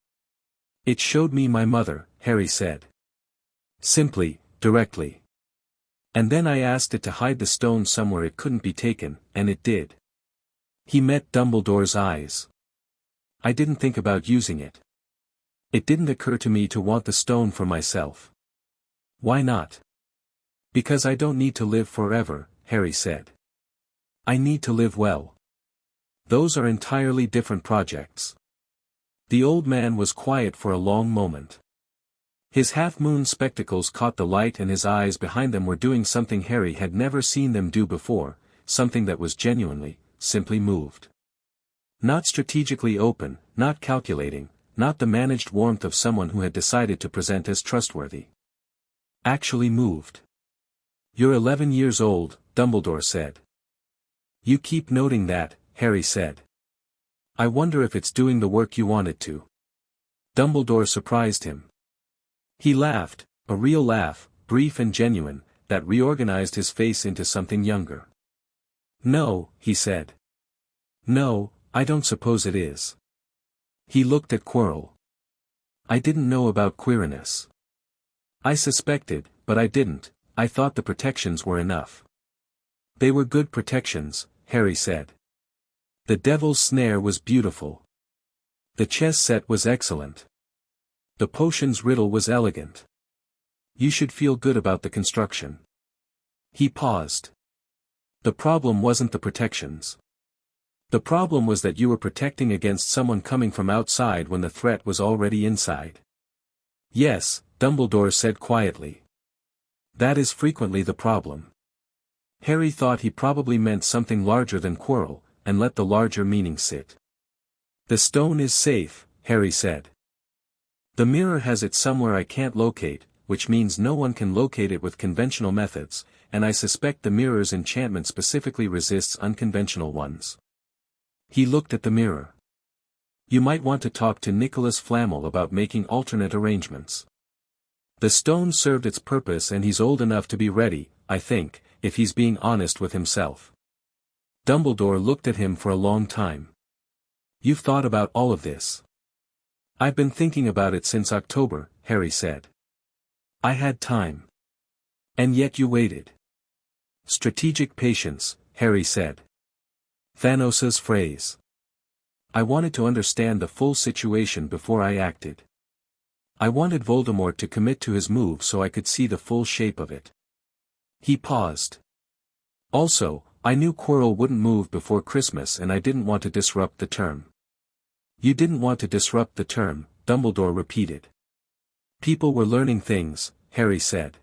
"It showed me my mother," Harry said. Simply, directly. "And then I asked it to hide the stone somewhere it couldn't be taken, and it did." He met Dumbledore's eyes. "I didn't think about using it. It didn't occur to me to want the stone for myself." "Why not?" "Because I don't need to live forever," Harry said. "I need to live well. Those are entirely different projects." The old man was quiet for a long moment. His half-moon spectacles caught the light and his eyes behind them were doing something Harry had never seen them do before, something that was genuinely, simply moved. Not strategically open, not calculating, not the managed warmth of someone who had decided to present as trustworthy. Actually moved. "You're 11 years old," Dumbledore said. "You keep noting that," Harry said. "I wonder if it's doing the work you want it to." Dumbledore surprised him. He laughed, a real laugh, brief and genuine, that reorganized his face into something younger. "No," he said. "No, I don't suppose it is." He looked at Quirrell. "I didn't know about queerness. I suspected, but I didn't. I thought the protections were enough." "They were good protections," Harry said. "The Devil's Snare was beautiful. The chess set was excellent. The potions riddle was elegant. You should feel good about the construction." He paused. "The problem wasn't the protections. The problem was that you were protecting against someone coming from outside when the threat was already inside." "Yes," Dumbledore said quietly. "That is frequently the problem." Harry thought he probably meant something larger than Quirrell, and let the larger meaning sit. "The stone is safe," Harry said. "The mirror has it somewhere I can't locate, which means no one can locate it with conventional methods, and I suspect the mirror's enchantment specifically resists unconventional ones." He looked at the mirror. "You might want to talk to Nicholas Flamel about making alternate arrangements. The stone served its purpose and he's old enough to be ready, I think, if he's being honest with himself." Dumbledore looked at him for a long time. "You've thought about all of this?" "I've been thinking about it since October," Harry said. "I had time." "And yet you waited." "Strategic patience," Harry said. Thanos's phrase. "I wanted to understand the full situation before I acted. I wanted Voldemort to commit to his move so I could see the full shape of it." He paused. "Also, I knew Quirrell wouldn't move before Christmas and I didn't want to disrupt the term." "You didn't want to disrupt the term," Dumbledore repeated. "People were learning things," Harry said.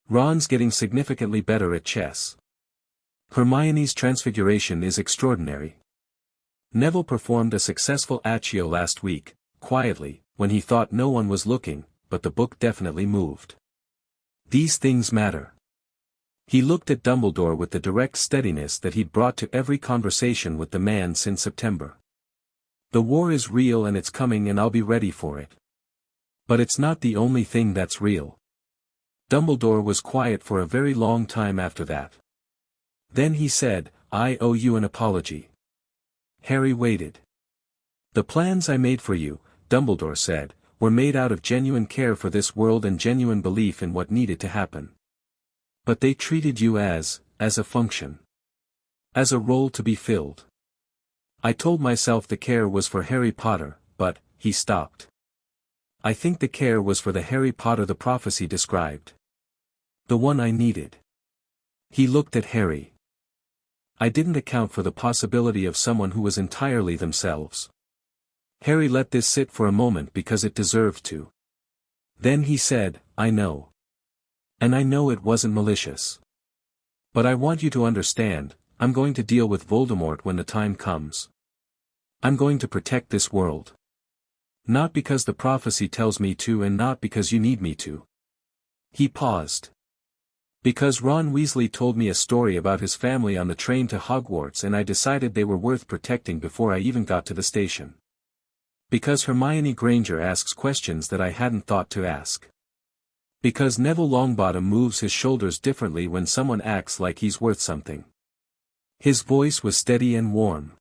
"Ron's getting significantly better at chess. Hermione's transfiguration is extraordinary. Neville performed a successful accio last week, quietly, when he thought no one was looking, but the book definitely moved. These things matter." He looked at Dumbledore with the direct steadiness that he'd brought to every conversation with the man since September. "The war is real and it's coming and I'll be ready for it. But it's not the only thing that's real." Dumbledore was quiet for a very long time after that. Then he said, "I owe you an apology." Harry waited. "The plans I made for you," Dumbledore said, "were made out of genuine care for this world and genuine belief in what needed to happen. But they treated you as a function. As a role to be filled. I told myself the care was for Harry Potter, but," he stopped. "I think the care was for the Harry Potter the prophecy described. The one I needed." He looked at Harry. "I didn't account for the possibility of someone who was entirely themselves." Harry let this sit for a moment because it deserved to. Then he said, "I know. And I know it wasn't malicious. But I want you to understand, I'm going to deal with Voldemort when the time comes. I'm going to protect this world. Not because the prophecy tells me to and not because you need me to. He paused. Because Ron Weasley told me a story about his family on the train to Hogwarts and I decided they were worth protecting before I even got to the station. Because Hermione Granger asks questions that I hadn't thought to ask. Because Neville Longbottom moves his shoulders differently when someone acts like he's worth something. His voice was steady and warm.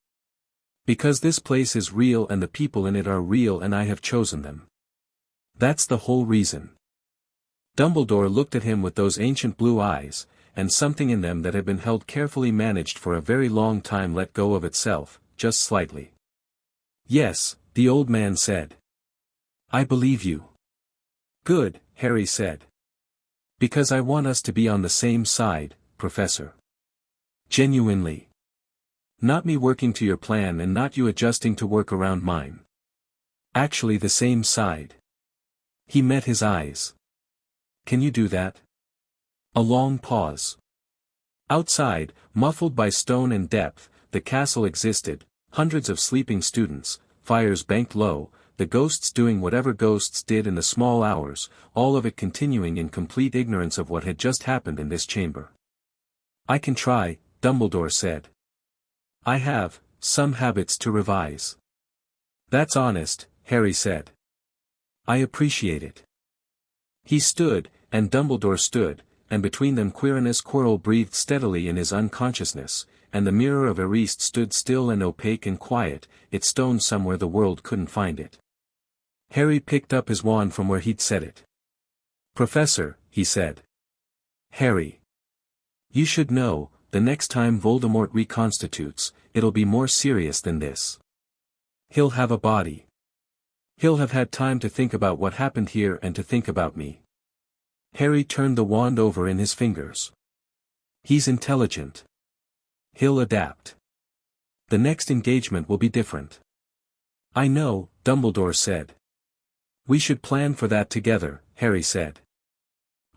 Because this place is real and the people in it are real and I have chosen them. That's the whole reason. Dumbledore looked at him with those ancient blue eyes, and something in them that had been held carefully managed for a very long time let go of itself, just slightly. Yes, the old man said. I believe you. Good, Harry said. Because I want us to be on the same side, Professor. Genuinely. Not me working to your plan and not you adjusting to work around mine. Actually the same side. He met his eyes. Can you do that? A long pause. Outside, muffled by stone and depth, the castle existed, hundreds of sleeping students, fires banked low, the ghosts doing whatever ghosts did in the small hours, all of it continuing in complete ignorance of what had just happened in this chamber. I can try, Dumbledore said. I have some habits to revise. That's honest, Harry said. I appreciate it. He stood, and Dumbledore stood, and between them Quirinus Quirrell breathed steadily in his unconsciousness, and the mirror of Eriste stood still and opaque and quiet, its stone somewhere the world couldn't find it. Harry picked up his wand from where he'd set it. Professor, he said. Harry. You should know, the next time Voldemort reconstitutes, it'll be more serious than this. He'll have a body. He'll have had time to think about what happened here and to think about me. Harry turned the wand over in his fingers. He's intelligent. He'll adapt. The next engagement will be different. I know, Dumbledore said. We should plan for that together, Harry said.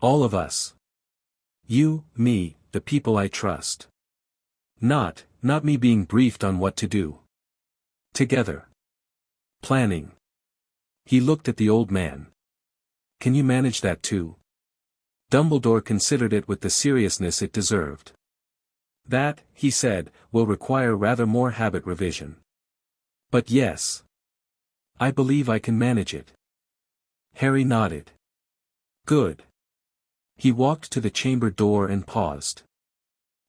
All of us. You, me, the people I trust. Not me being briefed on what to do. Together. Planning. He looked at the old man. Can you manage that too? Dumbledore considered it with the seriousness it deserved. That, he said, will require rather more habit revision. But yes. I believe I can manage it. Harry nodded. Good. He walked to the chamber door and paused.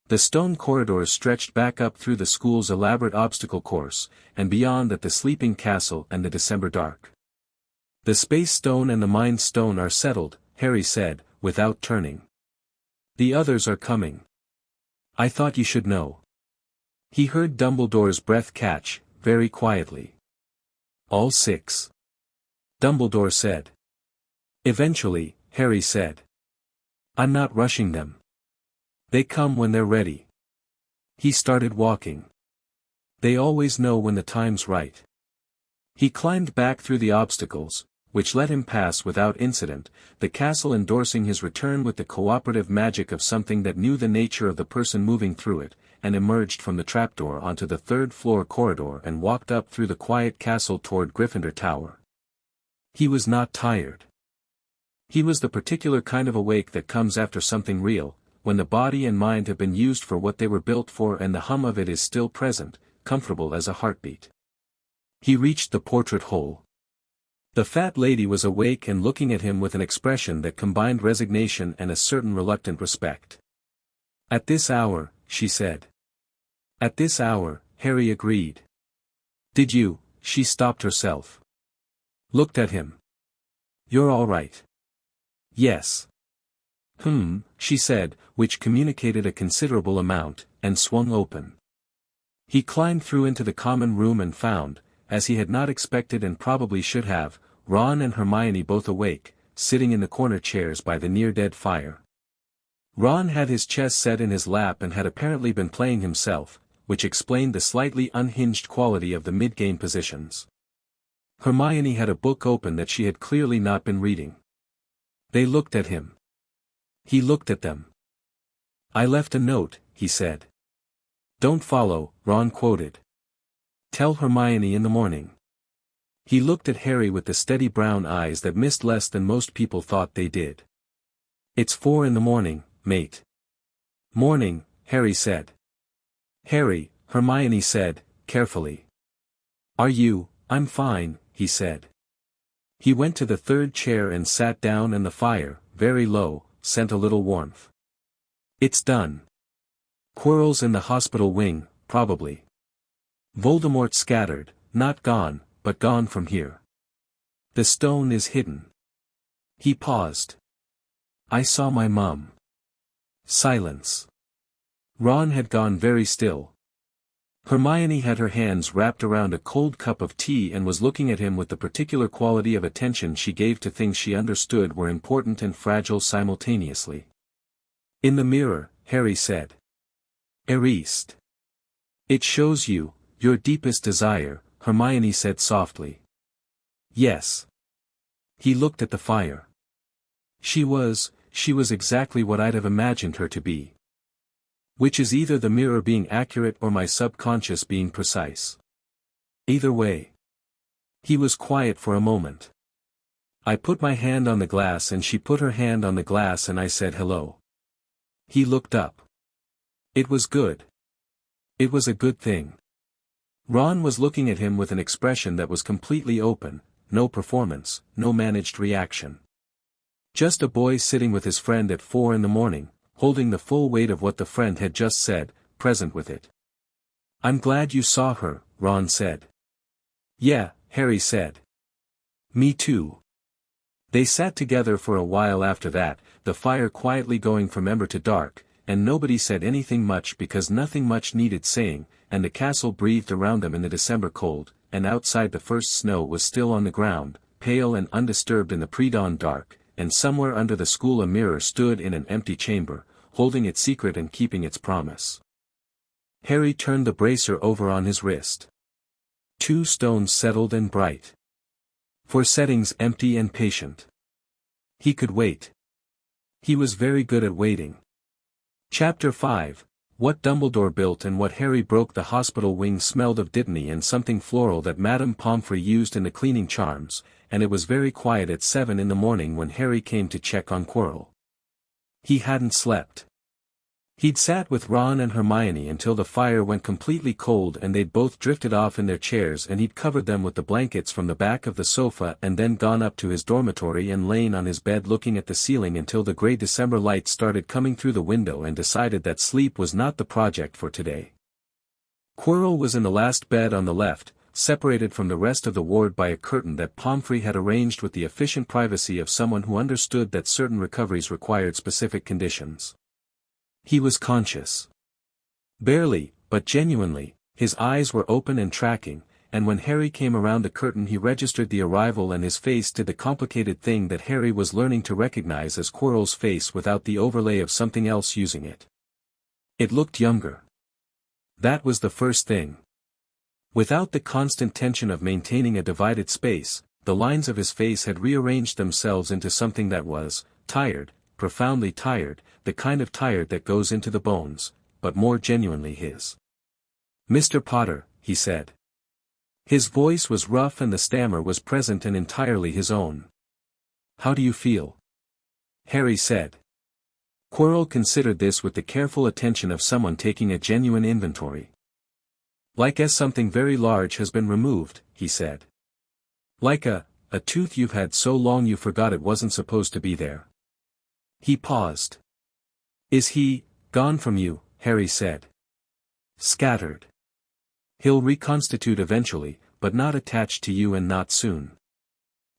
The stone corridors stretched back up through the school's elaborate obstacle course, and beyond that the sleeping castle and the December dark. The space stone and the mind stone are settled, Harry said, without turning. The others are coming. I thought you should know. He heard Dumbledore's breath catch, very quietly. All 6. Dumbledore said. Eventually, Harry said. I'm not rushing them. They come when they're ready. He started walking. They always know when the time's right. He climbed back through the obstacles, which let him pass without incident, the castle endorsing his return with the cooperative magic of something that knew the nature of the person moving through it, and emerged from the trapdoor onto the third-floor corridor and walked up through the quiet castle toward Gryffindor Tower. He was not tired. He was the particular kind of awake that comes after something real, when the body and mind have been used for what they were built for and the hum of it is still present, comfortable as a heartbeat. He reached the portrait hole. The fat lady was awake and looking at him with an expression that combined resignation and a certain reluctant respect. At this hour, she said. At this hour, Harry agreed. Did you? She stopped herself. Looked at him. You're all right. Yes. She said, which communicated a considerable amount, and swung open. He climbed through into the common room and found, as he had not expected and probably should have, Ron and Hermione both awake, sitting in the corner chairs by the near-dead fire. Ron had his chess set in his lap and had apparently been playing himself, which explained the slightly unhinged quality of the mid-game positions. Hermione had a book open that she had clearly not been reading. They looked at him. He looked at them. I left a note, he said. Don't follow, Ron quoted. Tell Hermione in the morning. He looked at Harry with the steady brown eyes that missed less than most people thought they did. It's 4 in the morning, mate. Morning, Harry said. Harry, Hermione said, carefully. Are you? I'm fine, he said. He went to the third chair and sat down, and the fire, very low, sent a little warmth. It's done. Quirrell's in the hospital wing, probably. Voldemort scattered, not gone, but gone from here. The stone is hidden. He paused. I saw my mum. Silence. Ron had gone very still. Hermione had her hands wrapped around a cold cup of tea and was looking at him with the particular quality of attention she gave to things she understood were important and fragile simultaneously. In the mirror, Harry said. Erased. It shows you, your deepest desire, Hermione said softly. Yes. He looked at the fire. She was exactly what I'd have imagined her to be. Which is either the mirror being accurate or my subconscious being precise. Either way. He was quiet for a moment. I put my hand on the glass and she put her hand on the glass and I said hello. He looked up. It was good. It was a good thing. Ron was looking at him with an expression that was completely open, no performance, no managed reaction. Just a boy sitting with his friend at 4 in the morning, holding the full weight of what the friend had just said, present with it. I'm glad you saw her, Ron said. Yeah, Harry said. Me too. They sat together for a while after that, the fire quietly going from ember to dark, and nobody said anything much because nothing much needed saying, and the castle breathed around them in the December cold, and outside the first snow was still on the ground, pale and undisturbed in the pre-dawn dark, and somewhere under the school a mirror stood in an empty chamber, holding its secret and keeping its promise. Harry turned the bracer over on his wrist. 2 stones settled and bright. 4 settings empty and patient. He could wait. He was very good at waiting. Chapter 5, What Dumbledore Built and What Harry Broke. The hospital wing smelled of dittany and something floral that Madame Pomfrey used in the cleaning charms, and it was very quiet at 7 in the morning when Harry came to check on Quirrell. He hadn't slept. He'd sat with Ron and Hermione until the fire went completely cold and they'd both drifted off in their chairs, and he'd covered them with the blankets from the back of the sofa and then gone up to his dormitory and lain on his bed looking at the ceiling until the grey December light started coming through the window and decided that sleep was not the project for today. Quirrell was in the last bed on the left, separated from the rest of the ward by a curtain that Pomfrey had arranged with the efficient privacy of someone who understood that certain recoveries required specific conditions. He was conscious. Barely, but genuinely, his eyes were open and tracking, and when Harry came around the curtain he registered the arrival and his face did the complicated thing that Harry was learning to recognize as Quirrell's face without the overlay of something else using it. It looked younger. That was the first thing. Without the constant tension of maintaining a divided space, the lines of his face had rearranged themselves into something that was, tired, profoundly tired, the kind of tired that goes into the bones, but more genuinely his. Mr. Potter, he said. His voice was rough and the stammer was present and entirely his own. How do you feel? Harry said. Quirrell considered this with the careful attention of someone taking a genuine inventory. Like as something very large has been removed, he said. Like a tooth you've had so long you forgot it wasn't supposed to be there. He paused. Is he gone from you? Harry said. Scattered. He'll reconstitute eventually, but not attached to you and not soon.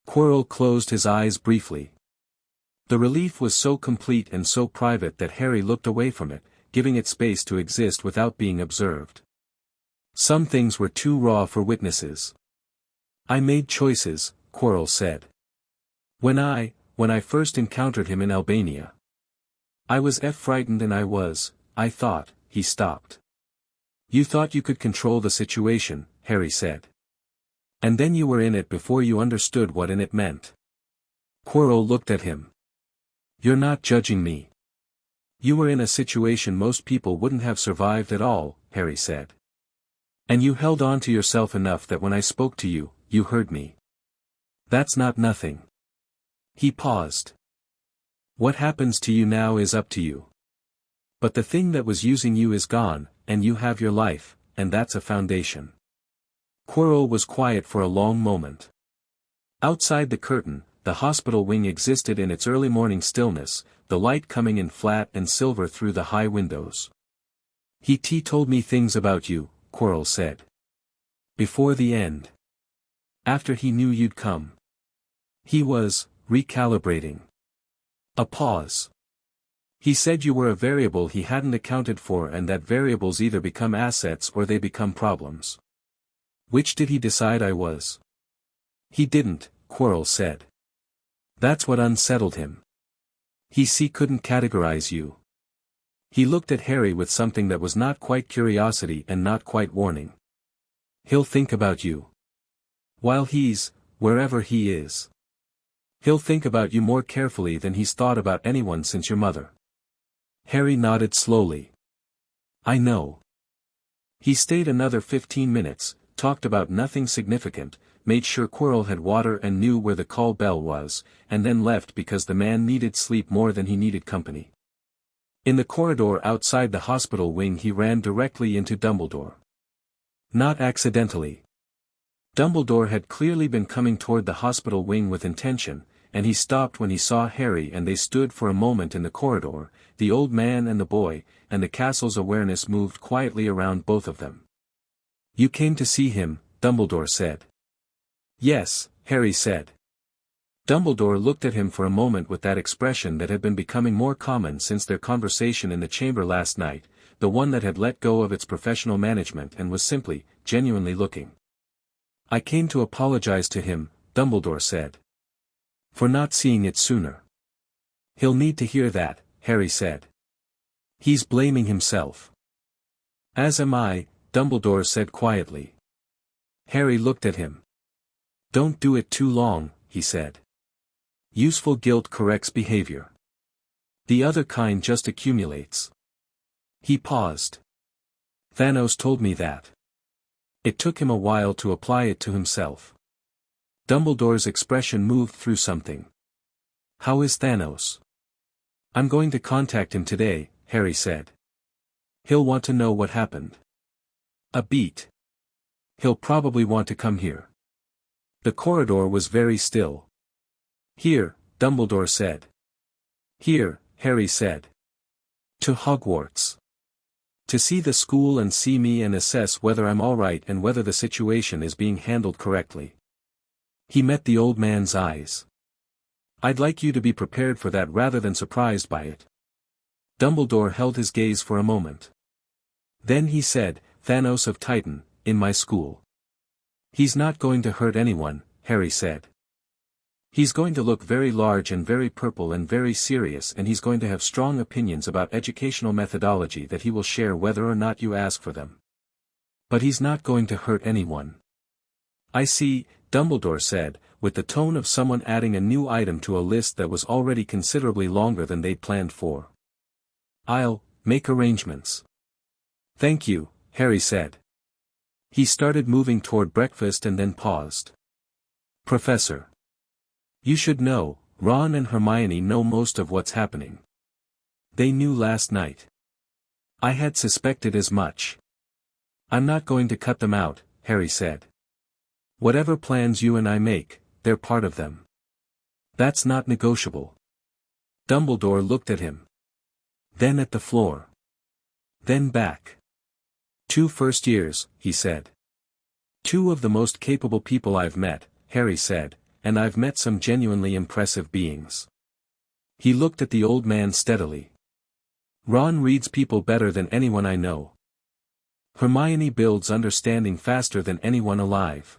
Quirrell closed his eyes briefly. The relief was so complete and so private that Harry looked away from it, giving it space to exist without being observed. Some things were too raw for witnesses. I made choices, Quirrell said. When I first encountered him in Albania. I was frightened and I thought, he stopped. You thought you could control the situation, Harry said. And then you were in it before you understood what in it meant. Quirrell looked at him. You're not judging me. You were in a situation most people wouldn't have survived at all, Harry said. And you held on to yourself enough that when I spoke to you, you heard me. That's not nothing. He paused. What happens to you now is up to you. But the thing that was using you is gone, and you have your life, and that's a foundation. Quirrell was quiet for a long moment. Outside the curtain, the hospital wing existed in its early morning stillness, the light coming in flat and silver through the high windows. He told me things about you, Quirrell said. Before the end. After he knew you'd come. He was recalibrating. A pause. He said you were a variable he hadn't accounted for and that variables either become assets or they become problems. Which did he decide I was? He didn't, Quirrell said. That's what unsettled him. He couldn't categorize you. He looked at Harry with something that was not quite curiosity and not quite warning. He'll think about you. While he's, wherever he is. He'll think about you more carefully than he's thought about anyone since your mother. Harry nodded slowly. I know. He stayed another 15 minutes, talked about nothing significant, made sure Quirrell had water and knew where the call bell was, and then left because the man needed sleep more than he needed company. In the corridor outside the hospital wing he ran directly into Dumbledore. Not accidentally. Dumbledore had clearly been coming toward the hospital wing with intention, and he stopped when he saw Harry and they stood for a moment in the corridor, the old man and the boy, and the castle's awareness moved quietly around both of them. You came to see him, Dumbledore said. Yes, Harry said. Dumbledore looked at him for a moment with that expression that had been becoming more common since their conversation in the chamber last night, the one that had let go of its professional management and was simply, genuinely looking. I came to apologize to him, Dumbledore said. For not seeing it sooner. He'll need to hear that, Harry said. He's blaming himself. As am I, Dumbledore said quietly. Harry looked at him. Don't do it too long, he said. Useful guilt corrects behavior. The other kind just accumulates. He paused. Thanos told me that. It took him a while to apply it to himself. Dumbledore's expression moved through something. How is Thanos? I'm going to contact him today, Harry said. He'll want to know what happened. A beat. He'll probably want to come here. The corridor was very still. Here, Dumbledore said. Here, Harry said. To Hogwarts. To see the school and see me and assess whether I'm alright and whether the situation is being handled correctly. He met the old man's eyes. I'd like you to be prepared for that rather than surprised by it. Dumbledore held his gaze for a moment. Then he said, Thanos of Titan, in my school. He's not going to hurt anyone, Harry said. He's going to look very large and very purple and very serious and he's going to have strong opinions about educational methodology that he will share whether or not you ask for them. But he's not going to hurt anyone. I see, Dumbledore said, with the tone of someone adding a new item to a list that was already considerably longer than they'd planned for. I'll make arrangements. Thank you, Harry said. He started moving toward breakfast and then paused. Professor. You should know, Ron and Hermione know most of what's happening. They knew last night. I had suspected as much. I'm not going to cut them out, Harry said. Whatever plans you and I make, they're part of them. That's not negotiable. Dumbledore looked at him. Then at the floor. Then back. 2 first years, he said. 2 of the most capable people I've met, Harry said, and I've met some genuinely impressive beings. He looked at the old man steadily. Ron reads people better than anyone I know. Hermione builds understanding faster than anyone alive.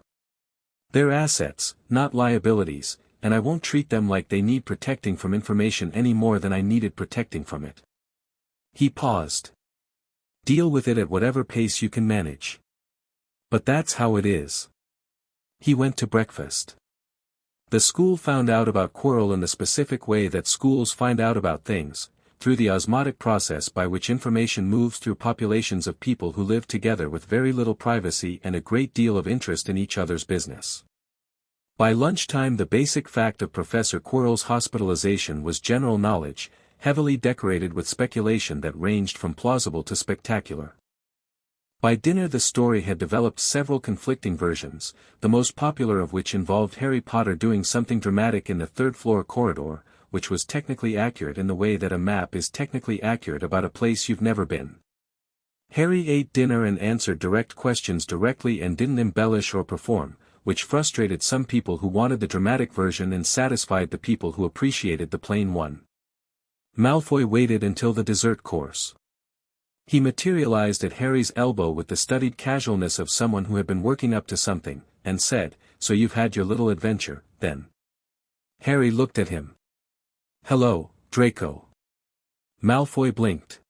They're assets, not liabilities, and I won't treat them like they need protecting from information any more than I needed protecting from it. He paused. Deal with it at whatever pace you can manage. But that's how it is. He went to breakfast. The school found out about Quirrell in the specific way that schools find out about things, through the osmotic process by which information moves through populations of people who live together with very little privacy and a great deal of interest in each other's business. By lunchtime the basic fact of Professor Quirrell's hospitalization was general knowledge, heavily decorated with speculation that ranged from plausible to spectacular. By dinner the story had developed several conflicting versions, the most popular of which involved Harry Potter doing something dramatic in the third-floor corridor, which was technically accurate in the way that a map is technically accurate about a place you've never been. Harry ate dinner and answered direct questions directly and didn't embellish or perform, which frustrated some people who wanted the dramatic version and satisfied the people who appreciated the plain one. Malfoy waited until the dessert course. He materialized at Harry's elbow with the studied casualness of someone who had been working up to something, and said, "So you've had your little adventure, then?" Harry looked at him. "Hello, Draco." Malfoy blinked.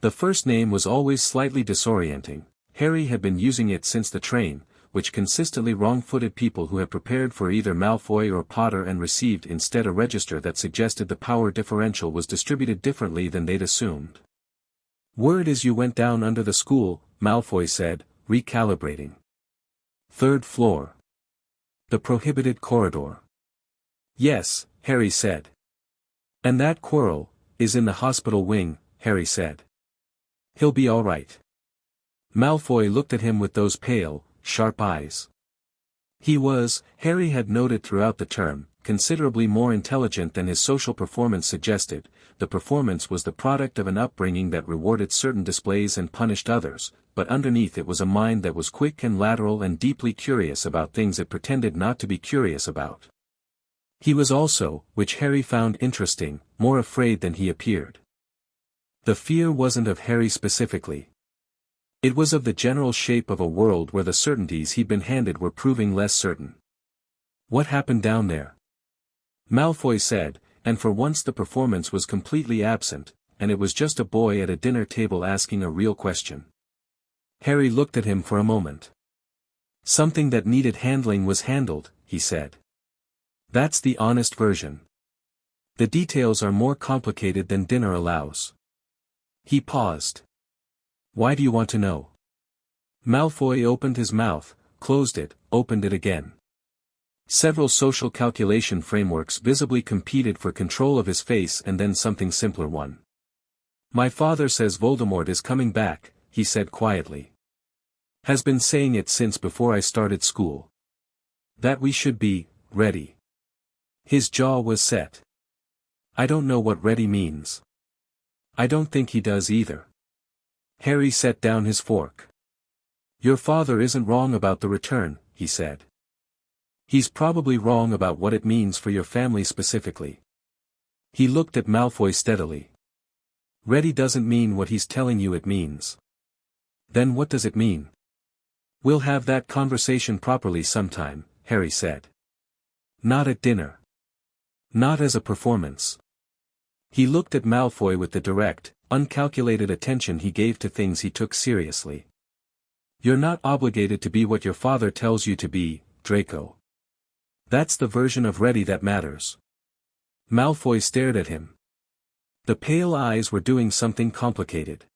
The first name was always slightly disorienting. Harry had been using it since the train, which consistently wrong-footed people who had prepared for either Malfoy or Potter and received instead a register that suggested the power differential was distributed differently than they'd assumed. "Word is you went down under the school," Malfoy said, recalibrating. "Third floor. The prohibited corridor." "Yes," Harry said. "And that Quirrell is in the hospital wing," Harry said. "He'll be all right." Malfoy looked at him with those pale, sharp eyes. He was, Harry had noted throughout the term, considerably more intelligent than his social performance suggested. The performance was the product of an upbringing that rewarded certain displays and punished others, but underneath it was a mind that was quick and lateral and deeply curious about things it pretended not to be curious about. He was also, which Harry found interesting, more afraid than he appeared. The fear wasn't of Harry specifically. It was of the general shape of a world where the certainties he'd been handed were proving less certain. "What happened down there?" Malfoy said, and for once the performance was completely absent, and it was just a boy at a dinner table asking a real question. Harry looked at him for a moment. "Something that needed handling was handled," he said. "That's the honest version. The details are more complicated than dinner allows." He paused. "Why do you want to know?" Malfoy opened his mouth, closed it, opened it again. Several social calculation frameworks visibly competed for control of his face and then something simpler won. "My father says Voldemort is coming back," he said quietly. "Has been saying it since before I started school. That we should be ready." His jaw was set. "I don't know what ready means." "I don't think he does either." Harry set down his fork. "Your father isn't wrong about the return," he said. "He's probably wrong about what it means for your family specifically." He looked at Malfoy steadily. "Ready doesn't mean what he's telling you it means." "Then what does it mean?" "We'll have that conversation properly sometime," Harry said. "Not at dinner. Not as a performance." He looked at Malfoy with the direct, uncalculated attention he gave to things he took seriously. "You're not obligated to be what your father tells you to be, Draco. That's the version of ready that matters." Malfoy stared at him. The pale eyes were doing something complicated.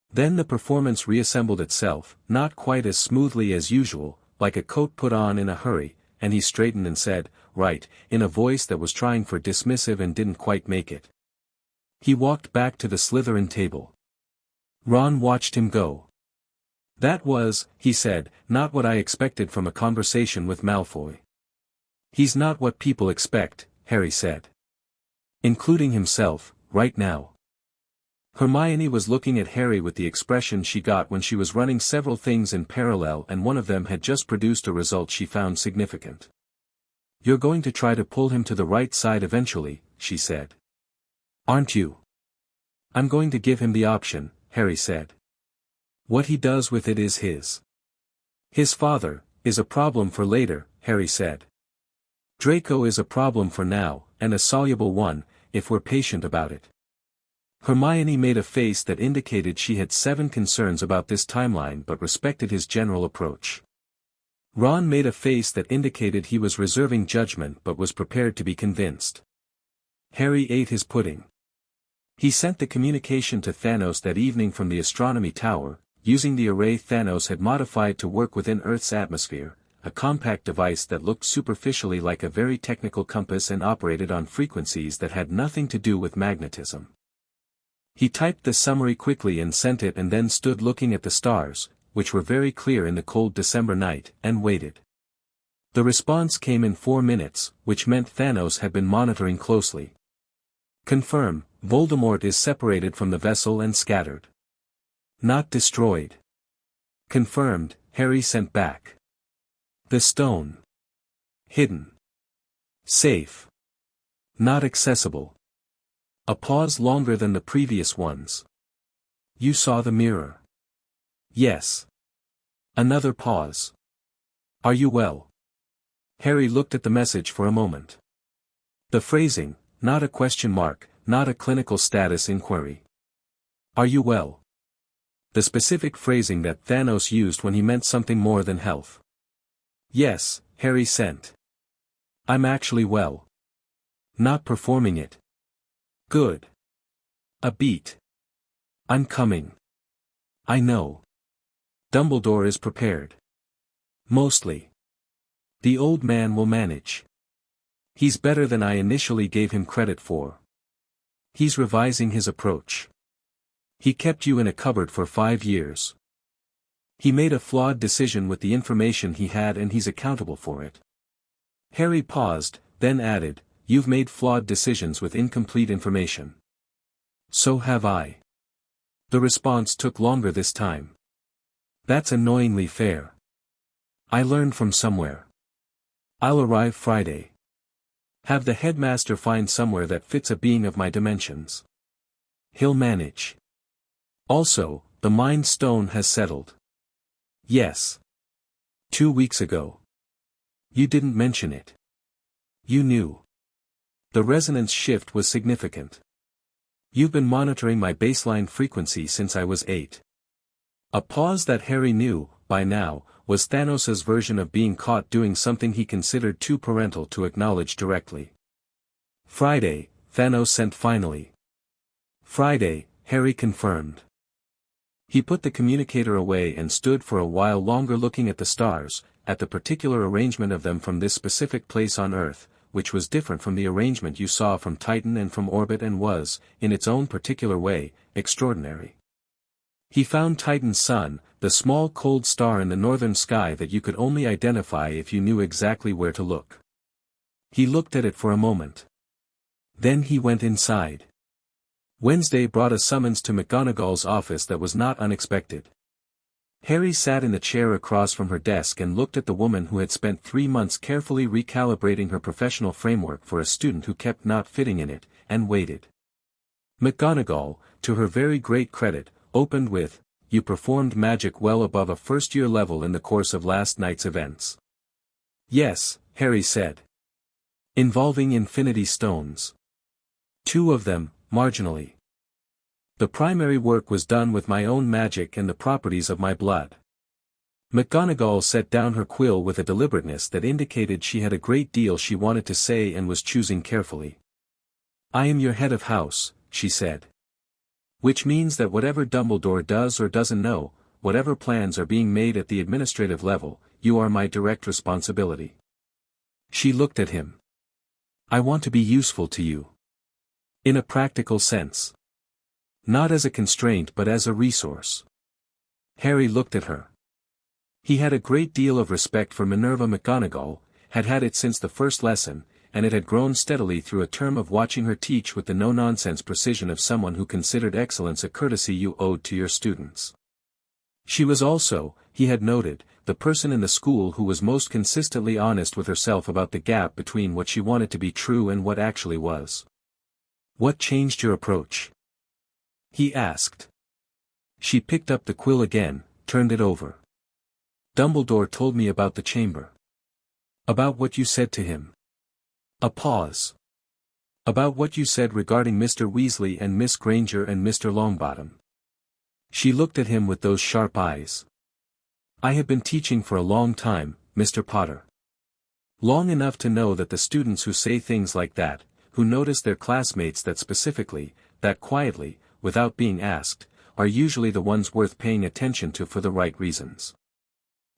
Then the performance reassembled itself, not quite as smoothly as usual, like a coat put on in a hurry, and he straightened and said, "Right," in a voice that was trying for dismissive and didn't quite make it. He walked back to the Slytherin table. Ron watched him go. "That was," he said, "not what I expected from a conversation with Malfoy." "He's not what people expect," Harry said. "Including himself, right now." Hermione was looking at Harry with the expression she got when she was running several things in parallel and one of them had just produced a result she found significant. "You're going to try to pull him to the right side eventually," she said. "Aren't you?" "I'm going to give him the option," Harry said. "What he does with it is his." "His father is a problem for later," Harry said. "Draco is a problem for now, and a soluble one, if we're patient about it." Hermione made a face that indicated she had 7 concerns about this timeline but respected his general approach. Ron made a face that indicated he was reserving judgment but was prepared to be convinced. Harry ate his pudding. He sent the communication to Thanos that evening from the astronomy tower, using the array Thanos had modified to work within Earth's atmosphere, a compact device that looked superficially like a very technical compass and operated on frequencies that had nothing to do with magnetism. He typed the summary quickly and sent it, and then stood looking at the stars, which were very clear in the cold December night, and waited. The response came in 4 minutes, which meant Thanos had been monitoring closely. Confirm, Voldemort is separated from the vessel and scattered. Not destroyed. Confirmed, Harry sent back. The stone. Hidden. Safe. Not accessible. A pause longer than the previous ones. You saw the mirror. Yes. Another pause. Are you well? Harry looked at the message for a moment. The phrasing, not a question mark, not a clinical status inquiry. Are you well? The specific phrasing that Thanos used when he meant something more than health. Yes, Harry sent. I'm actually well. Not performing it. Good. A beat. I'm coming. I know. Dumbledore is prepared. Mostly. The old man will manage. He's better than I initially gave him credit for. He's revising his approach. He kept you in a cupboard for 5 years. He made a flawed decision with the information he had, and he's accountable for it. Harry paused, then added, You've made flawed decisions with incomplete information. So have I. The response took longer this time. That's annoyingly fair. I learned from somewhere. I'll arrive Friday. Have the headmaster find somewhere that fits a being of my dimensions. He'll manage. Also, the Mind Stone has settled. Yes. 2 weeks ago. You didn't mention it. You knew. The resonance shift was significant. You've been monitoring my baseline frequency since I was 8. A pause that Harry knew, by now, was Thanos' version of being caught doing something he considered too parental to acknowledge directly. Friday, Thanos sent finally. Friday, Harry confirmed. He put the communicator away and stood for a while longer looking at the stars, at the particular arrangement of them from this specific place on Earth, which was different from the arrangement you saw from Titan and from orbit, and was, in its own particular way, extraordinary. He found Titan's sun, the small cold star in the northern sky that you could only identify if you knew exactly where to look. He looked at it for a moment. Then he went inside. Wednesday brought a summons to McGonagall's office that was not unexpected. Harry sat in the chair across from her desk and looked at the woman who had spent 3 months carefully recalibrating her professional framework for a student who kept not fitting in it, and waited. McGonagall, to her very great credit, opened with, You performed magic well above a first-year level in the course of last night's events. Yes, Harry said. Involving infinity stones. 2 of them, marginally. The primary work was done with my own magic and the properties of my blood. McGonagall set down her quill with a deliberateness that indicated she had a great deal she wanted to say and was choosing carefully. I am your head of house, she said. Which means that whatever Dumbledore does or doesn't know, whatever plans are being made at the administrative level, you are my direct responsibility. She looked at him. I want to be useful to you. In a practical sense. Not as a constraint but as a resource. Harry looked at her. He had a great deal of respect for Minerva McGonagall, had had it since the first lesson, and it had grown steadily through a term of watching her teach with the no-nonsense precision of someone who considered excellence a courtesy you owed to your students. She was also, he had noted, the person in the school who was most consistently honest with herself about the gap between what she wanted to be true and what actually was. What changed your approach? He asked. She picked up the quill again, turned it over. Dumbledore told me about the chamber. About what you said to him. A pause. About what you said regarding Mr. Weasley and Miss Granger and Mr. Longbottom. She looked at him with those sharp eyes. I have been teaching for a long time, Mr. Potter. Long enough to know that the students who say things like that, who notice their classmates that specifically, that quietly, without being asked, are usually the ones worth paying attention to for the right reasons.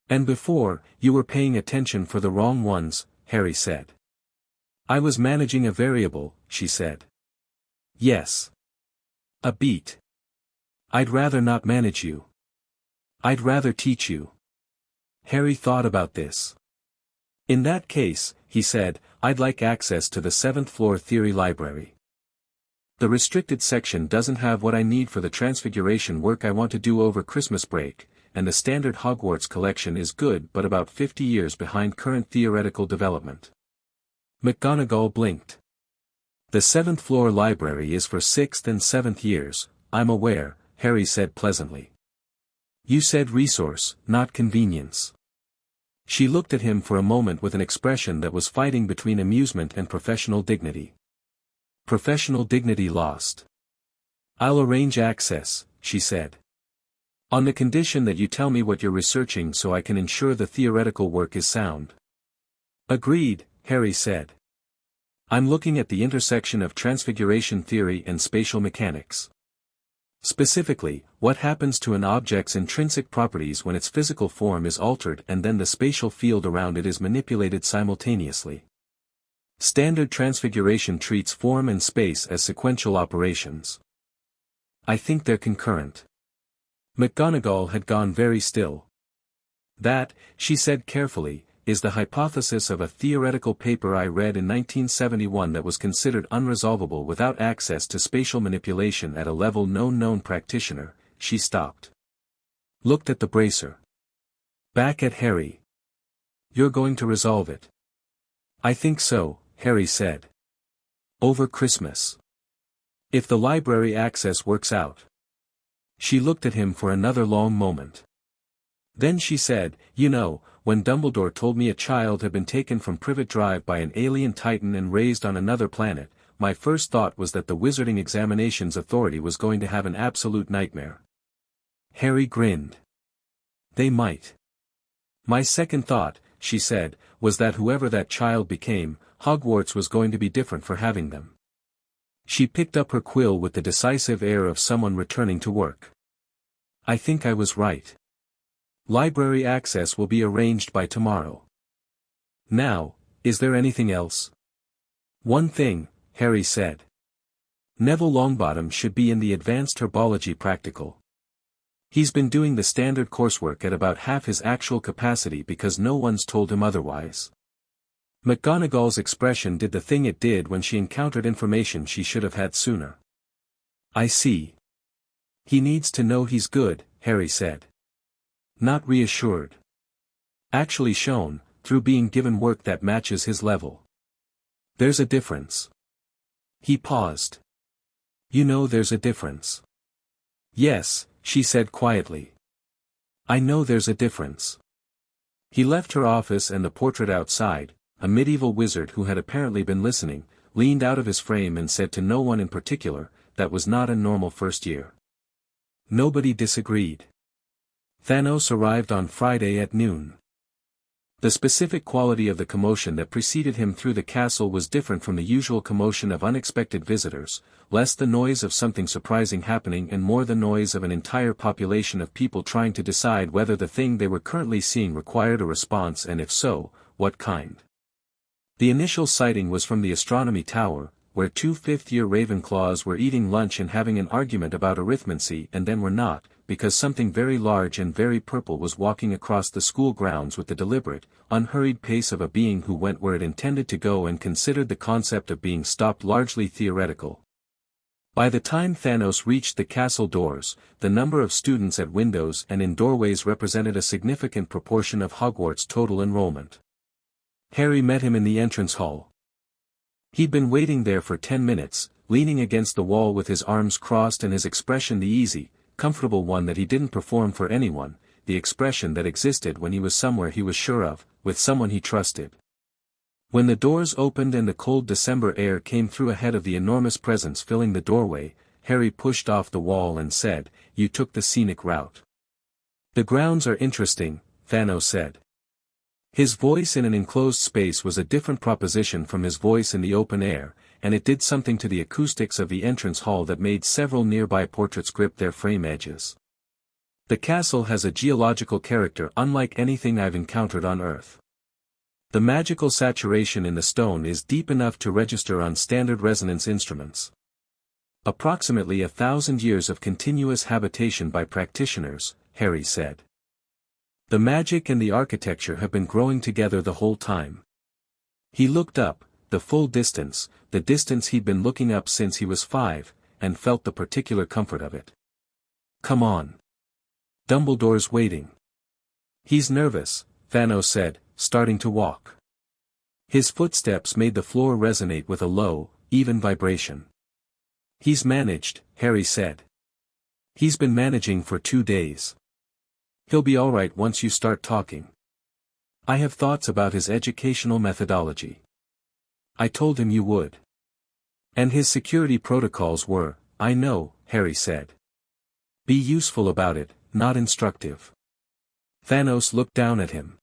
And before, you were paying attention for the wrong ones, Harry said. I was managing a variable, she said. Yes. A beat. I'd rather not manage you. I'd rather teach you. Harry thought about this. In that case, he said, I'd like access to the 7th floor theory library. The restricted section doesn't have what I need for the transfiguration work I want to do over Christmas break, and the standard Hogwarts collection is good but about 50 years behind current theoretical development. McGonagall blinked. The 7th floor library is for 6th and 7th years, I'm aware, Harry said pleasantly. You said resource, not convenience. She looked at him for a moment with an expression that was fighting between amusement and professional dignity. Professional dignity lost. I'll arrange access, she said. On the condition that you tell me what you're researching so I can ensure the theoretical work is sound. Agreed, Harry said. I'm looking at the intersection of transfiguration theory and spatial mechanics. Specifically, what happens to an object's intrinsic properties when its physical form is altered and then the spatial field around it is manipulated simultaneously. Standard transfiguration treats form and space as sequential operations. I think they're concurrent. McGonagall had gone very still. That, she said carefully, is the hypothesis of a theoretical paper I read in 1971 that was considered unresolvable without access to spatial manipulation at a level known practitioner. She stopped. Looked at the bracer. Back at Harry. You're going to resolve it. I think so, Harry said. Over Christmas. If the library access works out. She looked at him for another long moment. Then she said, you know, when Dumbledore told me a child had been taken from Privet Drive by an alien titan and raised on another planet, my first thought was that the Wizarding Examinations Authority was going to have an absolute nightmare. Harry grinned. They might. My second thought, she said, was that whoever that child became, Hogwarts was going to be different for having them. She picked up her quill with the decisive air of someone returning to work. I think I was right. Library access will be arranged by tomorrow. Now, is there anything else? One thing, Harry said. Neville Longbottom should be in the advanced herbology practical. He's been doing the standard coursework at about half his actual capacity because no one's told him otherwise. McGonagall's expression did the thing it did when she encountered information she should have had sooner. I see. He needs to know he's good, Harry said. Not reassured. Actually shown, through being given work that matches his level. There's a difference. He paused. You know there's a difference. Yes, she said quietly. I know there's a difference. He left her office and the portrait outside, a medieval wizard who had apparently been listening, leaned out of his frame and said to no one in particular, that was not a normal first year. Nobody disagreed. Thanos arrived on Friday at noon. The specific quality of the commotion that preceded him through the castle was different from the usual commotion of unexpected visitors, less the noise of something surprising happening and more the noise of an entire population of people trying to decide whether the thing they were currently seeing required a response and if so, what kind. The initial sighting was from the astronomy tower, where two fifth-year Ravenclaws were eating lunch and having an argument about arithmancy and then were not, because something very large and very purple was walking across the school grounds with the deliberate, unhurried pace of a being who went where it intended to go and considered the concept of being stopped largely theoretical. By the time Thanos reached the castle doors, the number of students at windows and in doorways represented a significant proportion of Hogwarts' total enrollment. Harry met him in the entrance hall. He'd been waiting there for 10 minutes, leaning against the wall with his arms crossed and his expression the easy, comfortable one that he didn't perform for anyone, the expression that existed when he was somewhere he was sure of, with someone he trusted. When the doors opened and the cold December air came through ahead of the enormous presence filling the doorway, Harry pushed off the wall and said, "You took the scenic route." "The grounds are interesting," Thanos said. His voice in an enclosed space was a different proposition from his voice in the open air, and it did something to the acoustics of the entrance hall that made several nearby portraits grip their frame edges. The castle has a geological character unlike anything I've encountered on Earth. The magical saturation in the stone is deep enough to register on standard resonance instruments. Approximately 1,000 years of continuous habitation by practitioners, Harry said. The magic and the architecture have been growing together the whole time. He looked up, the full distance, the distance he'd been looking up since he was 5, and felt the particular comfort of it. Come on. Dumbledore's waiting. He's nervous, Thanos said, starting to walk. His footsteps made the floor resonate with a low, even vibration. He's managed, Harry said. He's been managing for 2 days. He'll be alright once you start talking. I have thoughts about his educational methodology. I told him you would. And his security protocols were, I know, Harry said. Be useful about it, not instructive. Thanos looked down at him.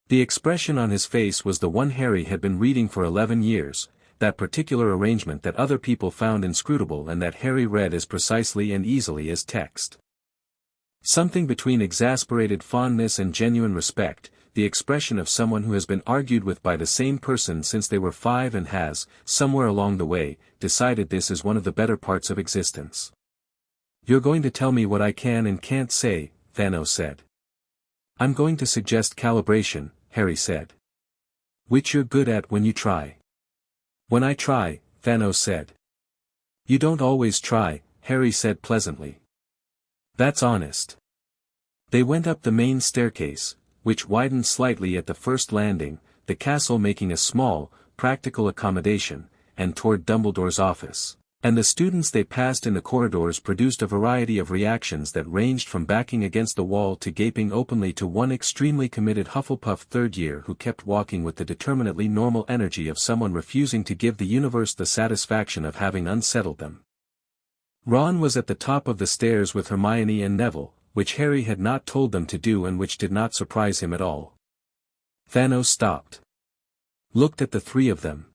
The expression on his face was the one Harry had been reading for 11 years, that particular arrangement that other people found inscrutable and that Harry read as precisely and easily as text. Something between exasperated fondness and genuine respect, the expression of someone who has been argued with by the same person since they were 5 and has, somewhere along the way, decided this is one of the better parts of existence. You're going to tell me what I can and can't say, Thanos said. I'm going to suggest calibration, Harry said. Which you're good at when you try. When I try, Thanos said. You don't always try, Harry said pleasantly. That's honest. They went up the main staircase, which widened slightly at the first landing, the castle making a small, practical accommodation, and toward Dumbledore's office. And the students they passed in the corridors produced a variety of reactions that ranged from backing against the wall to gaping openly to one extremely committed Hufflepuff third year who kept walking with the determinately normal energy of someone refusing to give the universe the satisfaction of having unsettled them. Ron was at the top of the stairs with Hermione and Neville, which Harry had not told them to do and which did not surprise him at all. Thanos stopped. Looked at the 3 of them.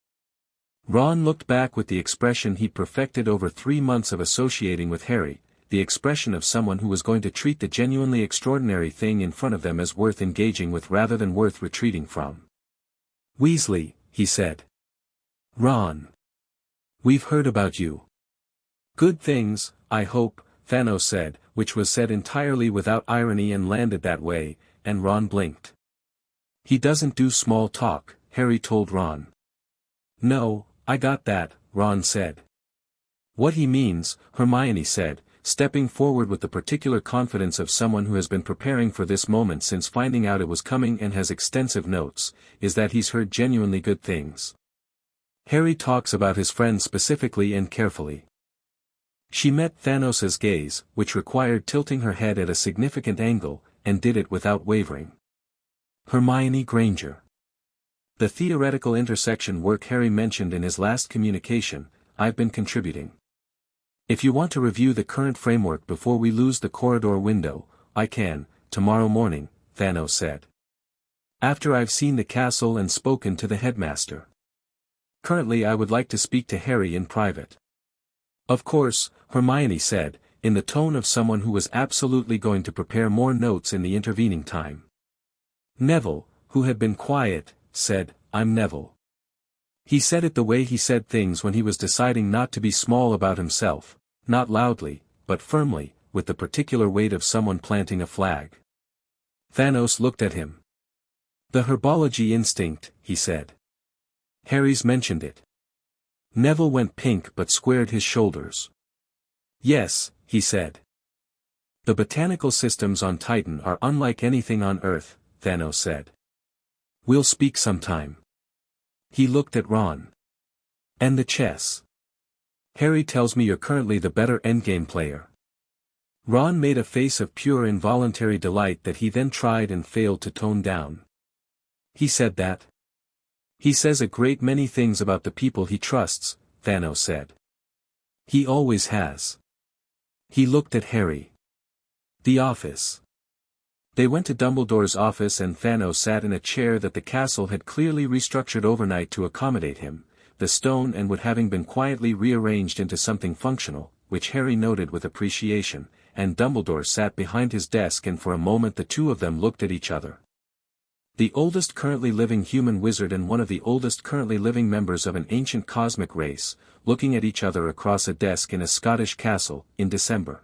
Ron looked back with the expression he'd perfected over 3 months of associating with Harry, the expression of someone who was going to treat the genuinely extraordinary thing in front of them as worth engaging with rather than worth retreating from. Weasley, he said. Ron. We've heard about you. Good things, I hope, Thanos said, which was said entirely without irony and landed that way, and Ron blinked. He doesn't do small talk, Harry told Ron. No, I got that, Ron said. What he means, Hermione said, stepping forward with the particular confidence of someone who has been preparing for this moment since finding out it was coming and has extensive notes, is that he's heard genuinely good things. Harry talks about his friends specifically and carefully. She met Thanos' gaze, which required tilting her head at a significant angle, and did it without wavering. Hermione Granger. The theoretical intersection work Harry mentioned in his last communication, I've been contributing. If you want to review the current framework before we lose the corridor window, I can, tomorrow morning, Thanos said. After I've seen the castle and spoken to the headmaster. Currently I would like to speak to Harry in private. Of course, Hermione said, in the tone of someone who was absolutely going to prepare more notes in the intervening time. Neville, who had been quiet, said, I'm Neville. He said it the way he said things when he was deciding not to be small about himself, not loudly, but firmly, with the particular weight of someone planting a flag. Thanos looked at him. The herbology instinct, he said. Harry's mentioned it. Neville went pink but squared his shoulders. Yes, he said. The botanical systems on Titan are unlike anything on Earth, Thanos said. We'll speak sometime. He looked at Ron. And the chess. Harry tells me you're currently the better endgame player. Ron made a face of pure involuntary delight that he then tried and failed to tone down. He said that. He says a great many things about the people he trusts, Thanos said. He always has. He looked at Harry. The office. They went to Dumbledore's office and Thanos sat in a chair that the castle had clearly restructured overnight to accommodate him, the stone and wood having been quietly rearranged into something functional, which Harry noted with appreciation, and Dumbledore sat behind his desk and for a moment the two of them looked at each other. The oldest currently living human wizard and one of the oldest currently living members of an ancient cosmic race, looking at each other across a desk in a Scottish castle, in December.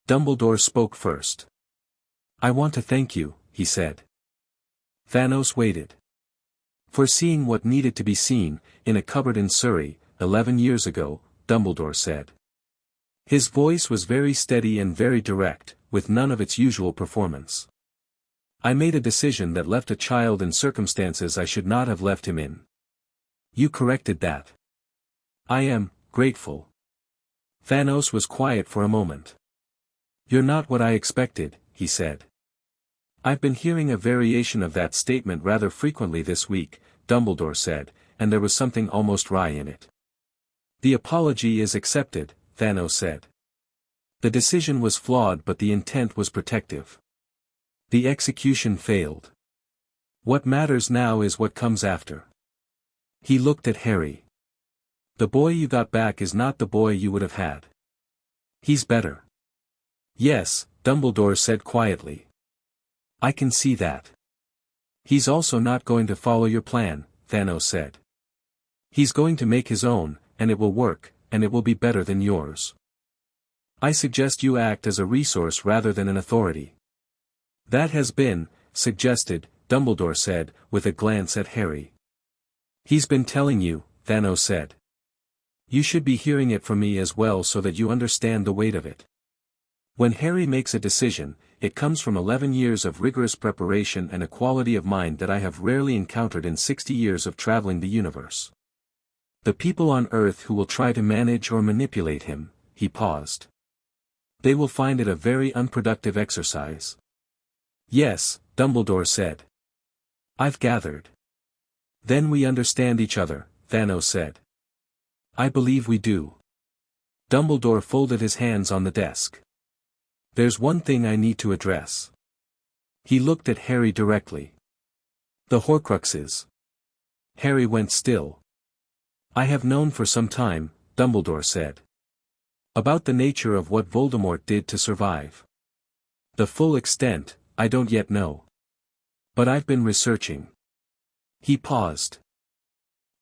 Dumbledore spoke first. "I want to thank you," he said. Thanos waited. "Foreseeing what needed to be seen, in a cupboard in Surrey, 11 years ago," Dumbledore said. His voice was very steady and very direct, with none of its usual performance. "I made a decision that left a child in circumstances I should not have left him in. You corrected that. I am grateful." Thanos was quiet for a moment. "You're not what I expected," he said. "I've been hearing a variation of that statement rather frequently this week," Dumbledore said, and there was something almost wry in it. "The apology is accepted," Thanos said. "The decision was flawed but the intent was protective. The execution failed. What matters now is what comes after." He looked at Harry. "The boy you got back is not the boy you would have had. He's better." "Yes," Dumbledore said quietly. "I can see that." "He's also not going to follow your plan," Thanos said. "He's going to make his own, and it will work, and it will be better than yours. I suggest you act as a resource rather than an authority." "That has been suggested," Dumbledore said, with a glance at Harry. "He's been telling you," Thanos said. "You should be hearing it from me as well so that you understand the weight of it. When Harry makes a decision, it comes from 11 years of rigorous preparation and a quality of mind that I have rarely encountered in 60 years of traveling the universe. The people on Earth who will try to manage or manipulate him," he paused. "They will find it a very unproductive exercise." "Yes," Dumbledore said. "I've gathered." "Then we understand each other," Thanos said. "I believe we do." Dumbledore folded his hands on the desk. "There's one thing I need to address." He looked at Harry directly. "The Horcruxes." Harry went still. "I have known for some time," Dumbledore said. "About the nature of what Voldemort did to survive. The full extent, I don't yet know. But I've been researching." He paused.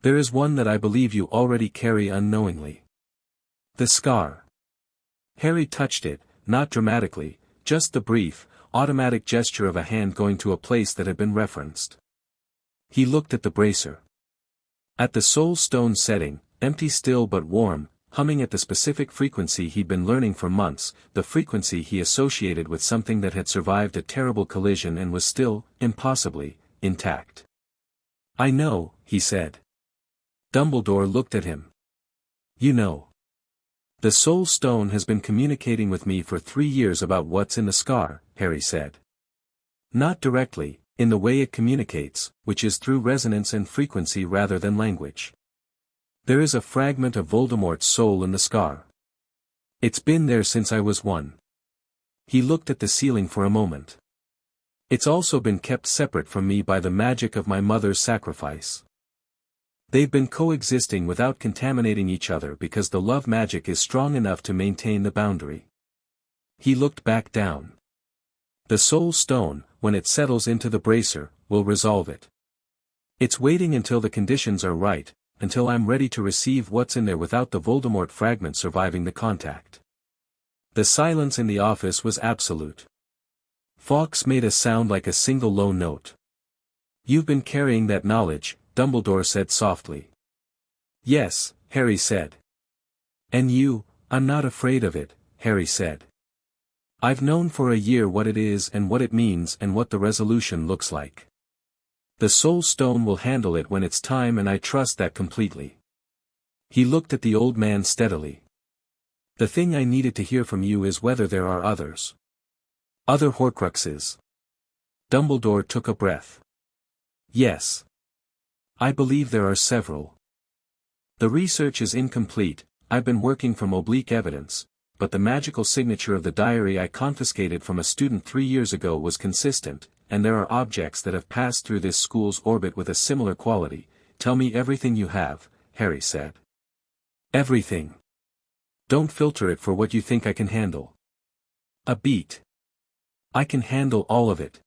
"There is one that I believe you already carry unknowingly. The scar." Harry touched it, not dramatically, just the brief, automatic gesture of a hand going to a place that had been referenced. He looked at the bracer. At the soul stone setting, empty still but warm, humming at the specific frequency he'd been learning for months, the frequency he associated with something that had survived a terrible collision and was still, impossibly, intact. "I know," he said. Dumbledore looked at him. "You know. The soul stone has been communicating with me for 3 years about what's in the scar," Harry said. "Not directly, in the way it communicates, which is through resonance and frequency rather than language. There is a fragment of Voldemort's soul in the scar. It's been there since I was 1. He looked at the ceiling for a moment. It's also been kept separate from me by the magic of my mother's sacrifice. They've been coexisting without contaminating each other because the love magic is strong enough to maintain the boundary." He looked back down. "The soul stone, when it settles into the bracer, will resolve it. It's waiting until the conditions are right, until I'm ready to receive what's in there without the Voldemort fragment surviving the contact." The silence in the office was absolute. Fawkes made a sound like a single low note. "You've been carrying that knowledge," Dumbledore said softly. "Yes," Harry said. "And you?" "I'm not afraid of it," Harry said. "I've known for a year what it is and what it means and what the resolution looks like. The soul stone will handle it when it's time and I trust that completely." He looked at the old man steadily. "The thing I needed to hear from you is whether there are others. Other Horcruxes." Dumbledore took a breath. "Yes. I believe there are several. The research is incomplete, I've been working from oblique evidence, but the magical signature of the diary I confiscated from a student 3 years ago was consistent, and there are objects that have passed through this school's orbit with a similar quality. Tell me everything you have," Harry said. Everything. Don't filter it for what you think I can handle. A beat. I can handle all of it.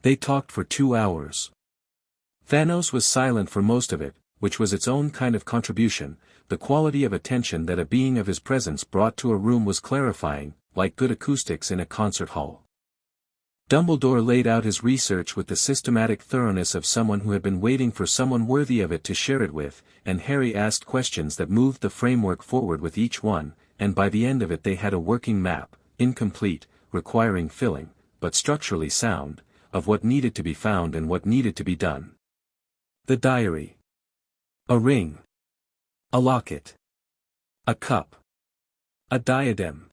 They talked for 2 hours. Thanos was silent for most of it, which was its own kind of contribution. The quality of attention that a being of his presence brought to a room was clarifying, like good acoustics in a concert hall. Dumbledore laid out his research with the systematic thoroughness of someone who had been waiting for someone worthy of it to share it with, and Harry asked questions that moved the framework forward with each one, and by the end of it they had a working map, incomplete, requiring filling, but structurally sound, of what needed to be found and what needed to be done. The diary. A ring. A locket. A cup. A diadem.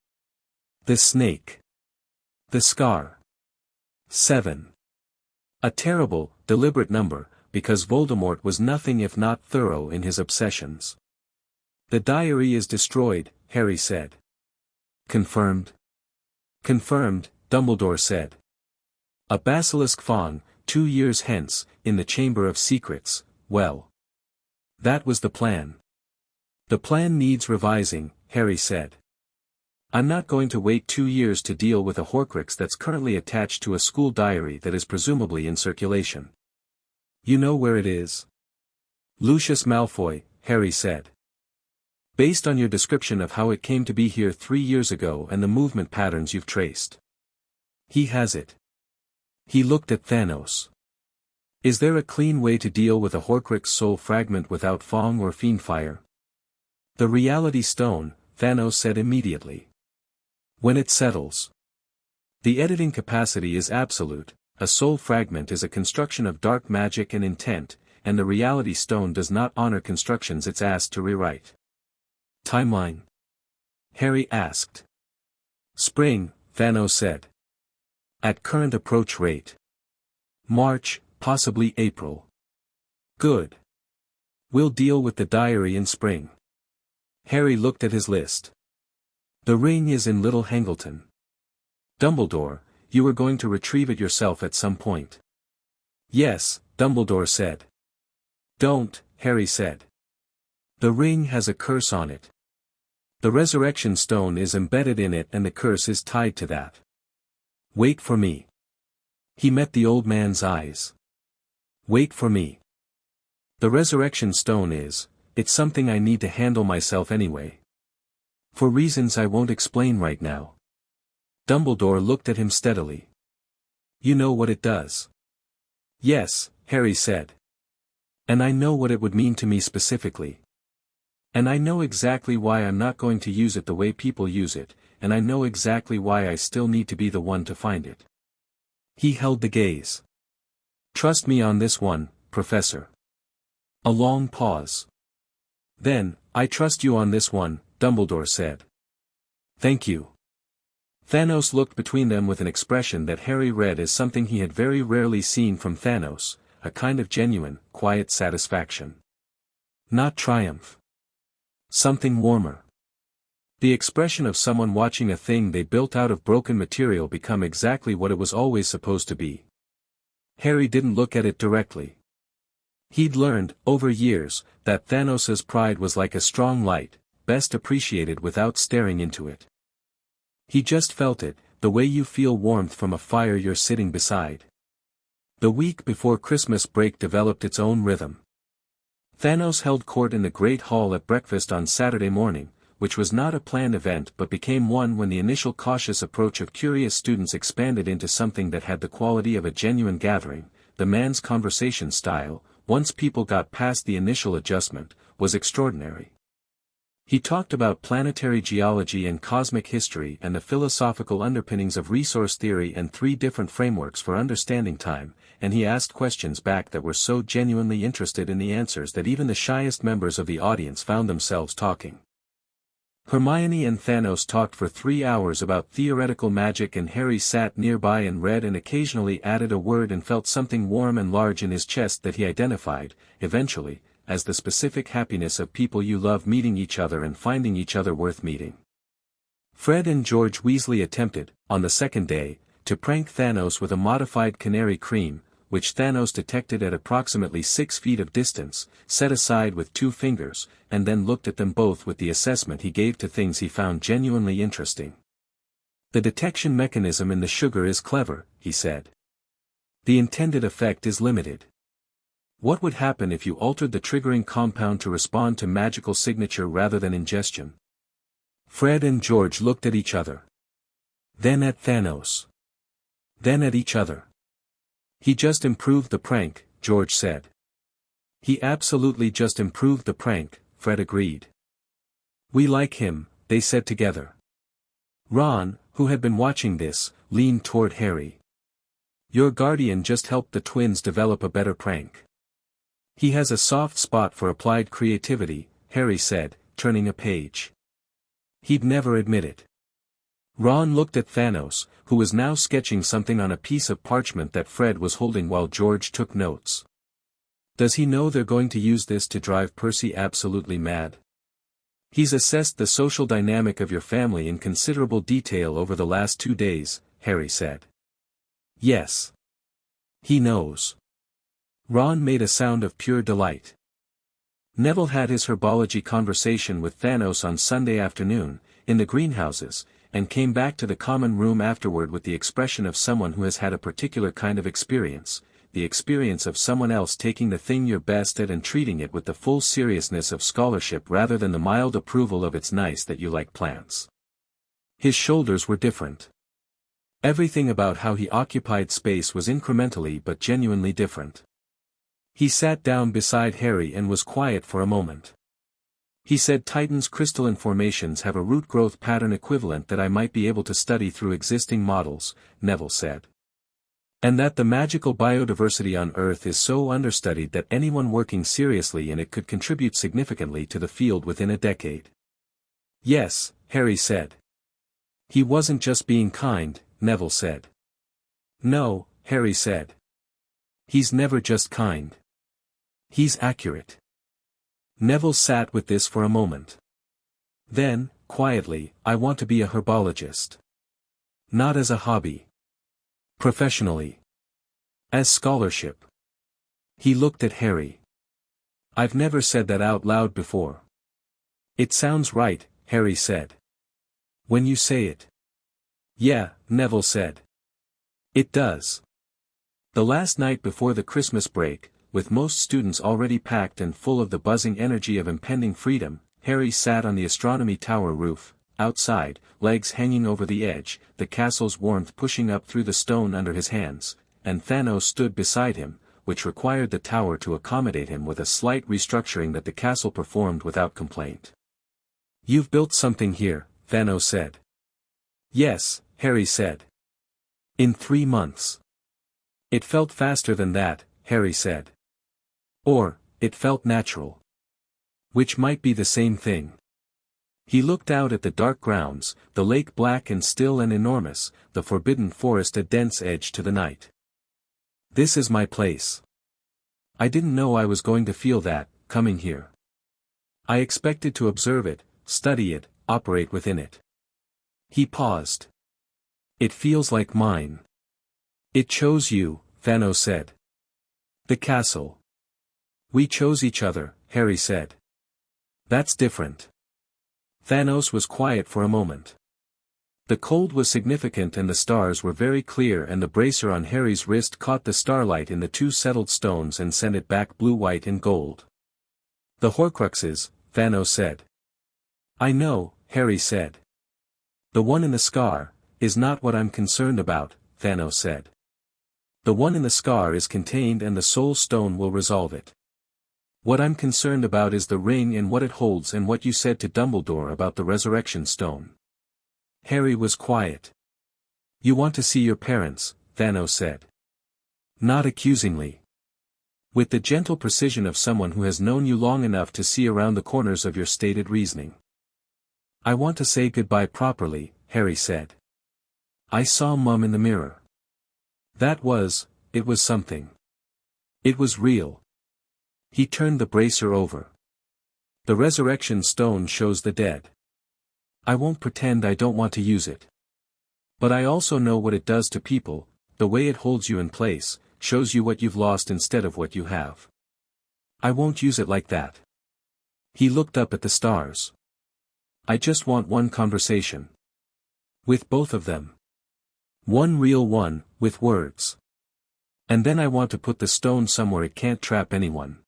The snake. The scar. 7. A terrible, deliberate number, because Voldemort was nothing if not thorough in his obsessions. The diary is destroyed, Harry said. Confirmed? Confirmed, Dumbledore said. A basilisk fawn, 2 years hence, in the Chamber of Secrets, well. That was the plan. The plan needs revising, Harry said. I'm not going to wait 2 years to deal with a Horcrux that's currently attached to a school diary that is presumably in circulation. You know where it is? Lucius Malfoy, Harry said. Based on your description of how it came to be here 3 years ago and the movement patterns you've traced. He has it. He looked at Thanos. Is there a clean way to deal with a Horcrux soul fragment without Fong or Fiendfire? The Reality Stone, Thanos said immediately. When it settles. The editing capacity is absolute, a soul fragment is a construction of dark magic and intent, and the Reality Stone does not honor constructions it's asked to rewrite. Timeline? Harry asked. Spring, Thanos said. At current approach rate. March, possibly April. Good. We'll deal with the diary in spring. Harry looked at his list. The ring is in Little Hangleton. Dumbledore, you were going to retrieve it yourself at some point. Yes, Dumbledore said. Don't, Harry said. The ring has a curse on it. The resurrection stone is embedded in it and the curse is tied to that. Wait for me. He met the old man's eyes. Wait for me. The resurrection stone is, it's something I need to handle myself anyway. For reasons I won't explain right now. Dumbledore looked at him steadily. You know what it does? Yes, Harry said. And I know what it would mean to me specifically. And I know exactly why I'm not going to use it the way people use it, and I know exactly why I still need to be the one to find it. He held the gaze. Trust me on this one, Professor. A long pause. Then, I trust you on this one, Dumbledore said. Thank you. Thanos looked between them with an expression that Harry read as something he had very rarely seen from Thanos, a kind of genuine, quiet satisfaction. Not triumph. Something warmer. The expression of someone watching a thing they built out of broken material become exactly what it was always supposed to be. Harry didn't look at it directly. He'd learned, over years, that Thanos's pride was like a strong light, best appreciated without staring into it. He just felt it, the way you feel warmth from a fire you're sitting beside. The week before Christmas break developed its own rhythm. Thanos held court in the Great Hall at breakfast on Saturday morning, which was not a planned event but became one when the initial cautious approach of curious students expanded into something that had the quality of a genuine gathering. The man's conversation style, once people got past the initial adjustment, was extraordinary. He talked about planetary geology and cosmic history and the philosophical underpinnings of resource theory and 3 different frameworks for understanding time, and he asked questions back that were so genuinely interested in the answers that even the shyest members of the audience found themselves talking. Hermione and Thanos talked for 3 hours about theoretical magic, and Harry sat nearby and read and occasionally added a word and felt something warm and large in his chest that he identified, eventually, as the specific happiness of people you love meeting each other and finding each other worth meeting. Fred and George Weasley attempted, on the second day, to prank Thanos with a modified canary cream, which Thanos detected at approximately 6 feet of distance, set aside with 2 fingers, and then looked at them both with the assessment he gave to things he found genuinely interesting. The detection mechanism in the sugar is clever, he said. The intended effect is limited. What would happen if you altered the triggering compound to respond to magical signature rather than ingestion? Fred and George looked at each other. Then at Thanos. Then at each other. He just improved the prank, George said. He absolutely just improved the prank, Fred agreed. We like him, they said together. Ron, who had been watching this, leaned toward Harry. Your guardian just helped the twins develop a better prank. He has a soft spot for applied creativity, Harry said, turning a page. He'd never admit it. Ron looked at Thanos, who was now sketching something on a piece of parchment that Fred was holding while George took notes. Does he know they're going to use this to drive Percy absolutely mad? He's assessed the social dynamic of your family in considerable detail over the last 2 days, Harry said. Yes. He knows. Ron made a sound of pure delight. Neville had his herbology conversation with Thanos on Sunday afternoon, in the greenhouses, and came back to the common room afterward with the expression of someone who has had a particular kind of experience, the experience of someone else taking the thing you're best at and treating it with the full seriousness of scholarship rather than the mild approval of it's nice that you like plants. His shoulders were different. Everything about how he occupied space was incrementally but genuinely different. He sat down beside Harry and was quiet for a moment. He said Titan's crystalline formations have a root growth pattern equivalent that I might be able to study through existing models, Neville said. And that the magical biodiversity on Earth is so understudied that anyone working seriously in it could contribute significantly to the field within a decade. Yes, Harry said. He wasn't just being kind, Neville said. No, Harry said. He's never just kind. He's accurate. Neville sat with this for a moment. Then, quietly, I want to be a herbologist. Not as a hobby. Professionally. As scholarship. He looked at Harry. I've never said that out loud before. It sounds right, Harry said. When you say it. Yeah, Neville said. It does. The last night before the Christmas break, with most students already packed and full of the buzzing energy of impending freedom, Harry sat on the astronomy tower roof, outside, legs hanging over the edge, the castle's warmth pushing up through the stone under his hands, and Thanos stood beside him, which required the tower to accommodate him with a slight restructuring that the castle performed without complaint. You've built something here, Thanos said. Yes, Harry said. In 3 months. It felt faster than that, Harry said. Or, it felt natural. Which might be the same thing. He looked out at the dark grounds, the lake black and still and enormous, the forbidden forest a dense edge to the night. This is my place. I didn't know I was going to feel that, coming here. I expected to observe it, study it, operate within it. He paused. It feels like mine. It chose you, Thanos said. The castle. We chose each other, Harry said. That's different. Thanos was quiet for a moment. The cold was significant and the stars were very clear and the bracer on Harry's wrist caught the starlight in the 2 settled stones and sent it back blue, white and gold. The Horcruxes, Thanos said. I know, Harry said. The one in the scar, is not what I'm concerned about, Thanos said. The one in the scar is contained and the soul stone will resolve it. What I'm concerned about is the ring and what it holds and what you said to Dumbledore about the resurrection stone. Harry was quiet. You want to see your parents, Thanos said. Not accusingly. With the gentle precision of someone who has known you long enough to see around the corners of your stated reasoning. I want to say goodbye properly, Harry said. I saw Mum in the mirror. It was something. It was real. He turned the bracer over. The resurrection stone shows the dead. I won't pretend I don't want to use it. But I also know what it does to people, the way it holds you in place, shows you what you've lost instead of what you have. I won't use it like that. He looked up at the stars. I just want one conversation. With both of them. One real one, with words. And then I want to put the stone somewhere it can't trap anyone.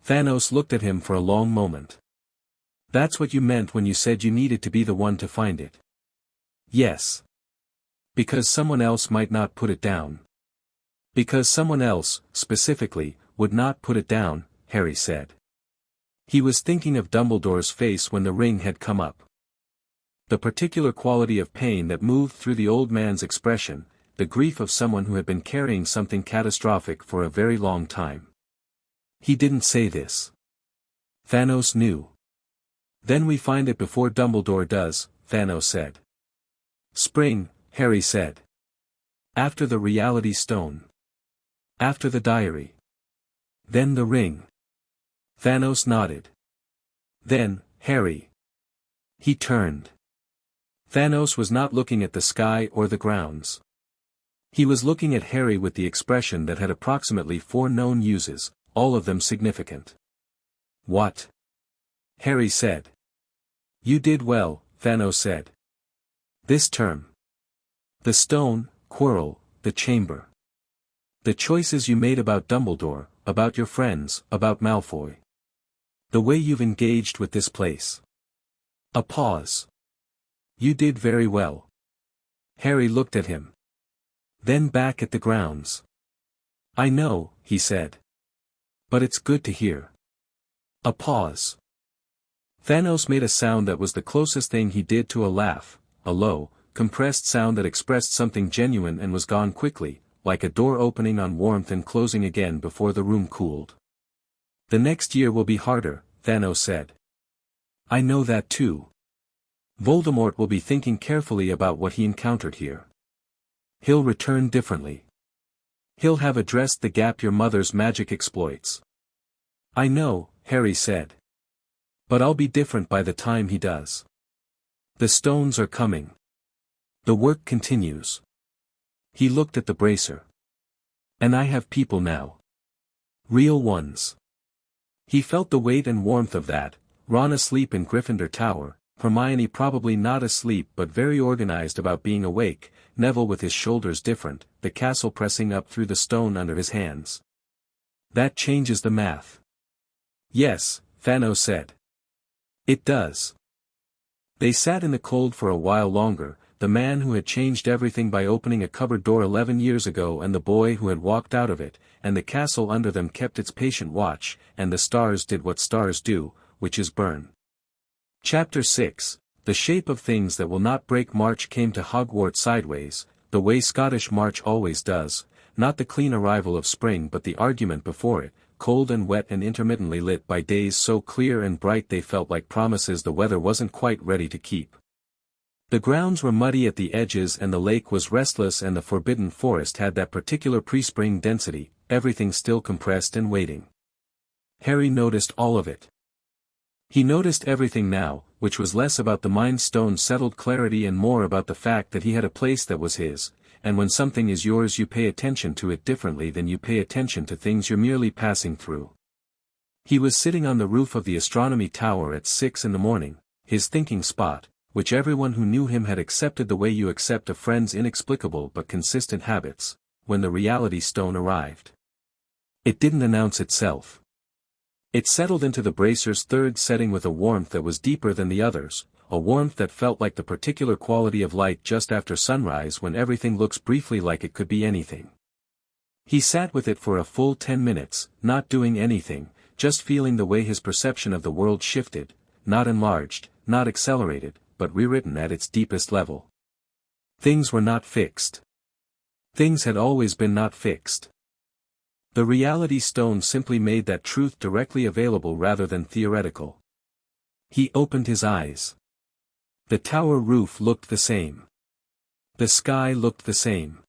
Thanos looked at him for a long moment. That's what you meant when you said you needed to be the one to find it. Yes. Because someone else might not put it down. Because someone else, specifically, would not put it down, Harry said. He was thinking of Dumbledore's face when the ring had come up. The particular quality of pain that moved through the old man's expression, the grief of someone who had been carrying something catastrophic for a very long time. He didn't say this. Thanos knew. Then we find it before Dumbledore does, Thanos said. Spring, Harry said. After the reality stone. After the diary. Then the ring. Thanos nodded. Then, Harry. He turned. Thanos was not looking at the sky or the grounds. He was looking at Harry with the expression that had approximately 4 known uses, all of them significant. What? Harry said. You did well, Thanos said. This term. The stone, Quirrell, the chamber. The choices you made about Dumbledore, about your friends, about Malfoy. The way you've engaged with this place. A pause. You did very well. Harry looked at him. Then back at the grounds. I know, he said. But it's good to hear. A pause. Thanos made a sound that was the closest thing he did to a laugh, a low, compressed sound that expressed something genuine and was gone quickly, like a door opening on warmth and closing again before the room cooled. The next year will be harder, Thanos said. I know that too. Voldemort will be thinking carefully about what he encountered here. He'll return differently. He'll have addressed the gap your mother's magic exploits. I know, Harry said. But I'll be different by the time he does. The stones are coming. The work continues. He looked at the bracer. And I have people now. Real ones. He felt the weight and warmth of that, Ron asleep in Gryffindor Tower, Hermione probably not asleep but very organized about being awake, Neville with his shoulders different, the castle pressing up through the stone under his hands. That changes the math. Yes, Thanos said. It does. They sat in the cold for a while longer, the man who had changed everything by opening a cupboard door 11 years ago and the boy who had walked out of it, and the castle under them kept its patient watch, and the stars did what stars do, which is burn. Chapter 6, The Shape of Things That Will Not Break. March came to Hogwarts sideways, the way Scottish March always does, not the clean arrival of spring but the argument before it, cold and wet and intermittently lit by days so clear and bright they felt like promises the weather wasn't quite ready to keep. The grounds were muddy at the edges and the lake was restless and the forbidden forest had that particular pre-spring density, everything still compressed and waiting. Harry noticed all of it. He noticed everything now, which was less about the Mind Stone's settled clarity and more about the fact that he had a place that was his, and when something is yours you pay attention to it differently than you pay attention to things you're merely passing through. He was sitting on the roof of the astronomy tower at 6 a.m, his thinking spot, which everyone who knew him had accepted the way you accept a friend's inexplicable but consistent habits, when the reality stone arrived. It didn't announce itself. It settled into the bracer's third setting with a warmth that was deeper than the others, a warmth that felt like the particular quality of light just after sunrise when everything looks briefly like it could be anything. He sat with it for a full 10 minutes, not doing anything, just feeling the way his perception of the world shifted, not enlarged, not accelerated, but rewritten at its deepest level. Things were not fixed. Things had always been not fixed. The reality stone simply made that truth directly available rather than theoretical. He opened his eyes. The tower roof looked the same. The sky looked the same.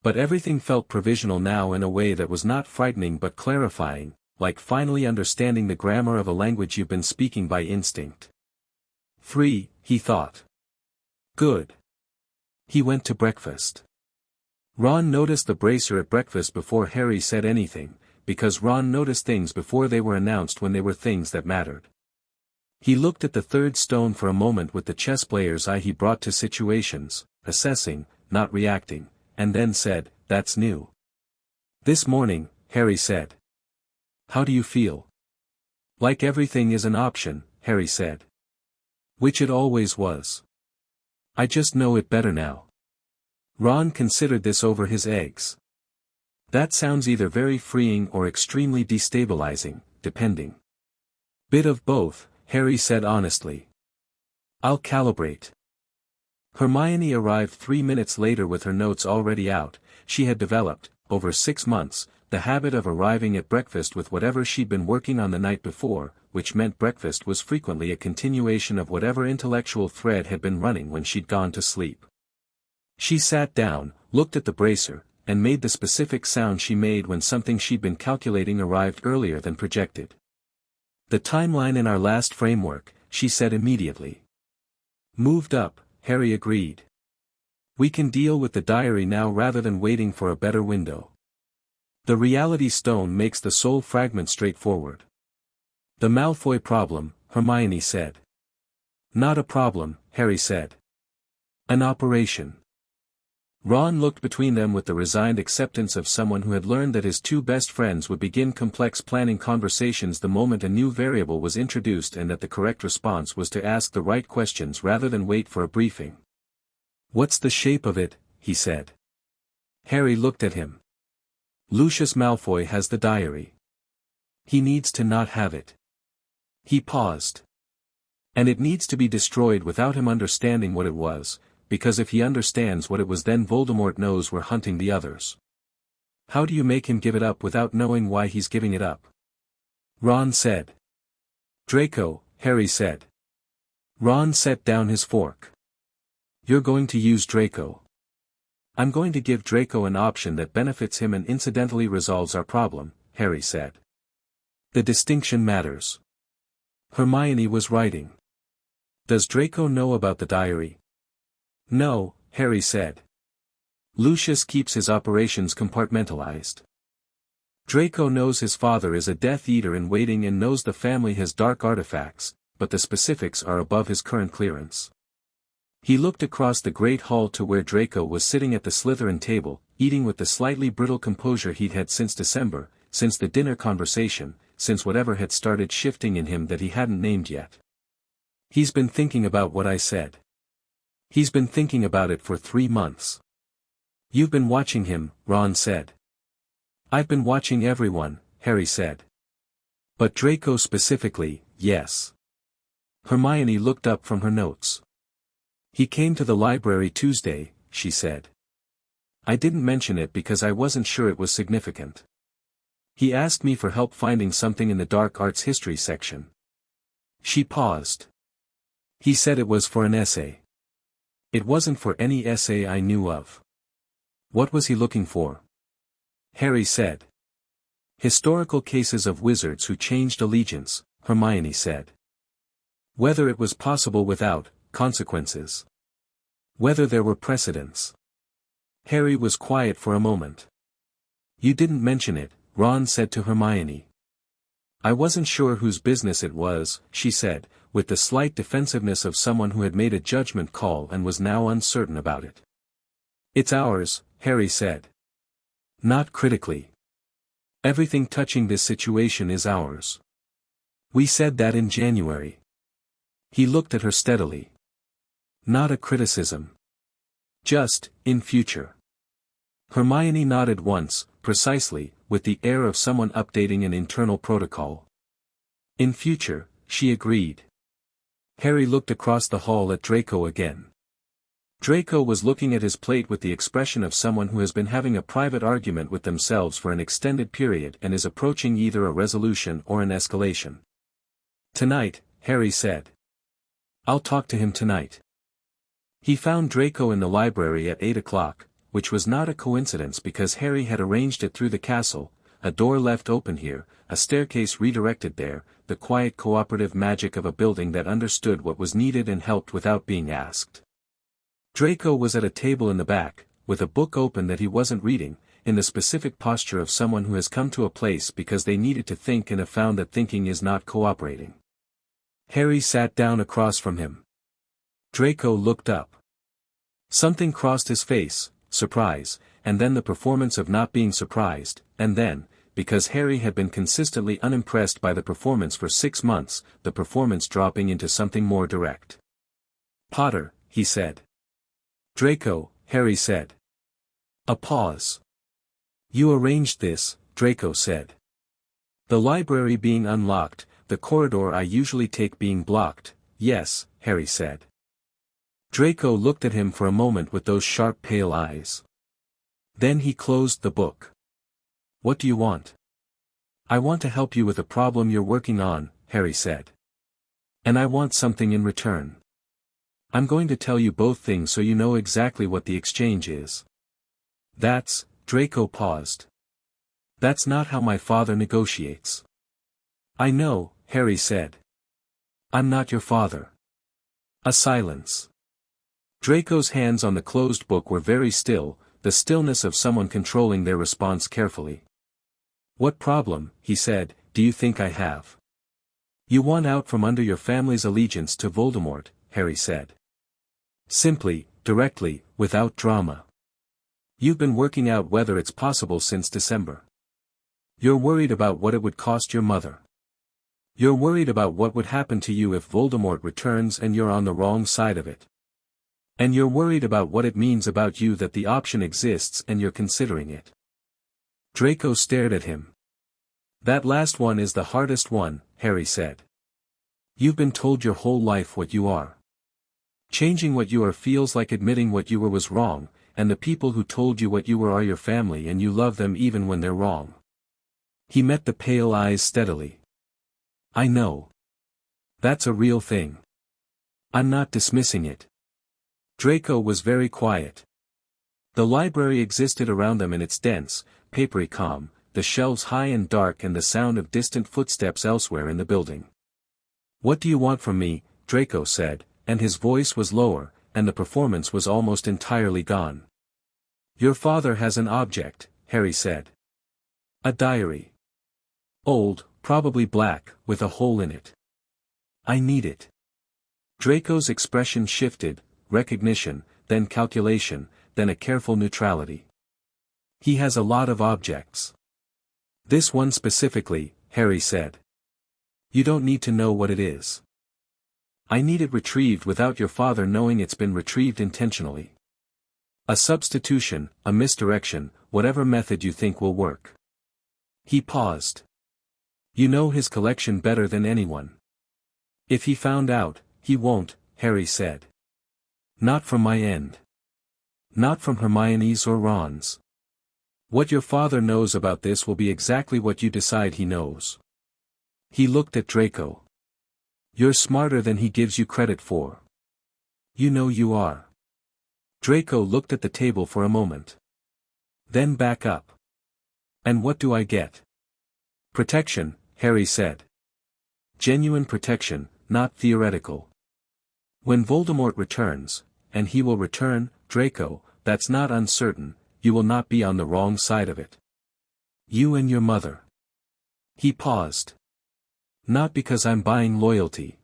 But everything felt provisional now in a way that was not frightening but clarifying, like finally understanding the grammar of a language you've been speaking by instinct. Free, he thought. Good. He went to breakfast. Ron noticed the bracer at breakfast before Harry said anything, because Ron noticed things before they were announced when they were things that mattered. He looked at the third stone for a moment with the chess player's eye he brought to situations, assessing, not reacting, and then said, "That's new." "This morning," Harry said. "How do you feel?" "Like everything is an option," Harry said. "Which it always was. I just know it better now." Ron considered this over his eggs. "That sounds either very freeing or extremely destabilizing, depending." "Bit of both," Harry said honestly. "I'll calibrate." Hermione arrived 3 minutes later with her notes already out. She had developed, over 6 months, the habit of arriving at breakfast with whatever she'd been working on the night before, which meant breakfast was frequently a continuation of whatever intellectual thread had been running when she'd gone to sleep. She sat down, looked at the bracer, and made the specific sound she made when something she'd been calculating arrived earlier than projected. "The timeline in our last framework," she said immediately. "Moved up," Harry agreed. "We can deal with the diary now rather than waiting for a better window. The reality stone makes the soul fragment straightforward." "The Malfoy problem," Hermione said. "Not a problem," Harry said. "An operation." Ron looked between them with the resigned acceptance of someone who had learned that his two best friends would begin complex planning conversations the moment a new variable was introduced and that the correct response was to ask the right questions rather than wait for a briefing. "What's the shape of it?" he said. Harry looked at him. "Lucius Malfoy has the diary. He needs to not have it." He paused. "And it needs to be destroyed without him understanding what it was, because if he understands what it was then Voldemort knows we're hunting the others." "How do you make him give it up without knowing why he's giving it up?" Ron said. "Draco," Harry said. Ron set down his fork. "You're going to use Draco." "I'm going to give Draco an option that benefits him and incidentally resolves our problem," Harry said. "The distinction matters." Hermione was writing. "Does Draco know about the diary?" "No," Harry said. "Lucius keeps his operations compartmentalized. Draco knows his father is a Death Eater in waiting and knows the family has dark artifacts, but the specifics are above his current clearance." He looked across the great hall to where Draco was sitting at the Slytherin table, eating with the slightly brittle composure he'd had since December, since the dinner conversation, since whatever had started shifting in him that he hadn't named yet. "He's been thinking about what I said. He's been thinking about it for 3 months. You've been watching him," Ron said. "I've been watching everyone," Harry said. "But Draco specifically, yes." Hermione looked up from her notes. "He came to the library Tuesday," she said. "I didn't mention it because I wasn't sure it was significant. He asked me for help finding something in the dark arts history section." She paused. "He said it was for an essay." "It wasn't for any essay I knew of." "What was he looking for?" Harry said. "Historical cases of wizards who changed allegiance," Hermione said. "Whether it was possible without consequences. Whether there were precedents." Harry was quiet for a moment. "You didn't mention it," Ron said to Hermione. "I wasn't sure whose business it was," she said, with the slight defensiveness of someone who had made a judgment call and was now uncertain about it. "It's ours," Harry said. "Not critically. Everything touching this situation is ours. We said that in January." He looked at her steadily. "Not a criticism. Just, in future." Hermione nodded once, precisely, with the air of someone updating an internal protocol. "In future," she agreed. Harry looked across the hall at Draco again. Draco was looking at his plate with the expression of someone who has been having a private argument with themselves for an extended period and is approaching either a resolution or an escalation. "Tonight," Harry said. "I'll talk to him tonight." He found Draco in the library at 8 o'clock, which was not a coincidence because Harry had arranged it through the castle, a door left open here, a staircase redirected there, the quiet cooperative magic of a building that understood what was needed and helped without being asked. Draco was at a table in the back, with a book open that he wasn't reading, in the specific posture of someone who has come to a place because they needed to think and have found that thinking is not cooperating. Harry sat down across from him. Draco looked up. Something crossed his face, surprise, and then the performance of not being surprised, and then, because Harry had been consistently unimpressed by the performance for 6 months, the performance dropping into something more direct. "Potter," he said. "Draco," Harry said. A pause. "You arranged this," Draco said. "The library being unlocked, the corridor I usually take being blocked, yes," Harry said. Draco looked at him for a moment with those sharp pale eyes. Then he closed the book. "What do you want?" "I want to help you with a problem you're working on," Harry said. "And I want something in return. I'm going to tell you both things so you know exactly what the exchange is." Draco paused. "That's not how my father negotiates." "I know," Harry said. "I'm not your father." A silence. Draco's hands on the closed book were very still, the stillness of someone controlling their response carefully. "What problem," he said, "do you think I have?" "You want out from under your family's allegiance to Voldemort," Harry said. Simply, directly, without drama. "You've been working out whether it's possible since December. You're worried about what it would cost your mother. You're worried about what would happen to you if Voldemort returns and you're on the wrong side of it. And you're worried about what it means about you that the option exists and you're considering it." Draco stared at him. "That last one is the hardest one," Harry said. "You've been told your whole life what you are. Changing what you are feels like admitting what you were was wrong, and the people who told you what you were are your family and you love them even when they're wrong." He met the pale eyes steadily. "I know. That's a real thing. I'm not dismissing it." Draco was very quiet. The library existed around them in its dense, papery calm, the shelves high and dark and the sound of distant footsteps elsewhere in the building. "What do you want from me?" Draco said, and his voice was lower, and the performance was almost entirely gone. "Your father has an object," Harry said. "A diary. Old, probably black, with a hole in it. I need it." Draco's expression shifted, recognition, then calculation, then a careful neutrality. "He has a lot of objects. This one specifically," Harry said. "You don't need to know what it is. I need it retrieved without your father knowing it's been retrieved intentionally. A substitution, a misdirection, whatever method you think will work." He paused. "You know his collection better than anyone. If he found out, he won't," Harry said. "Not from my end. Not from Hermione's or Ron's. What your father knows about this will be exactly what you decide he knows." He looked at Draco. "You're smarter than he gives you credit for. You know you are." Draco looked at the table for a moment. Then back up. "And what do I get?" "Protection," Harry said. "Genuine protection, not theoretical. When Voldemort returns, and he will return, Draco, that's not uncertain, you will not be on the wrong side of it. You and your mother." He paused. "Not because I'm buying loyalty.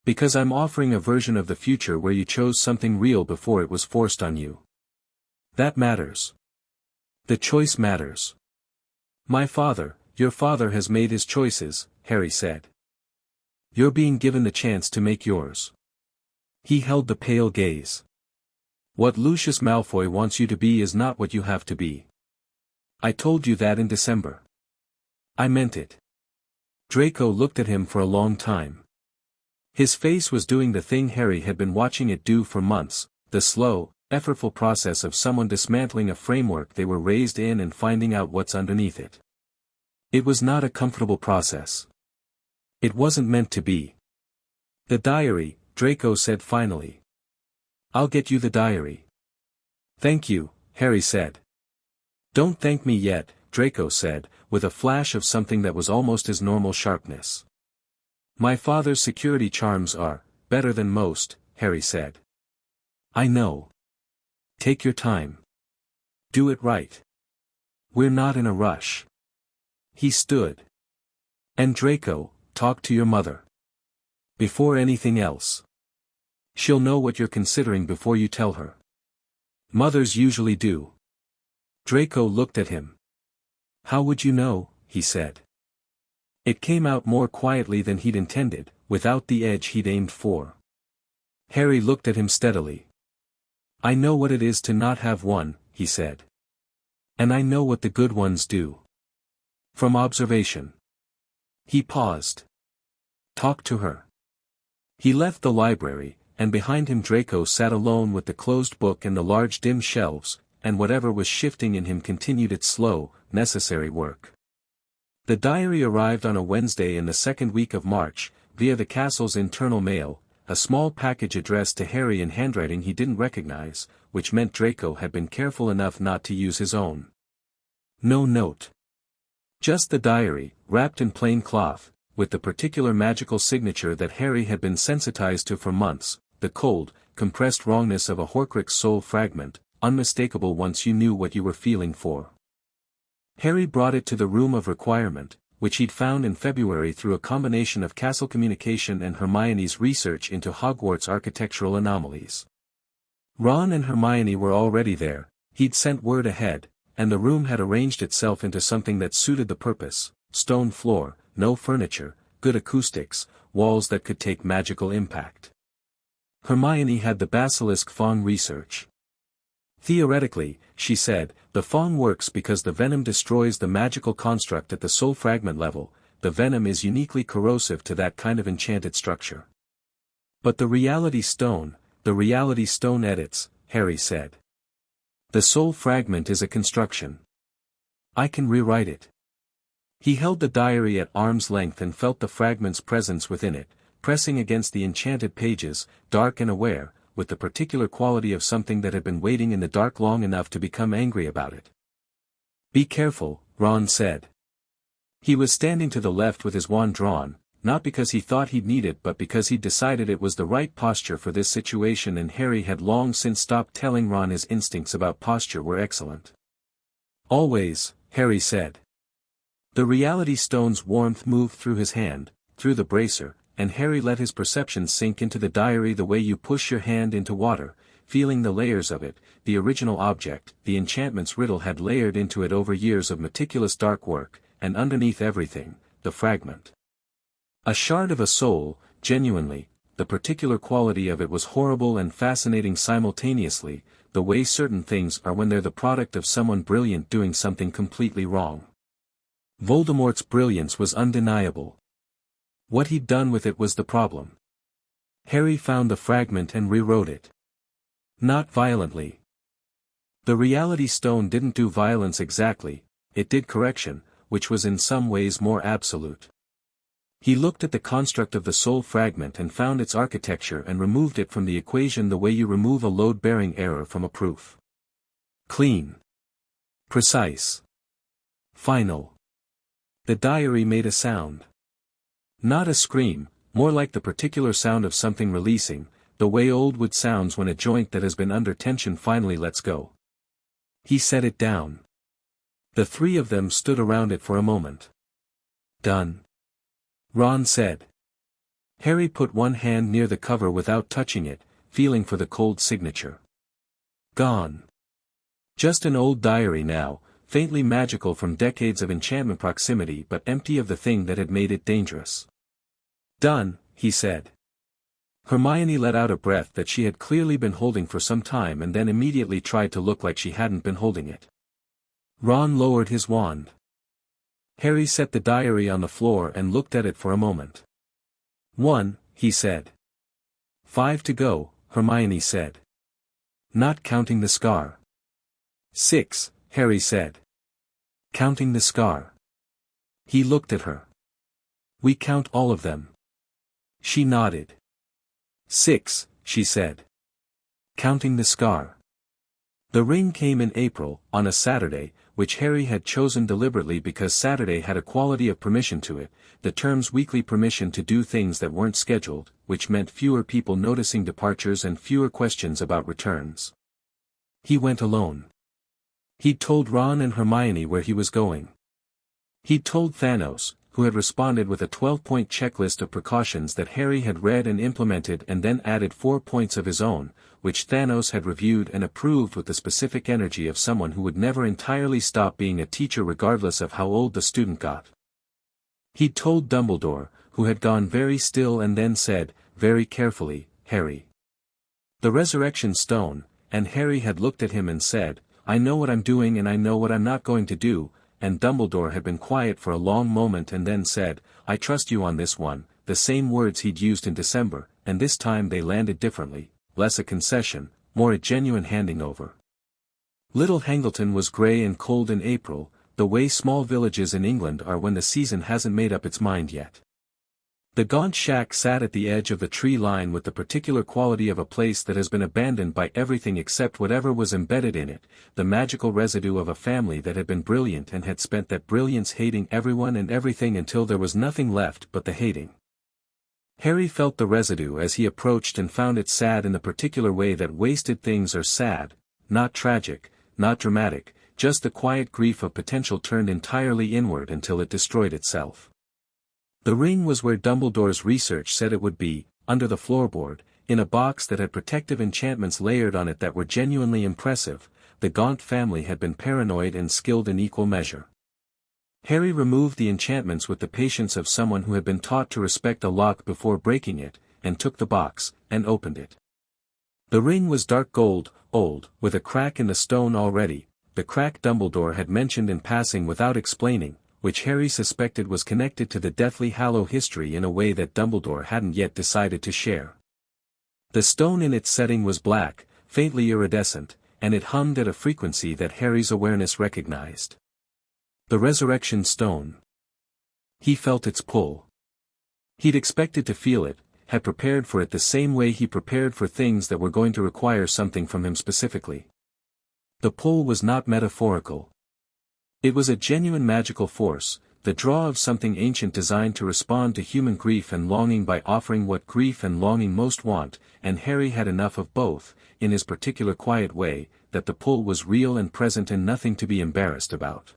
Because I'm offering a version of the future where you chose something real before it was forced on you. That matters. The choice matters. My father, your father has made his choices," Harry said. "You're being given the chance to make yours." He held the pale gaze. "What Lucius Malfoy wants you to be is not what you have to be. I told you that in December. I meant it." Draco looked at him for a long time. His face was doing the thing Harry had been watching it do for months, the slow, effortful process of someone dismantling a framework they were raised in and finding out what's underneath it. It was not a comfortable process. It wasn't meant to be. "The diary," Draco said finally. "I'll get you the diary." "Thank you," Harry said. "Don't thank me yet," Draco said, with a flash of something that was almost his normal sharpness. "My father's security charms are better than most," Harry said. "I know. Take your time." Do it right. We're not in a rush. He stood. And Draco, talk to your mother. Before anything else. She'll know what you're considering before you tell her. Mothers usually do. Draco looked at him. How would you know, he said. It came out more quietly than he'd intended, without the edge he'd aimed for. Harry looked at him steadily. I know what it is to not have one, he said. And I know what the good ones do. From observation. He paused. Talk to her. He left the library, and behind him Draco sat alone with the closed book and the large dim shelves, and whatever was shifting in him continued its slow, necessary work. The diary arrived on a Wednesday in the second week of March, via the castle's internal mail, a small package addressed to Harry in handwriting he didn't recognize, which meant Draco had been careful enough not to use his own. No note. Just the diary, wrapped in plain cloth, with the particular magical signature that Harry had been sensitized to for months, the cold, compressed wrongness of a Horcrux soul fragment, unmistakable once you knew what you were feeling for. Harry brought it to the room of requirement, which he'd found in February through a combination of castle communication and Hermione's research into Hogwarts architectural anomalies. Ron and Hermione were already there, he'd sent word ahead, and the room had arranged itself into something that suited the purpose: stone floor, no furniture, good acoustics, walls that could take magical impact. Hermione had the basilisk Fong research. Theoretically, she said, the Fong works because the venom destroys the magical construct at the soul fragment level. The venom is uniquely corrosive to that kind of enchanted structure. But the reality stone edits, Harry said. The soul fragment is a construction. I can rewrite it. He held the diary at arm's length and felt the fragment's presence within it, pressing against the enchanted pages, dark and aware, with the particular quality of something that had been waiting in the dark long enough to become angry about it. Be careful, Ron said. He was standing to the left with his wand drawn, not because he thought he'd need it but because he'd decided it was the right posture for this situation, and Harry had long since stopped telling Ron his instincts about posture were excellent. Always, Harry said. The reality stone's warmth moved through his hand, through the bracer, and Harry let his perception sink into the diary the way you push your hand into water, feeling the layers of it. The original object, the enchantment's riddle, had layered into it over years of meticulous dark work, and underneath everything, the fragment. A shard of a soul, genuinely, the particular quality of it was horrible and fascinating simultaneously, the way certain things are when they're the product of someone brilliant doing something completely wrong. Voldemort's brilliance was undeniable. What he'd done with it was the problem. Harry found the fragment and rewrote it. Not violently. The reality stone didn't do violence exactly, it did correction, which was in some ways more absolute. He looked at the construct of the soul fragment and found its architecture and removed it from the equation the way you remove a load-bearing error from a proof. Clean. Precise. Final. The diary made a sound. Not a scream, more like the particular sound of something releasing, the way old wood sounds when a joint that has been under tension finally lets go. He set it down. The three of them stood around it for a moment. Done. Ron said. Harry put one hand near the cover without touching it, feeling for the cold signature. Gone. Just an old diary now, faintly magical from decades of enchantment proximity but empty of the thing that had made it dangerous. Done, he said. Hermione let out a breath that she had clearly been holding for some time and then immediately tried to look like she hadn't been holding it. Ron lowered his wand. Harry set the diary on the floor and looked at it for a moment. 1, he said. 5 to go, Hermione said. Not counting the scar. 6, Harry said. Counting the scar. He looked at her. We count all of them. She nodded. 6, she said. Counting the scar. The ring came in April, on a Saturday, which Harry had chosen deliberately because Saturday had a quality of permission to it, the term's weekly permission to do things that weren't scheduled, which meant fewer people noticing departures and fewer questions about returns. He went alone. He'd told Ron and Hermione where he was going. He'd told Thanos, who had responded with a 12-point checklist of precautions that Harry had read and implemented and then added 4 points of his own, which Thanos had reviewed and approved with the specific energy of someone who would never entirely stop being a teacher regardless of how old the student got. He'd told Dumbledore, who had gone very still and then said, very carefully, Harry. The resurrection stone, and Harry had looked at him and said, I know what I'm doing and I know what I'm not going to do, and Dumbledore had been quiet for a long moment and then said, I trust you on this one, the same words he'd used in December, and this time they landed differently, less a concession, more a genuine handing over. Little Hangleton was grey and cold in April, the way small villages in England are when the season hasn't made up its mind yet. The gaunt shack sat at the edge of the tree line with the particular quality of a place that has been abandoned by everything except whatever was embedded in it, the magical residue of a family that had been brilliant and had spent that brilliance hating everyone and everything until there was nothing left but the hating. Harry felt the residue as he approached and found it sad in the particular way that wasted things are sad, not tragic, not dramatic, just the quiet grief of potential turned entirely inward until it destroyed itself. The ring was where Dumbledore's research said it would be, under the floorboard, in a box that had protective enchantments layered on it that were genuinely impressive. The Gaunt family had been paranoid and skilled in equal measure. Harry removed the enchantments with the patience of someone who had been taught to respect a lock before breaking it, and took the box, and opened it. The ring was dark gold, old, with a crack in the stone already, the crack Dumbledore had mentioned in passing without explaining, which Harry suspected was connected to the Deathly Hallow history in a way that Dumbledore hadn't yet decided to share. The stone in its setting was black, faintly iridescent, and it hummed at a frequency that Harry's awareness recognized. The resurrection stone. He felt its pull. He'd expected to feel it, had prepared for it the same way he prepared for things that were going to require something from him specifically. The pull was not metaphorical. It was a genuine magical force, the draw of something ancient designed to respond to human grief and longing by offering what grief and longing most want, and Harry had enough of both, in his particular quiet way, that the pull was real and present and nothing to be embarrassed about.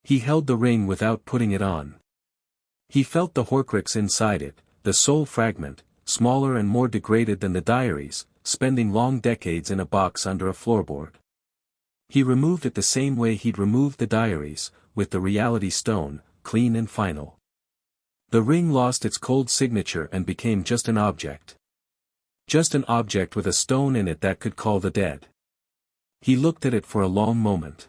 He held the ring without putting it on. He felt the Horcrux inside it, the soul fragment, smaller and more degraded than the diaries, spending long decades in a box under a floorboard. He removed it the same way he'd removed the diaries, with the reality stone, clean and final. The ring lost its cold signature and became just an object. Just an object with a stone in it that could call the dead. He looked at it for a long moment.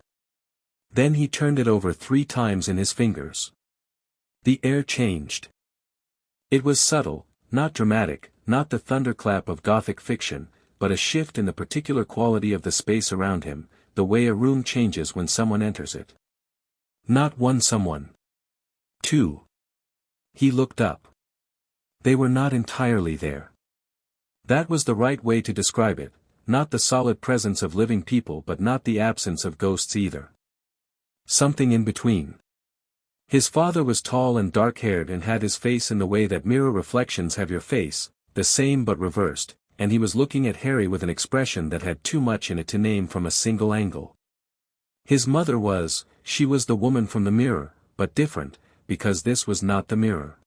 Then he turned it over 3 times in his fingers. The air changed. It was subtle, not dramatic, not the thunderclap of Gothic fiction, but a shift in the particular quality of the space around him, the way a room changes when someone enters it. Not one someone. 2. He looked up. They were not entirely there. That was the right way to describe it, not the solid presence of living people but not the absence of ghosts either. Something in between. His father was tall and dark-haired and had his face in the way that mirror reflections have your face, the same but reversed, and he was looking at Harry with an expression that had too much in it to name from a single angle. His mother she was the woman from the mirror, but different, because this was not the mirror.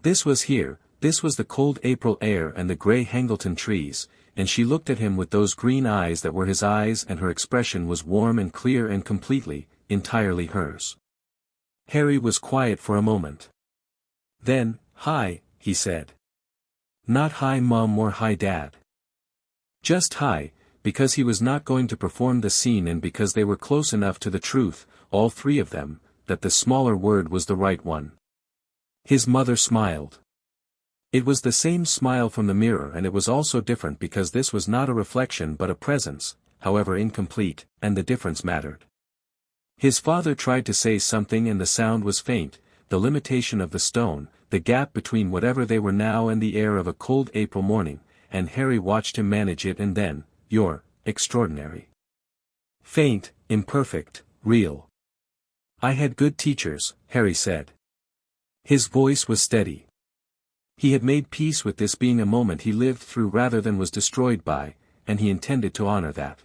This was here, this was the cold April air and the grey Hangleton trees, and she looked at him with those green eyes that were his eyes and her expression was warm and clear and completely, entirely hers. Harry was quiet for a moment. Then, "Hi," he said. Not "Hi Mum" or "Hi Dad." Just "Hi," because he was not going to perform the scene and because they were close enough to the truth, all 3 of them, that the smaller word was the right one. His mother smiled. It was the same smile from the mirror and it was also different because this was not a reflection but a presence, however incomplete, and the difference mattered. His father tried to say something and the sound was faint, the limitation of the stone, the gap between whatever they were now and the air of a cold April morning, and Harry watched him manage it and then, "You're extraordinary." Faint, imperfect, real. "I had good teachers," Harry said. His voice was steady. He had made peace with this being a moment he lived through rather than was destroyed by, and he intended to honor that.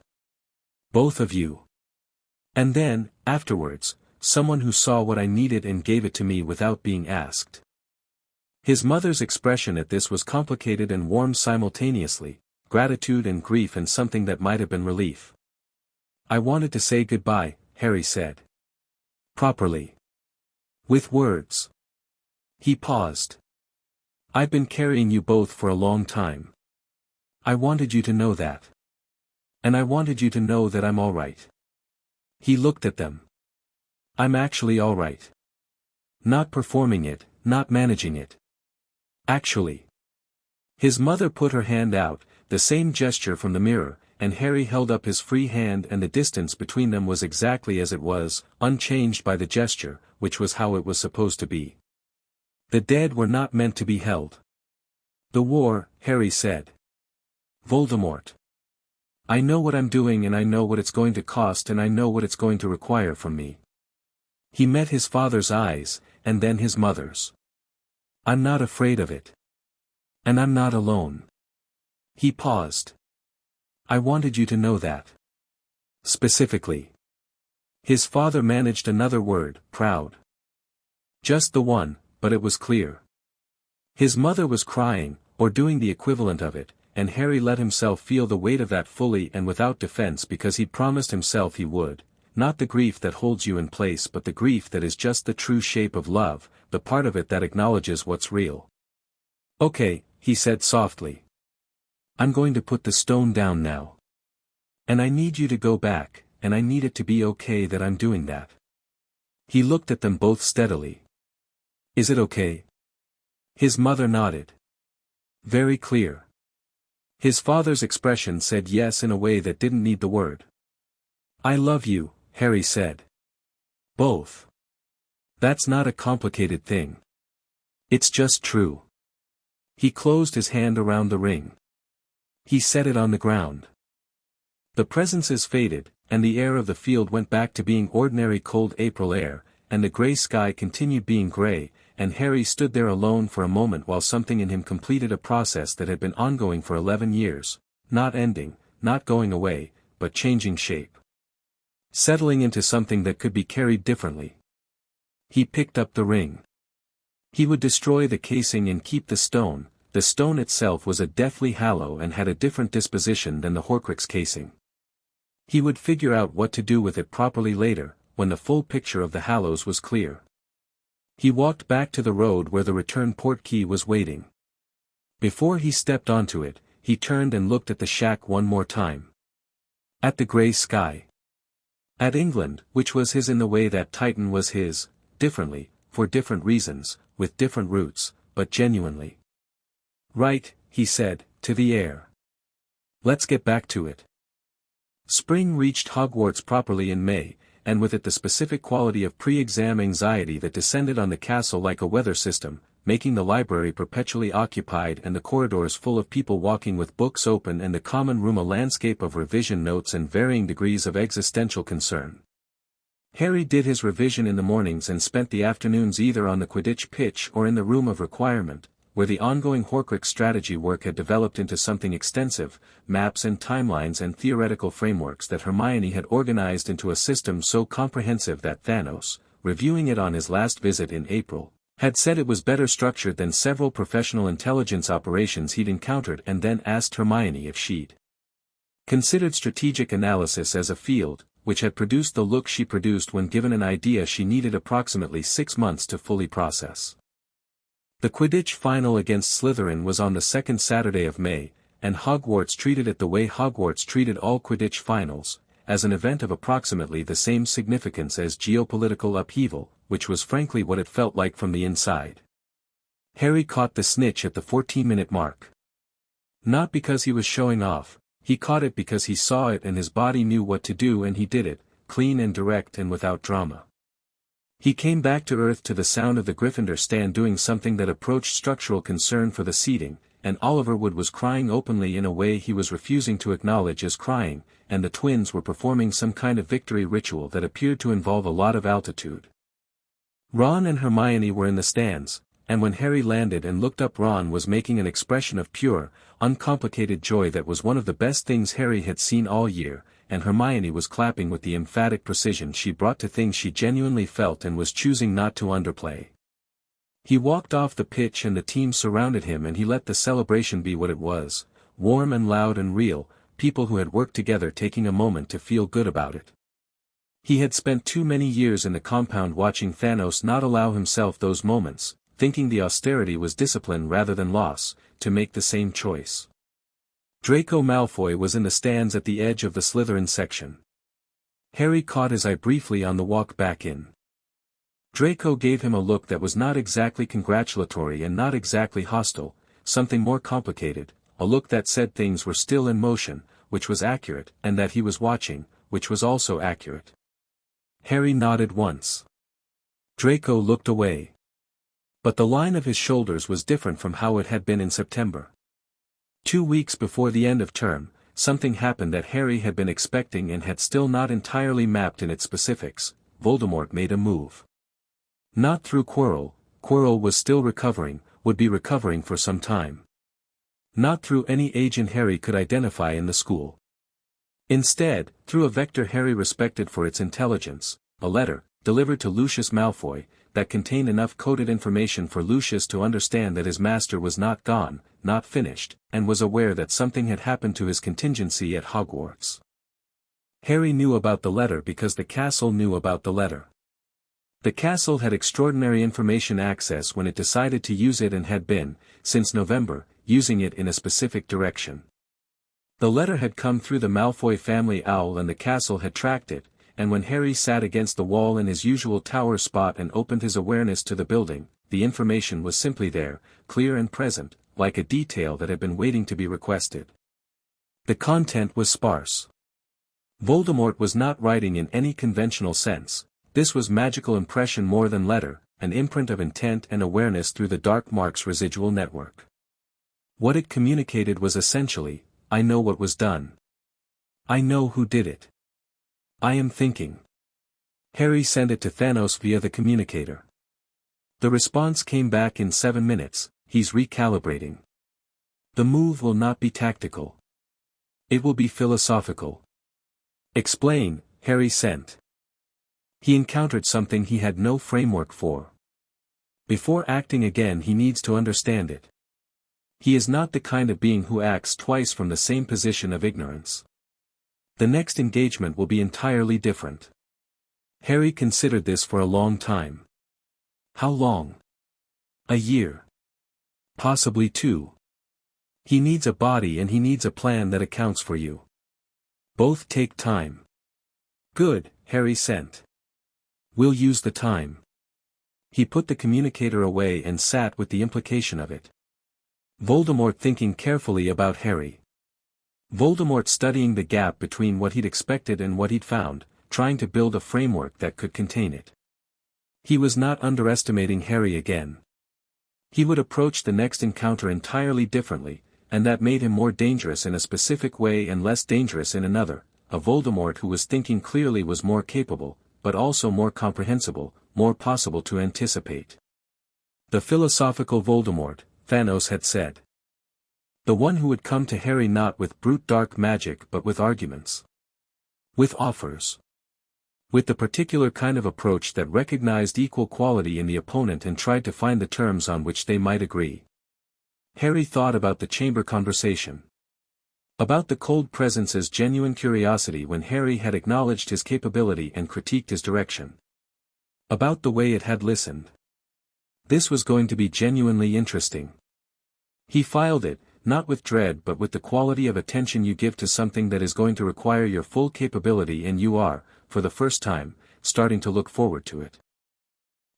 "Both of you." And then, afterwards, someone who saw what I needed and gave it to me without being asked. His mother's expression at this was complicated and warm simultaneously, gratitude and grief and something that might have been relief. I wanted to say goodbye, Harry said. Properly. With words. He paused. I've been carrying you both for a long time. I wanted you to know that. And I wanted you to know that I'm all right. He looked at them. I'm actually all right. Not performing it, not managing it. Actually. His mother put her hand out, the same gesture from the mirror, and Harry held up his free hand and the distance between them was exactly as it was, unchanged by the gesture, which was how it was supposed to be. The dead were not meant to be held. The war, Harry said. Voldemort. I know what I'm doing and I know what it's going to cost and I know what it's going to require from me. He met his father's eyes, and then his mother's. I'm not afraid of it. And I'm not alone. He paused. I wanted you to know that. Specifically. His father managed another word, proud. Just the one, but it was clear. His mother was crying, or doing the equivalent of it, and Harry let himself feel the weight of that fully and without defense because he'd promised himself he would, not the grief that holds you in place but the grief that is just the true shape of love, the part of it that acknowledges what's real. Okay, he said softly. I'm going to put the stone down now. And I need you to go back, and I need it to be okay that I'm doing that. He looked at them both steadily. Is it okay? His mother nodded. Very clear. His father's expression said yes in a way that didn't need the word. I love you, Harry said. Both. That's not a complicated thing. It's just true. He closed his hand around the ring. He set it on the ground. The presences faded, and the air of the field went back to being ordinary cold April air, and the grey sky continued being grey, and Harry stood there alone for a moment while something in him completed a process that had been ongoing for 11 years, not ending, not going away, but changing shape. Settling into something that could be carried differently. He picked up the ring. He would destroy the casing and keep the stone itself was a deathly hallow and had a different disposition than the Horcrux casing. He would figure out what to do with it properly later, when the full picture of the hallows was clear. He walked back to the road where the return port key was waiting. Before he stepped onto it, he turned and looked at the shack one more time. At the grey sky. At England, which was his in the way that Titan was his, differently, for different reasons, with different roots, but genuinely. Right, he said, to the air. Let's get back to it. Spring reached Hogwarts properly in May, and with it the specific quality of pre-exam anxiety that descended on the castle like a weather system, making the library perpetually occupied and the corridors full of people walking with books open and the common room a landscape of revision notes and varying degrees of existential concern. Harry did his revision in the mornings and spent the afternoons either on the Quidditch pitch or in the room of requirement, where the ongoing Horcrux strategy work had developed into something extensive, maps and timelines and theoretical frameworks that Hermione had organized into a system so comprehensive that Thanos, reviewing it on his last visit in April, had said it was better structured than several professional intelligence operations he'd encountered and then asked Hermione if she'd considered strategic analysis as a field, which had produced the look she produced when given an idea she needed approximately 6 months to fully process. The Quidditch final against Slytherin was on the second Saturday of May, and Hogwarts treated it the way Hogwarts treated all Quidditch finals, as an event of approximately the same significance as geopolitical upheaval, which was frankly what it felt like from the inside. Harry caught the snitch at the 14-minute mark. Not because he was showing off, he caught it because he saw it and his body knew what to do and he did it, clean and direct and without drama. He came back to earth to the sound of the Gryffindor stand doing something that approached structural concern for the seating, and Oliver Wood was crying openly in a way he was refusing to acknowledge as crying, and the twins were performing some kind of victory ritual that appeared to involve a lot of altitude. Ron and Hermione were in the stands, and when Harry landed and looked up Ron was making an expression of pure, uncomplicated joy that was one of the best things Harry had seen all year, and Hermione was clapping with the emphatic precision she brought to things she genuinely felt and was choosing not to underplay. He walked off the pitch and the team surrounded him, and he let the celebration be what it was, warm and loud and real, people who had worked together taking a moment to feel good about it. He had spent too many years in the compound watching Thanos not allow himself those moments, thinking the austerity was discipline rather than loss, to make the same choice. Draco Malfoy was in the stands at the edge of the Slytherin section. Harry caught his eye briefly on the walk back in. Draco gave him a look that was not exactly congratulatory and not exactly hostile, something more complicated, a look that said things were still in motion, which was accurate, and that he was watching, which was also accurate. Harry nodded once. Draco looked away. But the line of his shoulders was different from how it had been in September. 2 weeks before the end of term, something happened that Harry had been expecting and had still not entirely mapped in its specifics. Voldemort made a move. Not through Quirrell. Quirrell was still recovering, would be recovering for some time. Not through any agent Harry could identify in the school. Instead, through a vector Harry respected for its intelligence, a letter, delivered to Lucius Malfoy, that contained enough coded information for Lucius to understand that his master was not gone, not finished, and was aware that something had happened to his contingency at Hogwarts. Harry knew about the letter because the castle knew about the letter. The castle had extraordinary information access when it decided to use it and had been, since November, using it in a specific direction. The letter had come through the Malfoy family owl and the castle had tracked it, and when Harry sat against the wall in his usual tower spot and opened his awareness to the building, the information was simply there, clear and present, like a detail that had been waiting to be requested. The content was sparse. Voldemort was not writing in any conventional sense. This was magical impression more than letter, an imprint of intent and awareness through the dark mark's residual network. What it communicated was essentially, I know what was done. I know who did it. I am thinking. Harry sent it to Thanos via the communicator. The response came back in 7 minutes, he's recalibrating. The move will not be tactical. It will be philosophical. Explain, Harry sent. He encountered something he had no framework for. Before acting again he needs to understand it. He is not the kind of being who acts twice from the same position of ignorance. The next engagement will be entirely different. Harry considered this for a long time. How long? A year. Possibly 2. He needs a body and he needs a plan that accounts for you. Both take time. Good, Harry sent. We'll use the time. He put the communicator away and sat with the implication of it. Voldemort thinking carefully about Harry. Voldemort studying the gap between what he'd expected and what he'd found, trying to build a framework that could contain it. He was not underestimating Harry again. He would approach the next encounter entirely differently, and that made him more dangerous in a specific way and less dangerous in another. A Voldemort who was thinking clearly was more capable, but also more comprehensible, more possible to anticipate. The philosophical Voldemort, Thanos had said. The one who would come to Harry not with brute dark magic but with arguments. With offers. With the particular kind of approach that recognized equal quality in the opponent and tried to find the terms on which they might agree. Harry thought about the chamber conversation. About the cold presence's genuine curiosity when Harry had acknowledged his capability and critiqued his direction. About the way it had listened. This was going to be genuinely interesting. He filed it, not with dread but with the quality of attention you give to something that is going to require your full capability, and you are, for the first time, starting to look forward to it.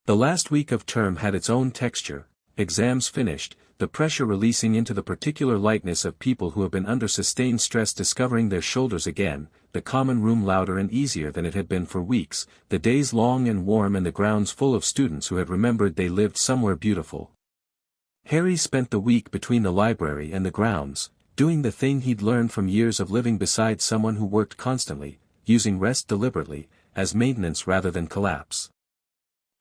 The last week of term had its own texture, exams finished, the pressure releasing into the particular lightness of people who have been under sustained stress discovering their shoulders again, the common room louder and easier than it had been for weeks, the days long and warm and the grounds full of students who had remembered they lived somewhere beautiful. Harry spent the week between the library and the grounds, doing the thing he'd learned from years of living beside someone who worked constantly, using rest deliberately, as maintenance rather than collapse.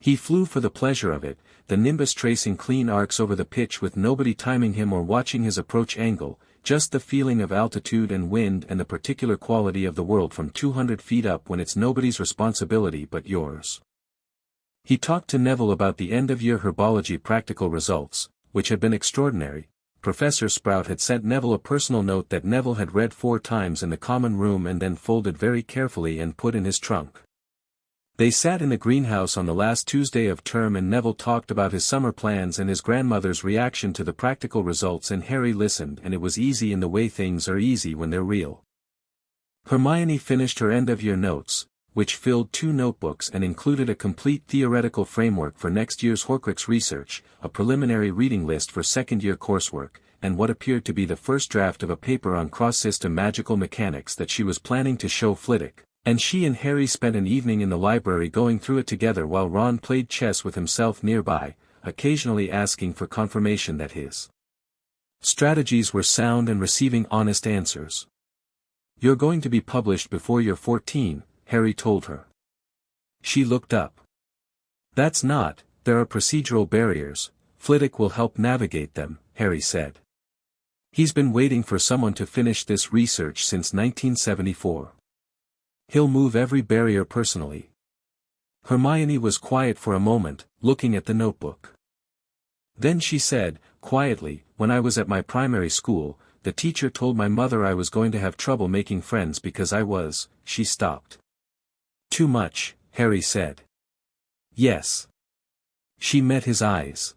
He flew for the pleasure of it, the nimbus tracing clean arcs over the pitch with nobody timing him or watching his approach angle, just the feeling of altitude and wind and the particular quality of the world from 200 feet up when it's nobody's responsibility but yours. He talked to Neville about the end-of-year herbology practical results, which had been extraordinary. Professor Sprout had sent Neville a personal note that Neville had read 4 times in the common room and then folded very carefully and put in his trunk. They sat in the greenhouse on the last Tuesday of term and Neville talked about his summer plans and his grandmother's reaction to the practical results and Harry listened, and it was easy in the way things are easy when they're real. Hermione finished her end-of-year notes, which filled 2 notebooks and included a complete theoretical framework for next year's Horcrux research, a preliminary reading list for second-year coursework, and what appeared to be the first draft of a paper on cross-system magical mechanics that she was planning to show Flitwick, and she and Harry spent an evening in the library going through it together while Ron played chess with himself nearby, occasionally asking for confirmation that his strategies were sound and receiving honest answers. "You're going to be published before you're 14, Harry told her. She looked up. "That's not, there are procedural barriers, Flitwick will help navigate them," Harry said. "He's been waiting for someone to finish this research since 1974. He'll move every barrier personally." Hermione was quiet for a moment, looking at the notebook. Then she said, quietly, "When I was at my primary school, the teacher told my mother I was going to have trouble making friends because I was," she stopped. "Too much," Harry said. "Yes." She met his eyes.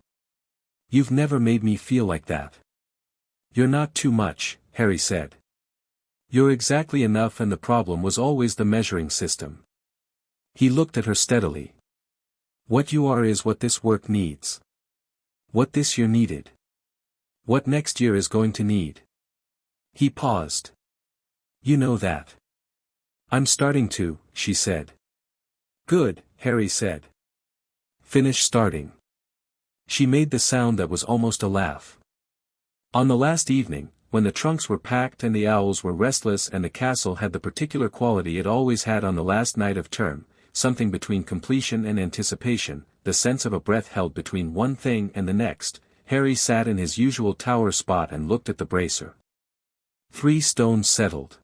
"You've never made me feel like that." "You're not too much," Harry said. "You're exactly enough, and the problem was always the measuring system." He looked at her steadily. "What you are is what this work needs. What this year needed. What next year is going to need." He paused. "You know that." "I'm starting to," she said. "Good," Harry said. "Finish starting." She made the sound that was almost a laugh. On the last evening, when the trunks were packed and the owls were restless and the castle had the particular quality it always had on the last night of term, something between completion and anticipation, the sense of a breath held between one thing and the next, Harry sat in his usual tower spot and looked at the bracer. 3 stones settled.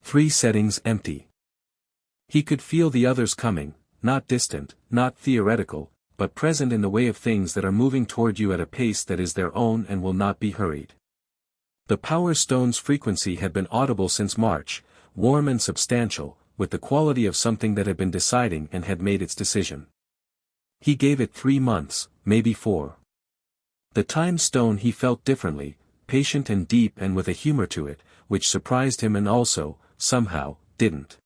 3 settings empty. He could feel the others coming, not distant, not theoretical, but present in the way of things that are moving toward you at a pace that is their own and will not be hurried. The Power Stone's frequency had been audible since March, warm and substantial, with the quality of something that had been deciding and had made its decision. He gave it 3 months, maybe 4. The Time Stone he felt differently, patient and deep and with a humor to it, which surprised him and also, somehow, didn't.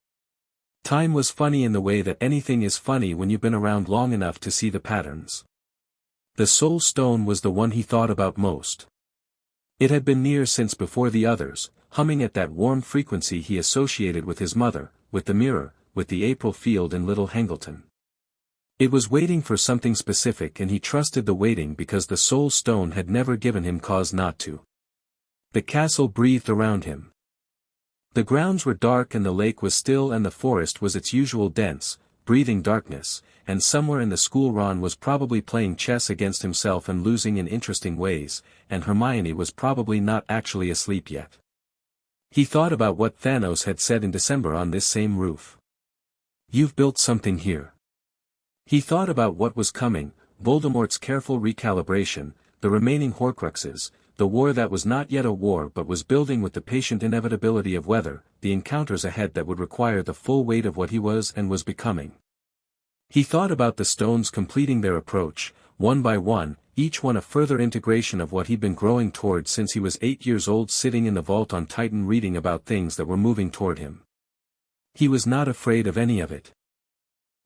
Time was funny in the way that anything is funny when you've been around long enough to see the patterns. The Soul Stone was the one he thought about most. It had been near since before the others, humming at that warm frequency he associated with his mother, with the mirror, with the April field in Little Hangleton. It was waiting for something specific, and he trusted the waiting because the Soul Stone had never given him cause not to. The castle breathed around him. The grounds were dark and the lake was still and the forest was its usual dense, breathing darkness, and somewhere in the school Ron was probably playing chess against himself and losing in interesting ways, and Hermione was probably not actually asleep yet. He thought about what Thanos had said in December on this same roof. "You've built something here." He thought about what was coming, Voldemort's careful recalibration, the remaining Horcruxes, the war that was not yet a war but was building with the patient inevitability of weather, the encounters ahead that would require the full weight of what he was and was becoming. He thought about the stones completing their approach, one by one, each one a further integration of what he'd been growing toward since he was 8 years old, sitting in the vault on Titan reading about things that were moving toward him. He was not afraid of any of it.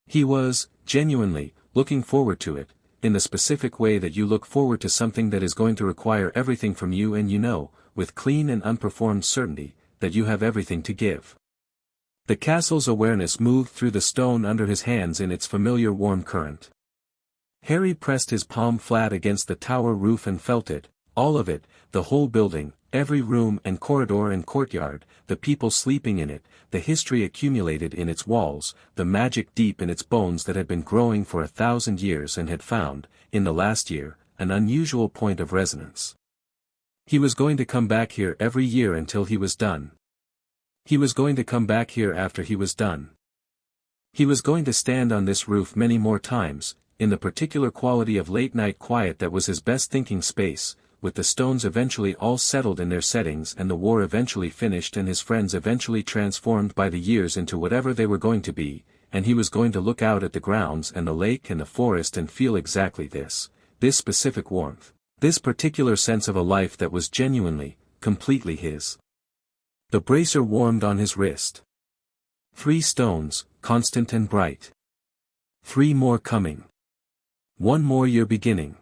He was, genuinely, looking forward to it, in the specific way that you look forward to something that is going to require everything from you and you know, with clean and unperformed certainty, that you have everything to give. The castle's awareness moved through the stone under his hands in its familiar warm current. Harry pressed his palm flat against the tower roof and felt it, all of it, the whole building, every room and corridor and courtyard, the people sleeping in it, the history accumulated in its walls, the magic deep in its bones that had been growing for 1,000 years and had found, in the last year, an unusual point of resonance. He was going to come back here every year until he was done. He was going to come back here after he was done. He was going to stand on this roof many more times, in the particular quality of late-night quiet that was his best thinking space, with the stones eventually all settled in their settings and the war eventually finished and his friends eventually transformed by the years into whatever they were going to be, and he was going to look out at the grounds and the lake and the forest and feel exactly this specific warmth, this particular sense of a life that was genuinely, completely his. The bracer warmed on his wrist. 3 stones, constant and bright. 3 more coming. 1 more year beginning.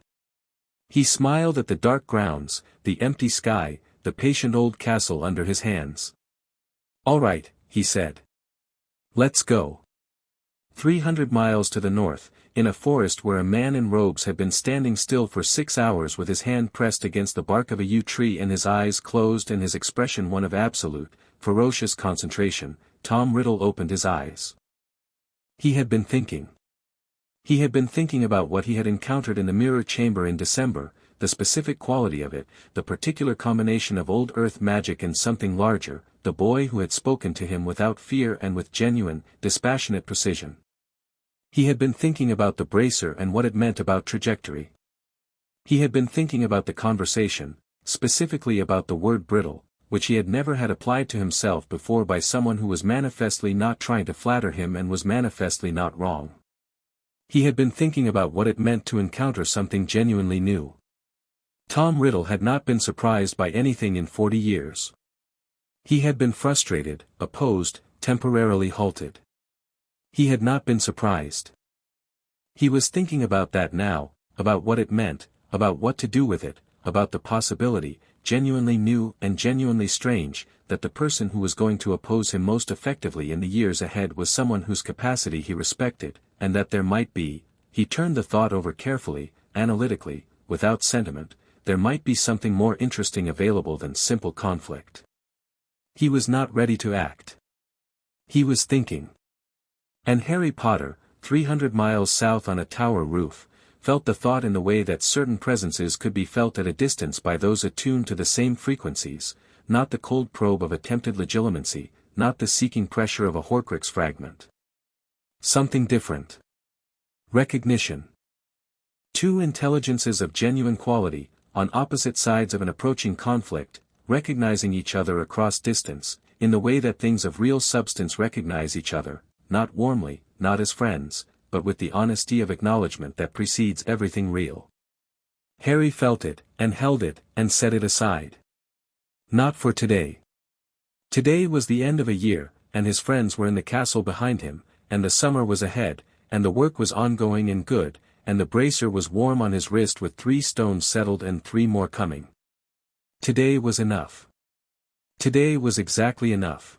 He smiled at the dark grounds, the empty sky, the patient old castle under his hands. "All right," he said. "Let's go." 300 miles to the north, in a forest where a man in robes had been standing still for 6 hours with his hand pressed against the bark of a yew tree and his eyes closed and his expression one of absolute, ferocious concentration, Tom Riddle opened his eyes. He had been thinking. He had been thinking about what he had encountered in the mirror chamber in December, the specific quality of it, the particular combination of old earth magic and something larger, the boy who had spoken to him without fear and with genuine, dispassionate precision. He had been thinking about the bracer and what it meant about trajectory. He had been thinking about the conversation, specifically about the word brittle, which he had never had applied to himself before by someone who was manifestly not trying to flatter him and was manifestly not wrong. He had been thinking about what it meant to encounter something genuinely new. Tom Riddle had not been surprised by anything in 40 years. He had been frustrated, opposed, temporarily halted. He had not been surprised. He was thinking about that now, about what it meant, about what to do with it, about the possibility, genuinely new and genuinely strange, that the person who was going to oppose him most effectively in the years ahead was someone whose capacity he respected, and that there might be, he turned the thought over carefully, analytically, without sentiment, there might be something more interesting available than simple conflict. He was not ready to act. He was thinking. And Harry Potter, 300 miles south on a tower roof, felt the thought in the way that certain presences could be felt at a distance by those attuned to the same frequencies, not the cold probe of attempted legitimacy, not the seeking pressure of a Horcrux fragment. Something different. Recognition. 2 intelligences of genuine quality, on opposite sides of an approaching conflict, recognizing each other across distance, in the way that things of real substance recognize each other, not warmly, not as friends, but with the honesty of acknowledgement that precedes everything real. Harry felt it, and held it, and set it aside. Not for today. Today was the end of a year, and his friends were in the castle behind him, and the summer was ahead, and the work was ongoing and good, and the bracer was warm on his wrist with 3 stones settled and 3 more coming. Today was enough. Today was exactly enough.